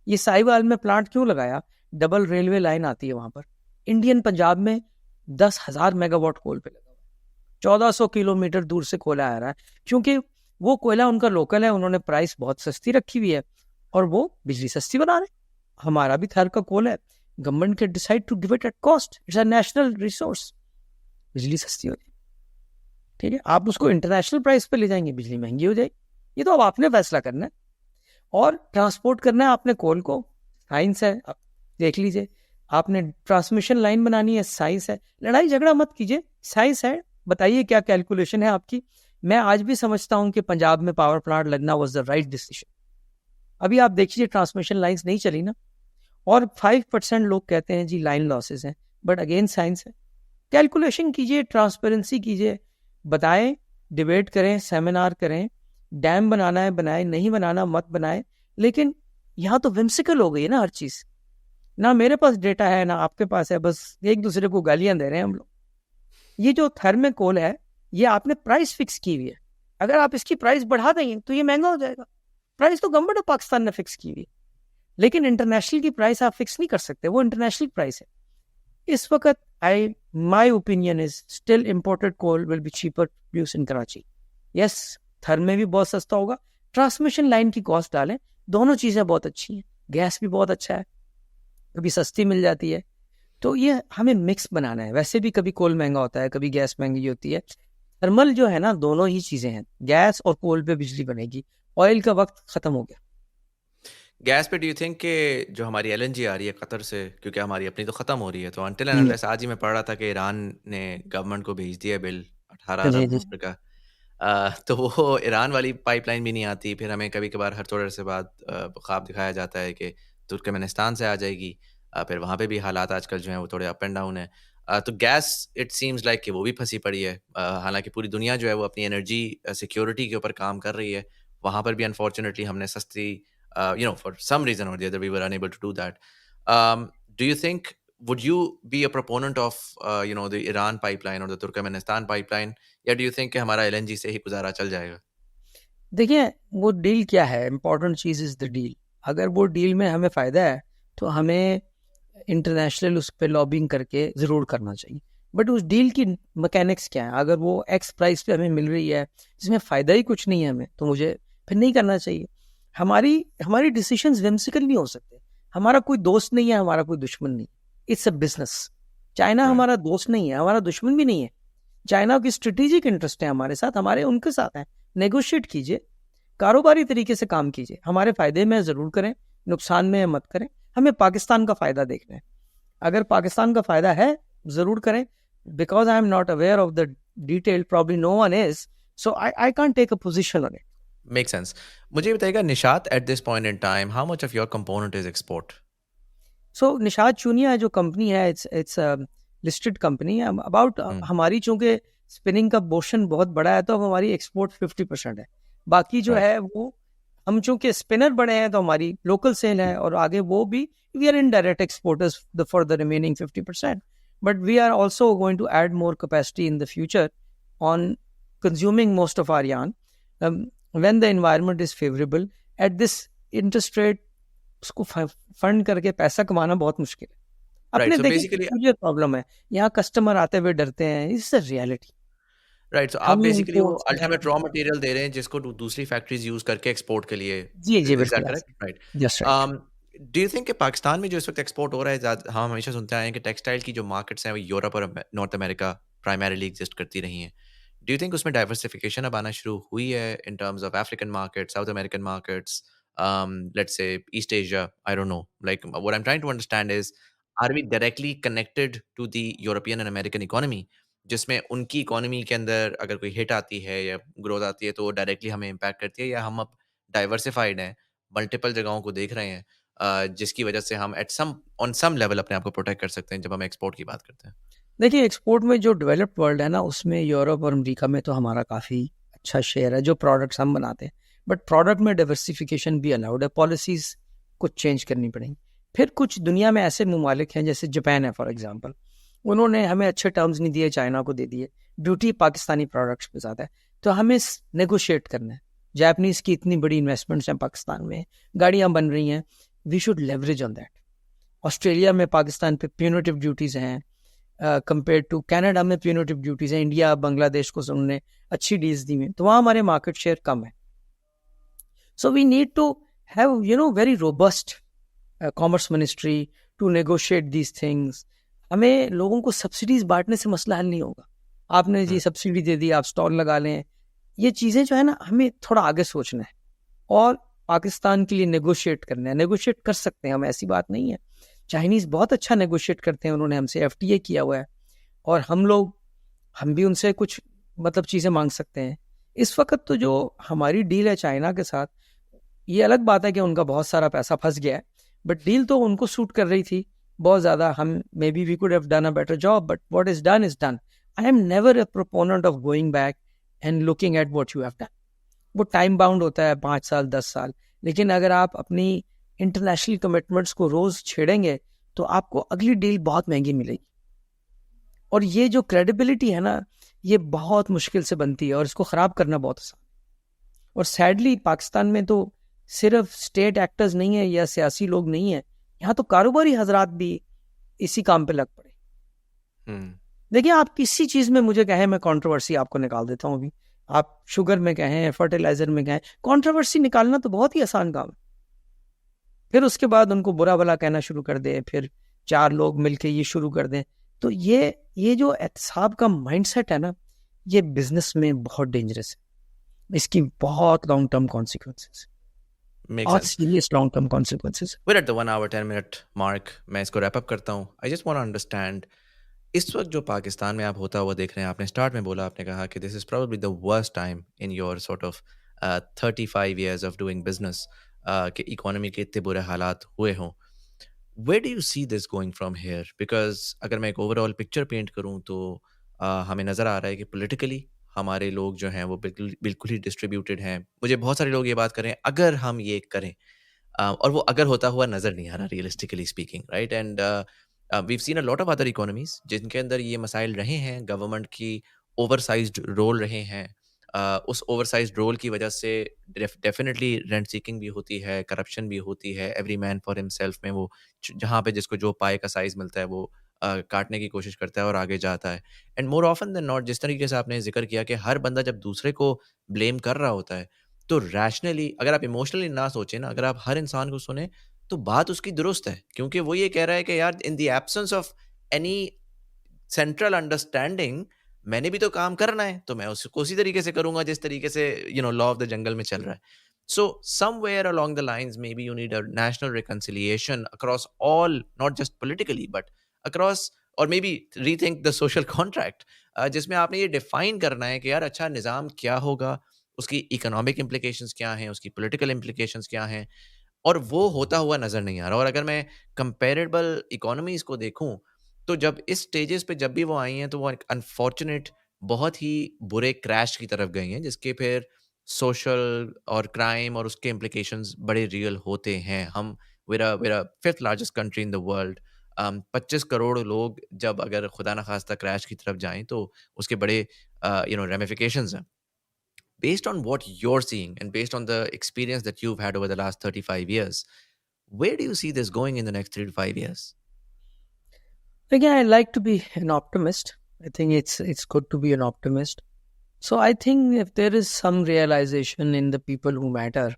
ये साहिवाल में प्लांट क्यों लगाया? डबल रेलवे लाइन आती है वहां पर। इंडियन पंजाब में 10,000 मेगावाट कोल पे लगा हुआ है, 1400 किलोमीटर दूर से कोयला आ रहा है, क्योंकि वो कोयला उनका लोकल है, उन्होंने प्राइस बहुत सस्ती रखी हुई है और वो बिजली सस्ती बना रहे। हमारा भी थर का कोल है, government can decide to give it at cost, it's a national resource, बिजली सस्ती हो जाए। ठीक है, आप उसको इंटरनेशनल प्राइस पे ले जाएंगे, बिजली महंगी हो जाएगी। ये तो अब आपने फैसला करना है, और ट्रांसपोर्ट करना है आपने कोल को, साइंस है, आप देख लीजिए। आपने ट्रांसमिशन लाइन बनानी है, साइंस है। लड़ाई झगड़ा मत कीजिए, साइंस है, बताइए क्या कैलकुलेशन है आपकी। मैं आज भी समझता हूं कि पंजाब में पावर प्लांट लगना वाज द राइट डिसीजन। अभी आप देखिए ट्रांसमिशन लाइंस नहीं चली ना, और 5% लोग कहते हैं जी लाइन लॉसेस हैं, बट अगेन साइंस है। कैलकुलेशन कीजिए, ट्रांसपेरेंसी कीजिए, बताएं, डिबेट करें, सेमिनार करें। डैम बनाना है बनाए, नहीं बनाना मत बनाए। लेकिन यहाँ तो विम्सिकल हो गई है ना हर चीज, ना मेरे पास डेटा है ना आपके पास है, बस एक दूसरे को गालियां दे रहे हैं हम लोग। ये जो थर्मल कोल है, ये आपने प्राइस फिक्स की हुई है, अगर आप इसकी प्राइस बढ़ा देंगे तो ये महंगा हो जाएगा। प्राइस तो गवर्नमेंट ऑफ पाकिस्तान ने फिक्स की हुई है, लेकिन इंटरनेशनल की प्राइस आप फिक्स नहीं कर सकते, वो इंटरनेशनल प्राइस है। इस वक्त my opinion is still imported coal will be cheaper produce in Karachi. Yes, Thar में भी बहुत सस्ता होगा, ट्रांसमिशन लाइन की कॉस्ट डालें, दोनों चीजें बहुत अच्छी हैं। गैस भी बहुत अच्छा है, कभी सस्ती मिल जाती है, तो ये हमें मिक्स बनाना है। वैसे भी कभी कोल महंगा होता है, कभी गैस महंगी होती है। थर्मल जो है ना, दोनों ही चीजें हैं, गैस और कोल पे बिजली बनेगी। ऑयल का वक्त खत्म हो गया। गैस पे डू यू थिंक कि जो हमारी एलएनजी आ रही है कतर से, क्योंकि हमारी अपनी तो ख़त्म हो रही है, तो अनटिल एंड अनलेस, आज ही मैं पढ़ रहा था कि ईरान ने गवर्नमेंट को भेज दिया बिल 18 जी अरब जी। डॉलर का। तो वो ईरान वाली पाइपलाइन भी नहीं आती, फिर हमें कभी कभार हर थोड़े से बाद ख्वाब दिखाया जाता है कि तुर्कमेनिस्तान से आ जाएगी। फिर वहाँ पे भी हालात आजकल जो हैं वो थोड़े अप एंड डाउन है। तो गैस इट सीम्स लाइक कि वो भी फंसी पड़ी है। हालांकि पूरी दुनिया जो है वो अपनी एनर्जी सिक्योरिटी के ऊपर काम कर रही है, वहाँ पर भी अनफॉर्चुनेटली हमने सस्ती for some reason or the other we were unable to do that. Do you think, would you be a proponent of the Iran pipeline or the Turkmenistan pipeline, या do you think कि हमारा LNG से ही गुजारा चल जाएगा? देखिए वो deal क्या है, इंपॉर्टेंट चीज इज द डील। अगर वो डील में हमें फायदा है तो हमें इंटरनेशनल उस पर लॉबिंग करके जरूर करना चाहिए। बट उस डील की मैकेनिक्स क्या है? अगर वो एक्स प्राइस पे हमें मिल रही है, जिसमें फायदा ही कुछ नहीं है हमें, तो मुझे फिर नहीं करना चाहिए। हमारी हमारी डिसीजंस विम्सिकल नहीं हो सकते। हमारा कोई दोस्त नहीं है, हमारा कोई दुश्मन नहीं, it's a business. China Right. हमारा दोस्त नहीं है, हमारा दुश्मन भी नहीं है। चाइना की स्ट्रेटेजिक इंटरेस्ट है हमारे साथ, हमारे उनके साथ है। नेगोशिएट कीजिए, कारोबारी तरीके से काम कीजिए, हमारे फायदे में जरूर करें, नुकसान में मत करें। हमें पाकिस्तान का फायदा देखना है, अगर पाकिस्तान का फायदा है जरूर करें। Because I am not aware of the detail, probably no one is, so I can't take a position on it. Makes sense. मुझे बताइएगा Nishat, at this point in time, how much of your component is export? सो निशात चूनिया जो company है, it's listed company है about हमारी, चूंकि spinning का portion बहुत बड़ा है तो अब हमारी एक्सपोर्ट 50% है, बाकी जो राइट है वो हम चूंकि स्पिनर बड़े हैं तो हमारी लोकल सेल है, और आगे वो भी we are in direct exporters for the remaining 50%, but we are also going to add more capacity in the future on consuming most of our yarn when the environment is favorable. At this interest rate उसको fund करके पैसा कमाना बहुत मुश्किल है। Right अपने सो देखिए basically मुझे प्रॉब्लम है, यहाँ कस्टमर आते हुए डरते हैं, it's a reality. Right so आप हम बेसिकली उनको वो अल्टीमेट समझाना, रॉ मटेरियल दे रहे हैं जिसको दूसरी फैक्ट्रीज यूज करके एक्सपोर्ट के लिए, जी जी इज दैट बिल्कुल करेक्ट? ऐसे, right. Just right. Do you think कि पाकिस्तान में जो इस वक्त एक्सपोर्ट हो रहा है, हम हमेशा सुनते आए हैं कि टेक्सटाइल की जो मार्केट्स हैं वो यूरोप और नॉर्थ अमेरिका प्राइमरीली एग्जिस्ट करती रही हैं। डू यू थिंक उसमें डाइवर्सिफिकेशन अब आना शुरू हुई है in terms of African market, South American markets, let's say East Asia? I don't know, like what I am trying to understand is, are we directly connected to the European and American economy, जिसमें उनकी economy के अंदर अगर कोई hit आती है या growth आती है तो वो डायरेक्टली हमें इम्पैक्ट करती है, या हम अब डाइवर्सिफाइड हैं, मल्टीपल जगहों को देख रहे हैं, जिसकी वजह से हम at some on some level अपने आप को प्रोटेक्ट कर सकते हैं जब हम एक्सपोर्ट की बात करते हैं? देखिए एक्सपोर्ट में जो डेवलप्ड वर्ल्ड है ना, उसमें यूरोप और अमेरिका में तो हमारा काफ़ी अच्छा शेयर है जो प्रोडक्ट्स हम बनाते हैं, बट प्रोडक्ट में डाइवर्सिफिकेशन भी अलाउड है, पॉलिसीज़ कुछ चेंज करनी पड़ेंगी। फिर कुछ दुनिया में ऐसे ममालिक हैं जैसे जापान है फॉर एग्जांपल, उन्होंने हमें अच्छे टर्म्स नहीं दिए, चाइना को दे दिए, ड्यूटी पाकिस्तानी प्रोडक्ट्स पे ज़्यादा है, तो हमें नेगोशिएट करना है। जापानीज़ की इतनी बड़ी इन्वेस्टमेंट्स हैं पाकिस्तान में, गाड़ियाँ बन रही हैं, we should leverage on that. Australia में पाकिस्तान पे प्यूनिटिव ड्यूटीज़ हैं, कंपेयर टू कनाडा में प्यूनिटिव ड्यूटीज है, इंडिया बांग्लादेश को उन्होंने अच्छी डील्स दी हैं, तो वहाँ हमारे मार्केट शेयर कम है। So we need to have very robust commerce ministry to negotiate these things. हमें लोगों को सब्सिडीज बांटने से मसला हल नहीं होगा, आपने जी सब्सिडी दे दी आप स्टॉल लगा लें, ये चीज़ें जो है ना हमें थोड़ा आगे सोचना है और पाकिस्तान के लिए नेगोशिएट करना है। नेगोशिएट कर सकते हैं हम, ऐसी बात नहीं है, चाइनीज़ बहुत अच्छा नेगोशिएट करते हैं, उन्होंने हमसे एफटीए किया हुआ है और हम भी उनसे कुछ मतलब चीज़ें मांग सकते हैं। इस वक्त तो जो हमारी डील है चाइना के साथ, ये अलग बात है कि उनका बहुत सारा पैसा फंस गया है, बट डील तो उनको सूट कर रही थी बहुत ज़्यादा। हम maybe we could have done a better job, but what is done. I am never a proponent of going back and looking at what you have done. वो time bound होता है, 5 साल 10 साल, लेकिन अगर आप अपनी इंटरनेशनल कमिटमेंट्स को रोज छेड़ेंगे तो आपको अगली डील बहुत महंगी मिलेगी। और ये जो क्रेडिबिलिटी है ना, ये बहुत मुश्किल से बनती है और इसको ख़राब करना बहुत आसान है। और सैडली पाकिस्तान में तो सिर्फ स्टेट एक्टर्स नहीं है या सियासी लोग नहीं है, यहाँ तो कारोबारी हजरात भी इसी काम पे लग पड़े। देखिए आप किसी चीज़ में मुझे कहें, मैं कंट्रोवर्सी आपको निकाल देता हूँ अभी, आप शुगर में कहें, फर्टिलाइजर में कहें, कंट्रोवर्सी निकालना तो बहुत ही आसान काम है। फिर उसके बाद उनको बुरा भला कहना शुरू कर दे, फिर 4 लोग मिलके ये शुरू कर दें, तो ये जो एहतसाब का माइंडसेट है ना, ये बिजनेस में बहुत डेंजरस है, इसकी बहुत लॉन्ग टर्म कॉन्सिक्वेंसेस, बहुत serious long term consequences. We're at the 1 hour 10 minute mark. मैं इसको रैप अप करता हूँ। I just want to understand, इस वक्त जो पाकिस्तान में आप होता हुआ देख रहे हैं, आपने स्टार्ट में बोला, आपने कहा कि this is probably the worst time in your sort of 35 years of doing business, कि इकोनॉमी के इतने बुरे हालात हुए हों। Where do you see this going from here? Because अगर मैं एक ओवरऑल पिक्चर पेंट करूँ तो हमें नज़र आ रहा है कि पॉलिटिकली हमारे लोग जो हैं वो बिल्कुल बिल्कुल ही डिस्ट्रीब्यूटेड हैं। मुझे बहुत सारे लोग ये बात करें, अगर हम ये करें, और वो अगर होता हुआ नज़र नहीं आ रहा realistically speaking, right? And we've seen a lot of other economies जिनके अंदर ये मसाइल रहे हैं, गवर्नमेंट की ओवरसाइज्ड रोल रहे हैं। उस ओवरसाइज्ड रोल की वजह से डेफिनेटली रेंट सीकिंग भी होती है, करप्शन भी होती है, एवरी मैन फॉर हिमसेल्फ में वो जहाँ पे जिसको जो पाए का साइज मिलता है वो काटने की कोशिश करता है और आगे जाता है। And more often than not, जिस तरीके से आपने जिक्र किया कि हर बंदा जब दूसरे को ब्लेम कर रहा होता है, तो रैशनली अगर आप इमोशनली ना सोचें ना, अगर आप हर इंसान को सुने, तो बात उसकी दुरुस्त है, क्योंकि वो ये कह रहा है कि यार in the absence of any central understanding मैंने भी तो काम करना है, तो मैं उसको उसी तरीके से करूंगा जिस तरीके से लॉ ऑफ द जंगल में चल रहा है। So somewhere along the lines maybe you need a national reconciliation across all, not just politically but across, और maybe rethink the social contract, जिसमें आपने ये डिफाइन करना है कि यार अच्छा निज़ाम क्या होगा, उसकी इकोनॉमिक इम्प्लीकेशंस क्या हैं, उसकी पॉलिटिकल इम्प्लीकेशंस क्या हैं, और वो होता हुआ नज़र नहीं आ रहा। और अगर मैं कंपेरेबल इकोनॉमीज़ को देखूँ, तो जब इस स्टेजेस पे जब भी वो आई हैं तो वो अनफॉर्चुनेट बहुत ही बुरे क्रैश की तरफ गई हैं, जिसके फिर सोशल और क्राइम और उसके इम्प्लीकेशंस बड़े रियल होते हैं। हम we're a fifth largest country in the world. 25 crore लोग जब अगर खुदा ना खास्ता क्रैश की तरफ जाएं तो उसके बड़े ramifications हैं। Based on what you're seeing and based on the experience that you've had over the last 35 years, where do you see this going in the next 3 to 5 years? Again, I like to be an optimist. I think it's good to be an optimist. So I think if there is some realization in the people who matter,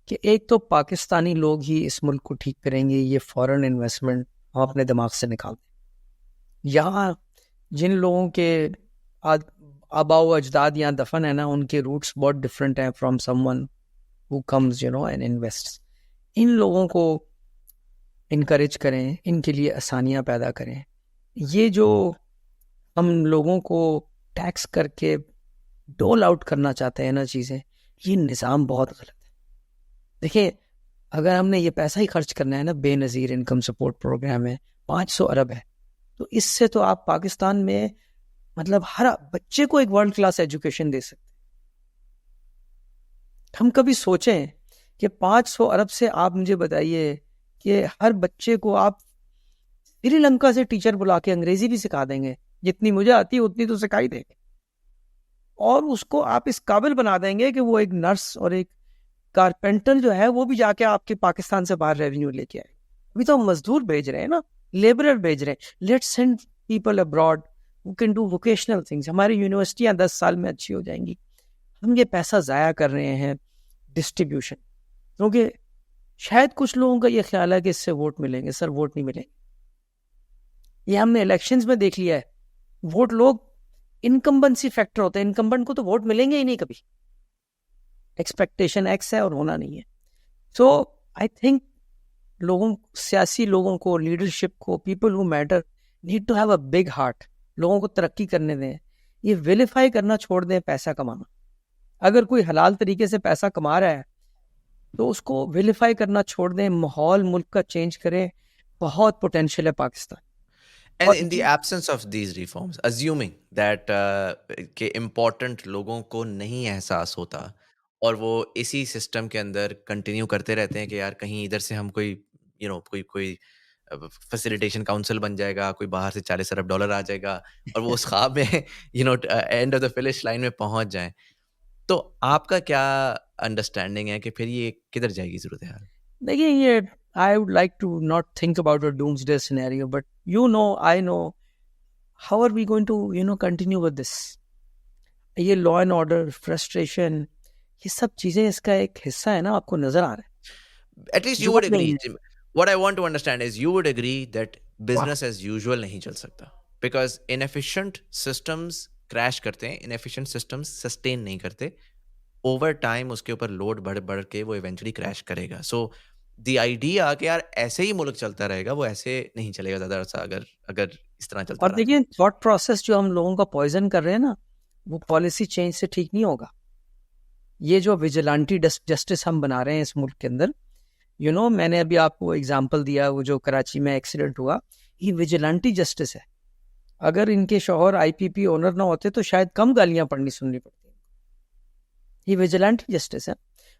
कि एक तो पाकिस्तानी लोग ही इस मुल्क को ठीक करेंगे, ये फॉरेन इन्वेस्टमेंट हम अपने दिमाग से निकाल दें। यहाँ जिन लोगों के आबाओ अजदाद यहाँ दफन है ना, उनके रूट्स बहुत डिफरेंट हैं from someone who comes and invests. इन लोगों को इनकरेज करें, इनके लिए आसानियाँ पैदा करें। ये जो हम लोगों को टैक्स करके डोल आउट करना चाहते हैं ना चीज़ें, ये निज़ाम बहुत गलत है। देखिए, अगर हमने ये पैसा ही खर्च करना है ना, बेनज़ीर इनकम सपोर्ट प्रोग्राम है, 500 अरब है, तो इससे तो आप पाकिस्तान में मतलब हर बच्चे को एक वर्ल्ड क्लास एजुकेशन दे सकते। हम कभी सोचें कि 500 अरब से आप मुझे बताइए कि हर बच्चे को आप श्रीलंका से टीचर बुला के अंग्रेजी भी सिखा देंगे, जितनी मुझे आती है उतनी तो सिखाई देंगे, और उसको आप इस काबिल बना देंगे कि वो एक नर्स और एक कारपेंटर जो है वो भी जाके आपके पाकिस्तान से बाहर रेवेन्यू लेके आए। अभी तो हम मजदूर भेज रहे हैं ना, लेबरर भेज रहे हैं। Let's send people abroad who can do vocational things. हमारी यूनिवर्सिटियां 10 साल में अच्छी हो जाएंगी। हम ये पैसा ज़ाया कर रहे हैं डिस्ट्रीब्यूशन, क्योंकि शायद कुछ लोगों का ये ख्याल है कि इससे वोट मिलेंगे। सर, वोट नहीं मिलेंगे। ये हमने इलेक्शंस में देख लिया है। वोट लोग इनकम्बेंसी फैक्टर होते हैं, इनकम्बेंट को तो वोट मिलेंगे ही नहीं कभी। एक्सपेक्टेशन एक्स है और होना नहीं है। सो आई थिंक सियासी लोगों को, लीडरशिप को, people who matter need to have a big heart. लोगों को तरक्की करने दें। ये विलिफाई करना छोड़ दें पैसा कमाना। अगर कोई हलाल तरीके से पैसा कमा रहा है तो उसको विलिफाई करना छोड़ दें, माहौल मुल्क का चेंज करें। बहुत पोटेंशियल है Pakistan. And in the absence of these reforms, assuming that के important लोगों को नहीं एहसास होता और वो इसी सिस्टम के अंदर कंटिन्यू करते रहते हैं कि यार कहीं इधर से हम कोई कोई फैसिलिटेशन काउंसिल बन जाएगा, कोई बाहर से 40 अरब डॉलर आ जाएगा और वो उस ख्वाब में end of the finish line में पहुंच जाएं, तो आपका क्या अंडरस्टैंडिंग है कि फिर ये किधर जाएगी सूरत हाल? देखिए, ये I would like to not think about a doomsday scenario, but I know, how are we going to continue with this? ये law and order, frustration, ये सब चीजें इसका एक हिस्सा है ना, आपको नजर आ रहा है। At least you would agree. What I want to understand is you would agree that business as usual नहीं चल सकता, because inefficient systems crash करते हैं, inefficient systems sustain नहीं करते, over time उसके ऊपर लोड बढ़ के वो eventually crash करेगा। So the idea कि यार ऐसे ही मुल्क चलता रहेगा, वो ऐसे नहीं चलेगा ज़्यादा अर्सा अगर इस तरह चलता और रहा। देखिए, थॉट प्रोसेस जो हम लोगों का पॉइजन कर रहे हैं ना, वो पॉलिसी चेंज से ठीक नहीं होगा। ये जो विजिलेंटी जस्टिस हम बना रहे हैं इस मुल्क के अंदर, मैंने अभी आपको एग्जांपल दिया, वो जो कराची में एक्सीडेंट हुआ, ये विजिलेंटी जस्टिस है। अगर इनके शौहर आईपीपी ओनर ना होते तो शायद कम गालियां पड़नी सुननी पड़ती। ये विजिलेंटी जस्टिस है,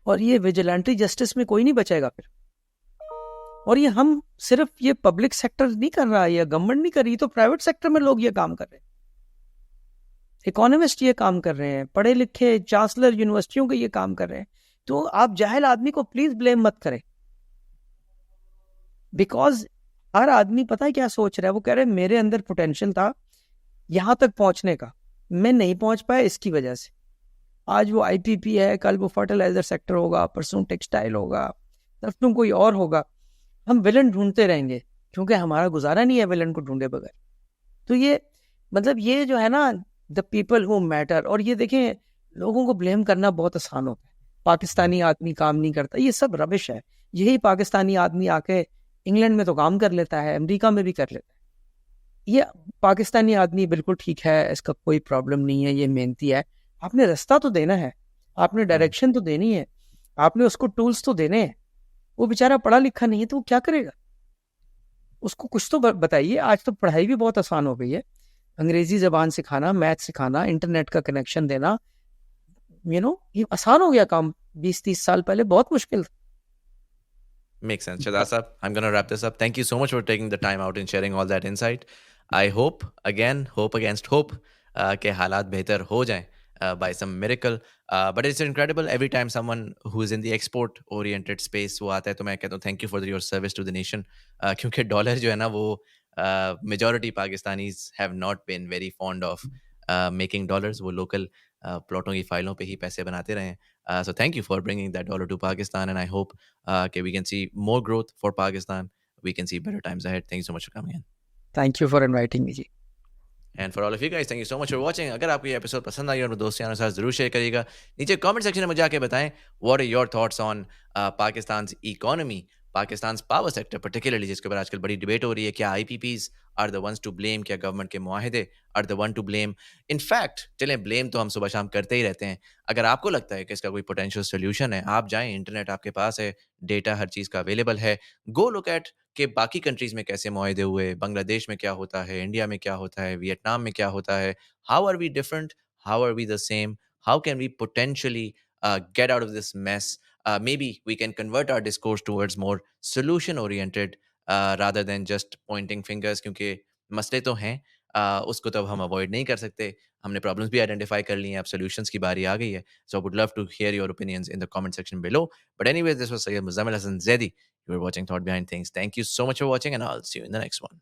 और ये विजिलेंटी जस्टिस में कोई नहीं बचेगा फिर। और ये हम सिर्फ ये पब्लिक सेक्टर नहीं कर रहा है, ये गवर्नमेंट नहीं कर रही, तो प्राइवेट सेक्टर में लोग ये काम कर रहे हैं। इकोनॉमिस्ट ये काम कर रहे हैं, पढ़े लिखे चांसलर यूनिवर्सिटियों के ये काम कर रहे हैं। तो आप जाहिल आदमी को प्लीज ब्लेम मत करें, बिकॉज हर आदमी पता है क्या सोच रहा है। वो कह रहे हैं मेरे अंदर पोटेंशियल था यहां तक पहुंचने का, मैं नहीं पहुंच पाया इसकी वजह से। आज वो आईपीपी है, कल वो फर्टिलाइजर सेक्टर होगा, परसों टेक्सटाइल होगा, परसों कोई और होगा। हम विलन ढूंढते रहेंगे क्योंकि हमारा गुजारा नहीं है विलन को ढूंढे बगैर। तो ये मतलब ये जो है ना, द पीपल हु मैटर। और ये देखें, लोगों को ब्लेम करना बहुत आसान होता है, पाकिस्तानी आदमी काम नहीं करता, ये सब रबिश है। यही पाकिस्तानी आदमी आके इंग्लैंड में तो काम कर लेता है, अमेरिका में भी कर लेता है। ये पाकिस्तानी आदमी बिल्कुल ठीक है, इसका कोई प्रॉब्लम नहीं है, ये मेहनती है। आपने रास्ता तो देना है, आपने डायरेक्शन तो देनी है, आपने उसको टूल्स तो देने हैं। वो बेचारा पढ़ा लिखा नहीं है तो वो क्या करेगा? उसको कुछ तो बताइए। आज तो पढ़ाई भी बहुत आसान हो गई है, अंग्रेजी जबान सिखाना, मैथ सिखाना, इंटरनेट का कनेक्शन देना, ये आसान हो गया काम। 20-30 साल पहले बहुत मुश्किल था। Makes sense. Shahzad Saab, I'm going to wrap this up. Thank you so much for taking the time out and sharing all that insight. I hope, again, hope against hope, के हालात बेहतर हो जाएं by some miracle. But it's incredible every time someone who is in the export oriented space वो आता है तो मैं कहता हूँ thank you for your service to the nation. क्योंकि डॉलर जो है ना वो majority Pakistanis have not been very fond of making dollars. वो local प्लॉटों की फाइलों पे ही पैसे बनाते रहे हैं. So thank you for bringing that dollar to Pakistan, and I hope okay, we can see more growth for Pakistan. We can see better times ahead. Thank you so much for coming in. Thank you for inviting me ji. And for all of you guys, thank you so much for watching. अगर आपको ये episode पसंद आई और अपने दोस्तों के साथ जरूर शेयर करिएगा. नीचे कमेंट सेक्शन में मुझे आके बताएं what are your thoughts on Pakistan's economy, Pakistan's power sector particularly, जिसके ऊपर आजकल बड़ी डिबेट हो रही है. क्या IPPs are the ones to blame? क्या गवर्नमेंट के मुआहिदे are the one to blame? In fact, चलें blame तो हम सुबह शाम करते ही रहते हैं. अगर आपको लगता है कि इसका कोई पोटेंशियल सोल्यूशन है, आप जाएं, इंटरनेट आपके पास है, डेटा हर चीज़ का अवेलेबल है. गो लुक एट कि बाकी कंट्रीज में कैसे मुआहदे हुए, बांग्लादेश में क्या होता है, इंडिया में क्या होता है, वियतनाम में क्या होता है, how are we different, how are we the same, how can we potentially get out of this mess. Maybe we can convert our discourse towards more solution oriented rather than just pointing fingers क्योंकि मसले तो हैं उसको तो अब हम avoid नहीं कर सकते. हमने प्रॉब्लम्स भी आइडेंटिफाई कर ली हैं, अब सॉल्यूशंस की बारी आ गई है. So I would love to hear your opinions in the comment section below. But anyways, this was Syed Muzammil Hasan Zaidi. You were watching Thought Behind Things. Thank you so much for watching, and I'll see you in the next one.